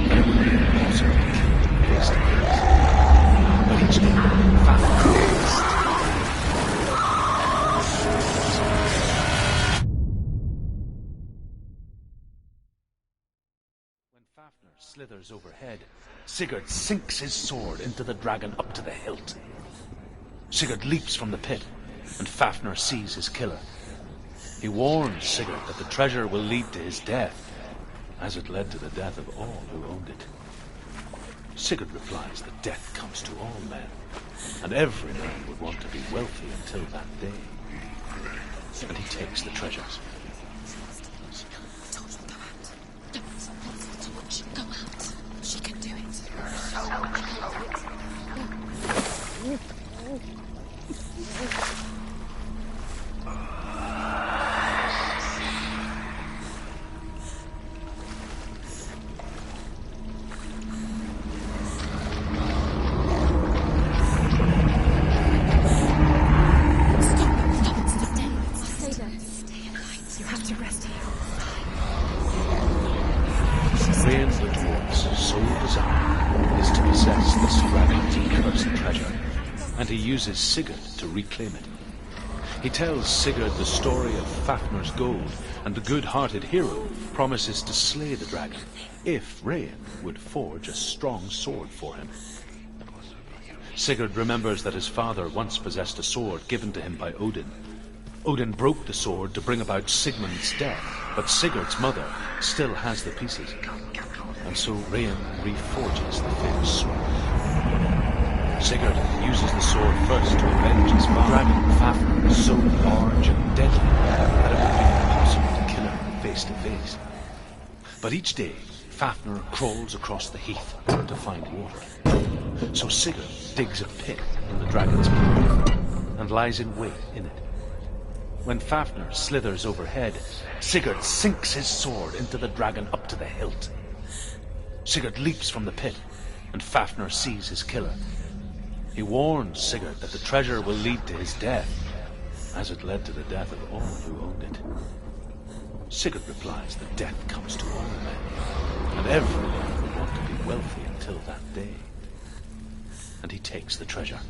that it would be impossible to kill him face to face. But each day, Fafnir When Fafnir slithers overhead, Sigurd sinks his sword into the dragon up to the hilt. Sigurd leaps from the pit, and Fafnir sees his killer. He warns Sigurd that the treasure will lead to his death, as it led to the death of all who owned it. Sigurd replies that death comes to all men, and every man would want to be wealthy until that day. And he takes the treasures. Go out. She can do it. Uses Sigurd to reclaim it. He tells Sigurd the story of Fafnir's gold, and the good-hearted hero promises to slay the dragon if Rayan would forge a strong sword for him. Sigurd remembers that his father once possessed a sword given to him by Odin. Odin broke the sword to bring about Sigmund's death, but Sigurd's mother still has the pieces, and so Rayan reforges the famous sword. Sigurd uses the sword first to avenge his father. The dragon Fafnir is so large and deadly that it would be impossible to kill him face to face. But each day, Fafnir crawls across the heath to find water. So Sigurd digs a pit in the dragon's mouth and lies in wait in it. When Fafnir slithers overhead, Sigurd sinks his sword into the dragon up to the hilt. Sigurd leaps from the pit, and Fafnir sees his killer. He warns Sigurd that the treasure will lead to his death, as it led to the death of all who owned it. Sigurd replies that death comes to all men, and every man would want to be wealthy until that day. And he takes the treasure.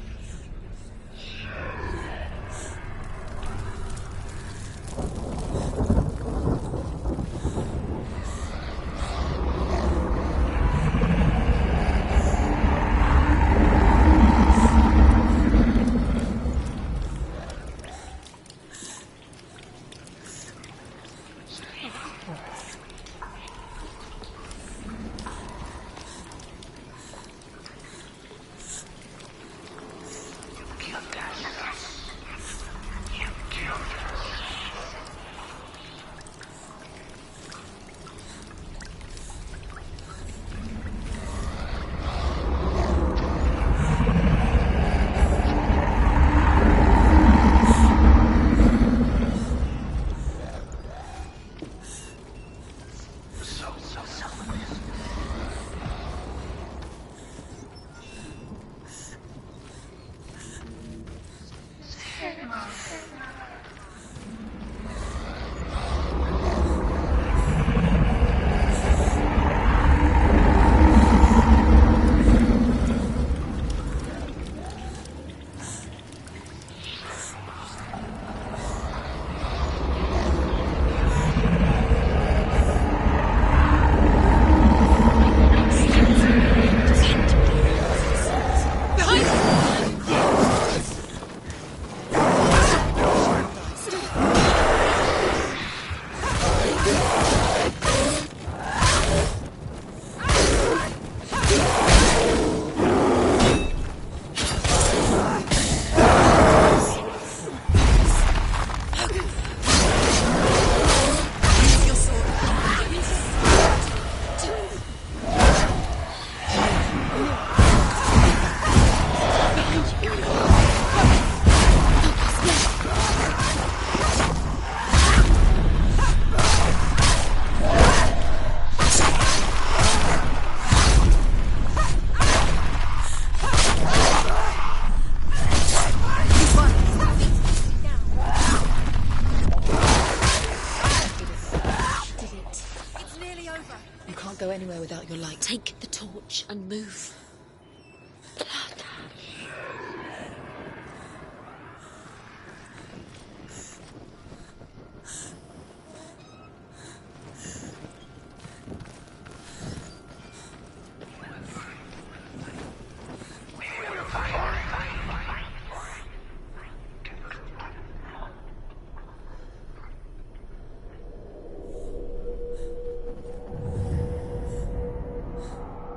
It's nearly over. You can't go anywhere without your light. Take the torch and move.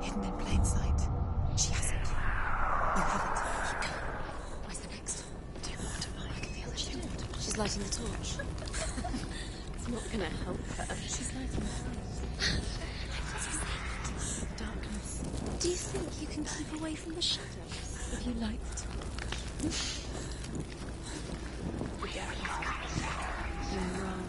Hidden in plain sight. She hasn't. You haven't. Keep going. Where's the next? Do you want to find? I can feel that she's doing it. She's lighting the torch. It's not going to help her. She's lighting the torch. Darkness. Do you think you can keep away from the shadows if you light the torch? You're wrong.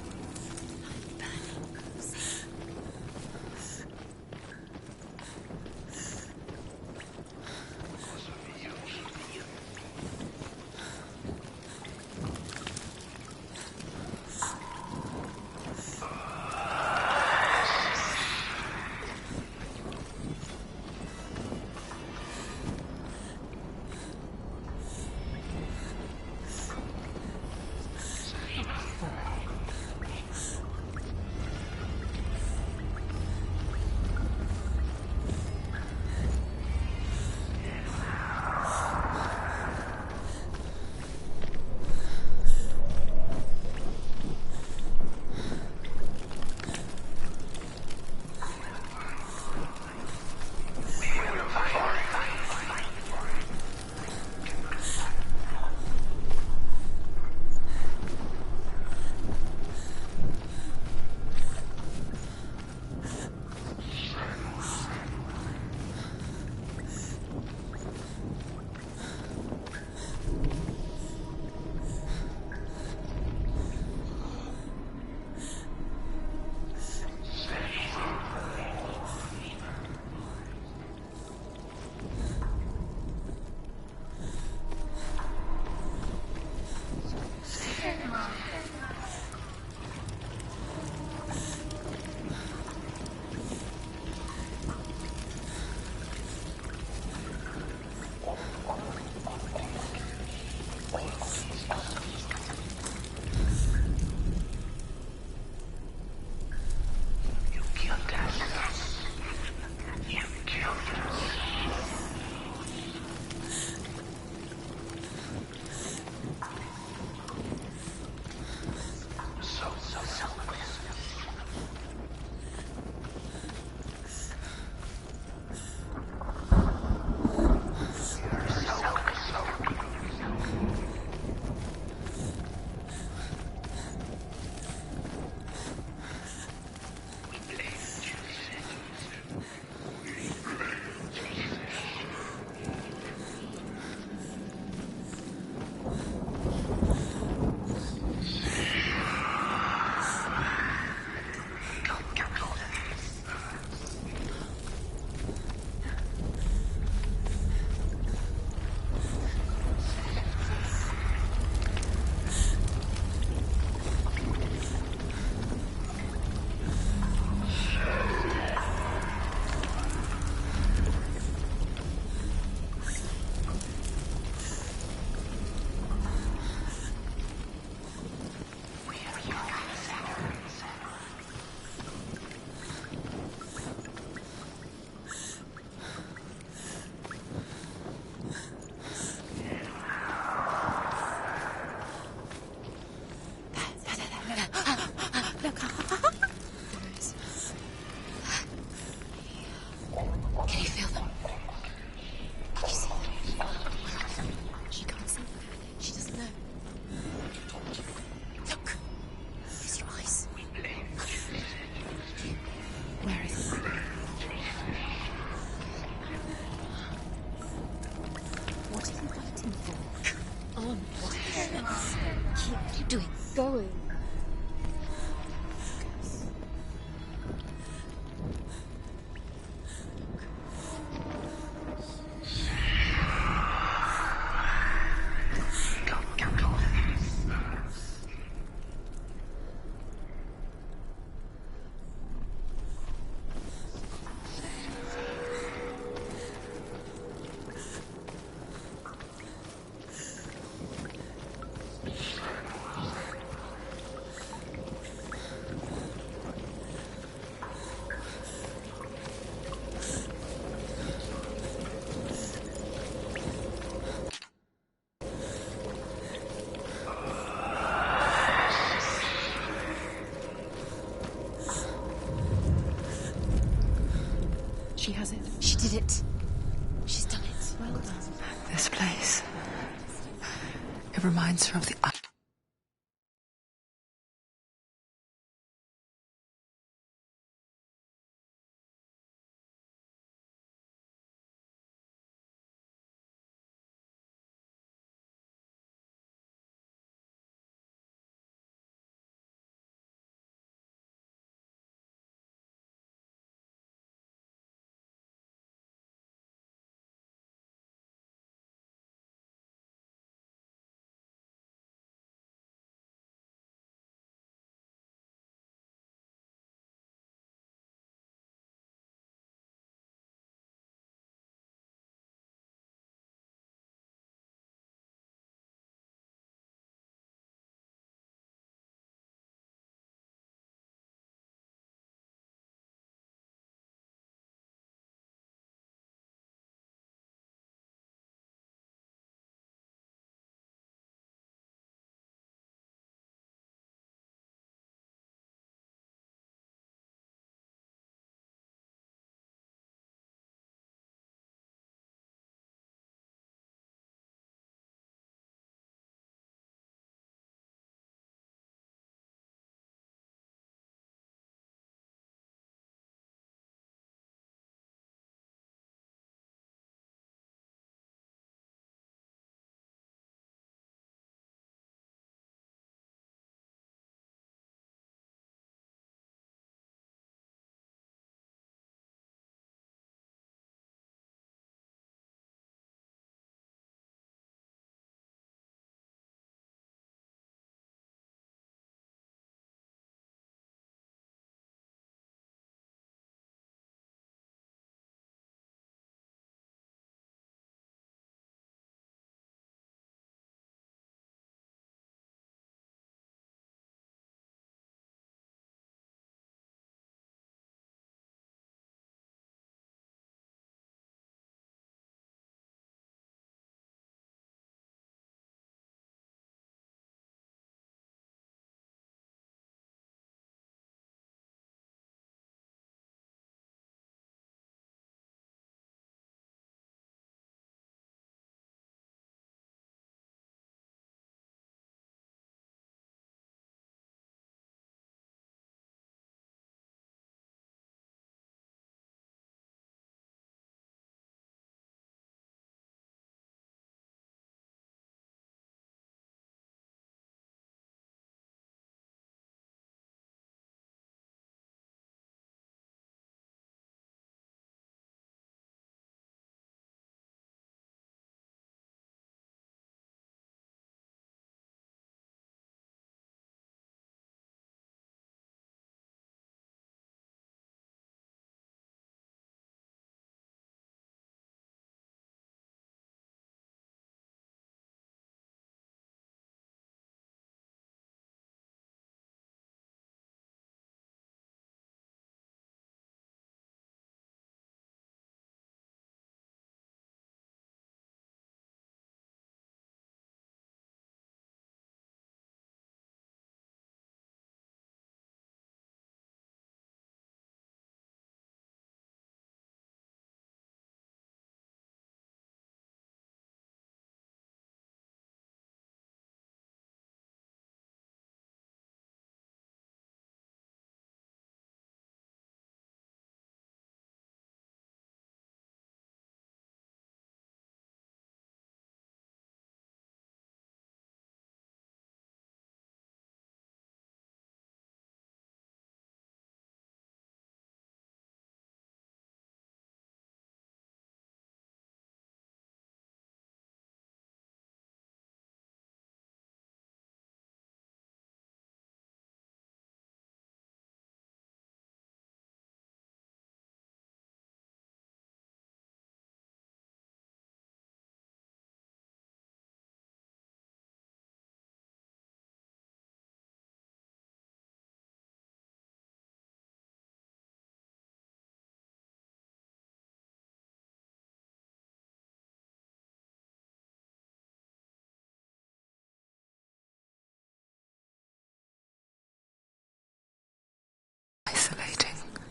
She has it. She did it. She's done it. Well done. This place. It reminds her of the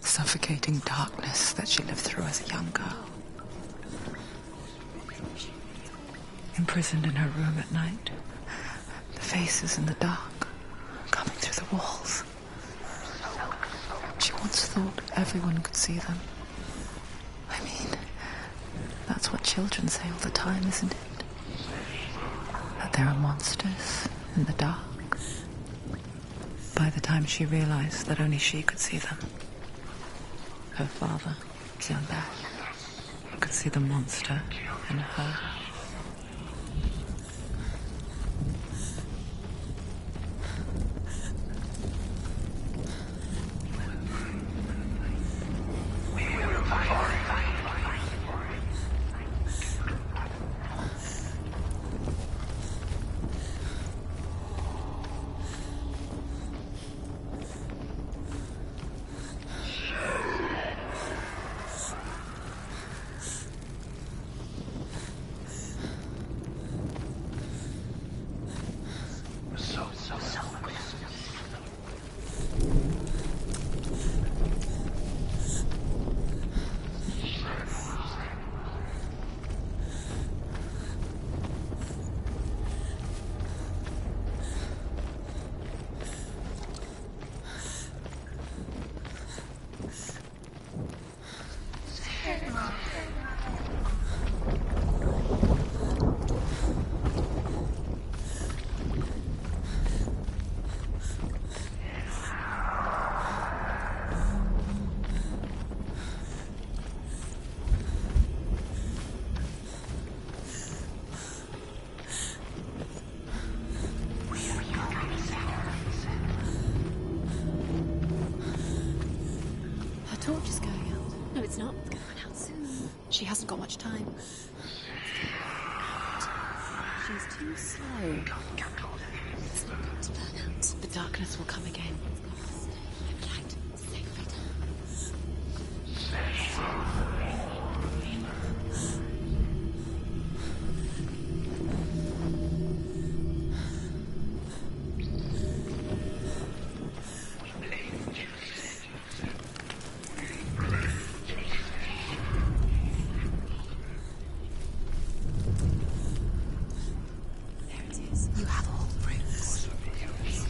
suffocating darkness that she lived through as a young girl. Imprisoned in her room at night, the faces in the dark coming through the walls. She once thought everyone could see them. I mean, that's what children say all the time, isn't it? That there are monsters in the dark. By the time she realized that only she could see them, her father, Xianbai, could see the monster in her. Torch is going out. No, it's not. It's going to run out soon. She hasn't got much time. She's too slow. It's not going to burn out. The darkness will come again. Right. Stay right.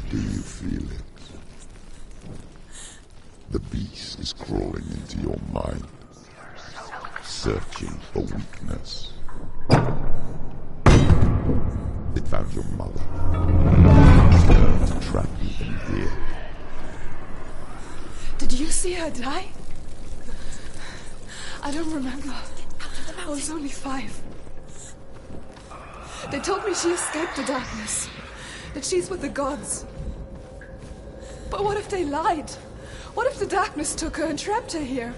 Do you feel it? The beast is crawling into your mind, searching for weakness. It found your mother. It's learned to trap you in here. Did you see her die? I don't remember. I was only 5. They told me she escaped the darkness, that she's with the gods. But what if they lied? What if the darkness took her and trapped her here?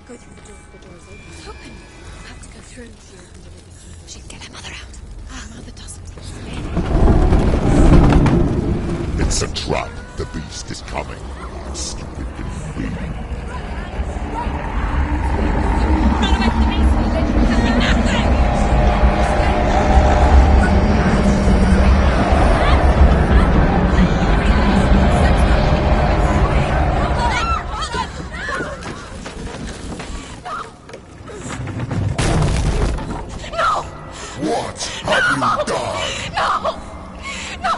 Go through the door. The door's open. It's open. We'll have to go through. She can get her mother out. Our mother doesn't. It's a trap. The beast is coming. Stupid can you be? Run away from the beast. What have you done? No! No!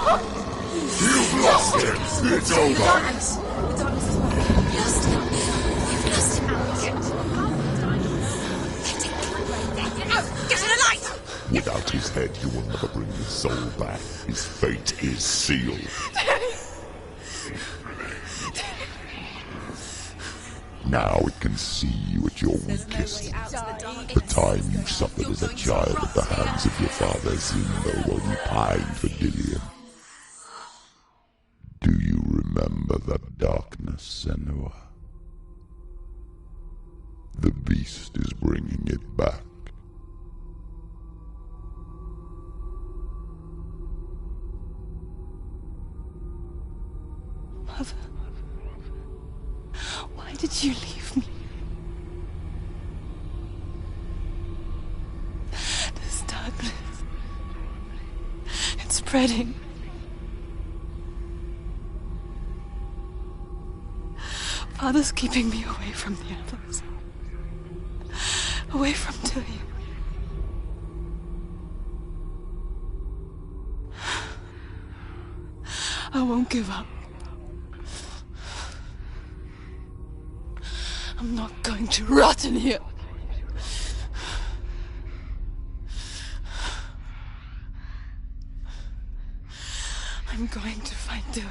You've lost him. It's over. The darkness is working. You've lost him. You've lost him. Get in the light! Without his head, he will never bring his soul back. His fate is sealed. Now it can see you at your weakest. The time you suffered as a child at the hands of your father Zimbo while you pined for Dillion. Do you remember that darkness, Senua? The beast is bringing it back. Mother, why did you leave me? This darkness, spreading. Father's keeping me away from the others. Away from Tilly. I won't give up. I'm not going to rot in here. I'm going to find Tilly.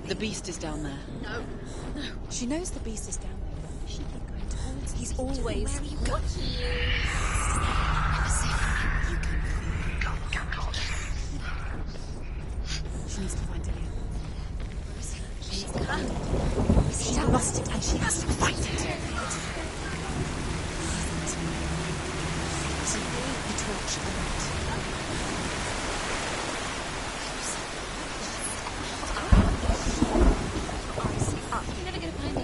The beast is down there. No. She knows the beast is down there. She keep going towards him. He's always. Where are you going? She needs to find Dillian. She lost it and she has to find it. The torch You're never going to find it.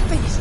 Finish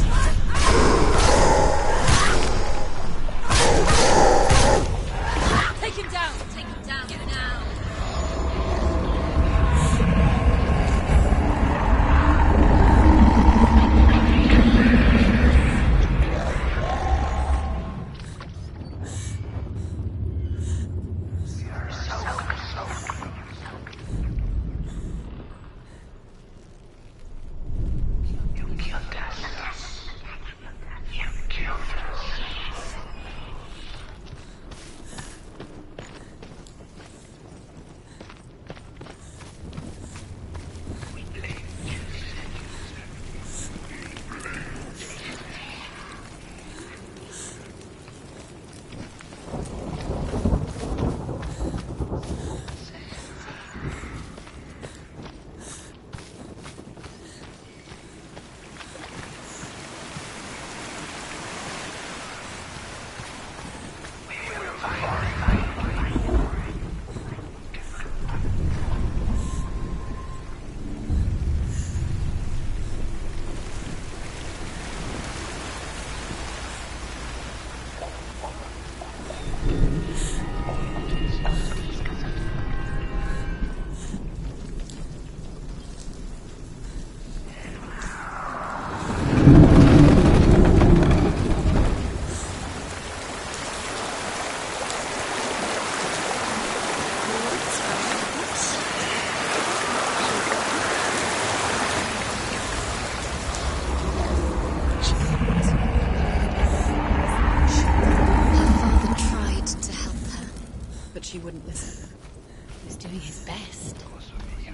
best.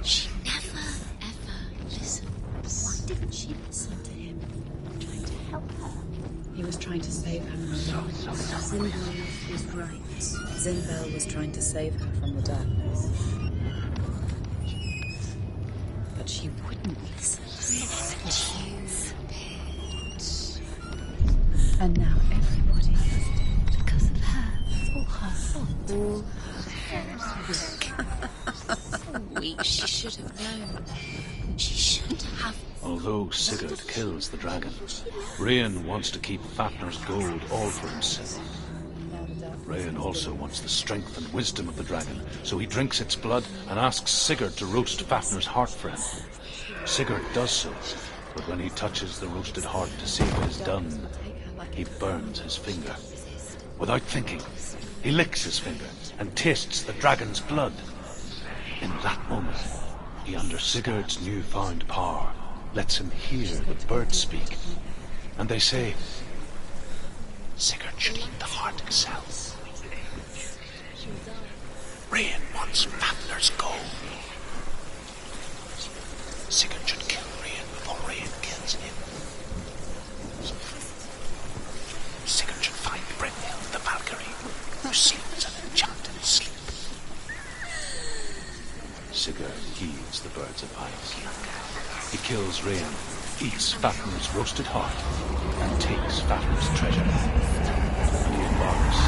She never, ever listened. Why didn't she listen to him? Trying to help her. He was trying to save her from darkness. Zinbel was right. Zinbel was trying to save her from the darkness. But she wouldn't listen. And now everybody is dead. Because of her. It's all her fault. All So weak. She should have known. She should have. Although Sigurd kills the dragon, Rain wants to keep Fafnir's gold all for himself. Rain also wants the strength and wisdom of the dragon, so he drinks its blood and asks Sigurd to roast Fafnir's heart for him. Sigurd does so, but when he touches the roasted heart to see what is done, he burns his finger. Without thinking, he licks his finger and tastes the dragon's blood. In that moment, he, under Sigurd's newfound power, lets him hear the birds speak. And they say, Sigurd should eat the heart himself. Rain wants Fafnir's gold. Sigurd should kill Rain before Rain kills him. Sigurd should find Brynhild the Valkyrie, who sleeps an enchanted sleep. Sigurd heeds the bird's advice. He kills Rain, eats Fafnir's roasted heart, and takes Fafnir's treasure. And he embarks.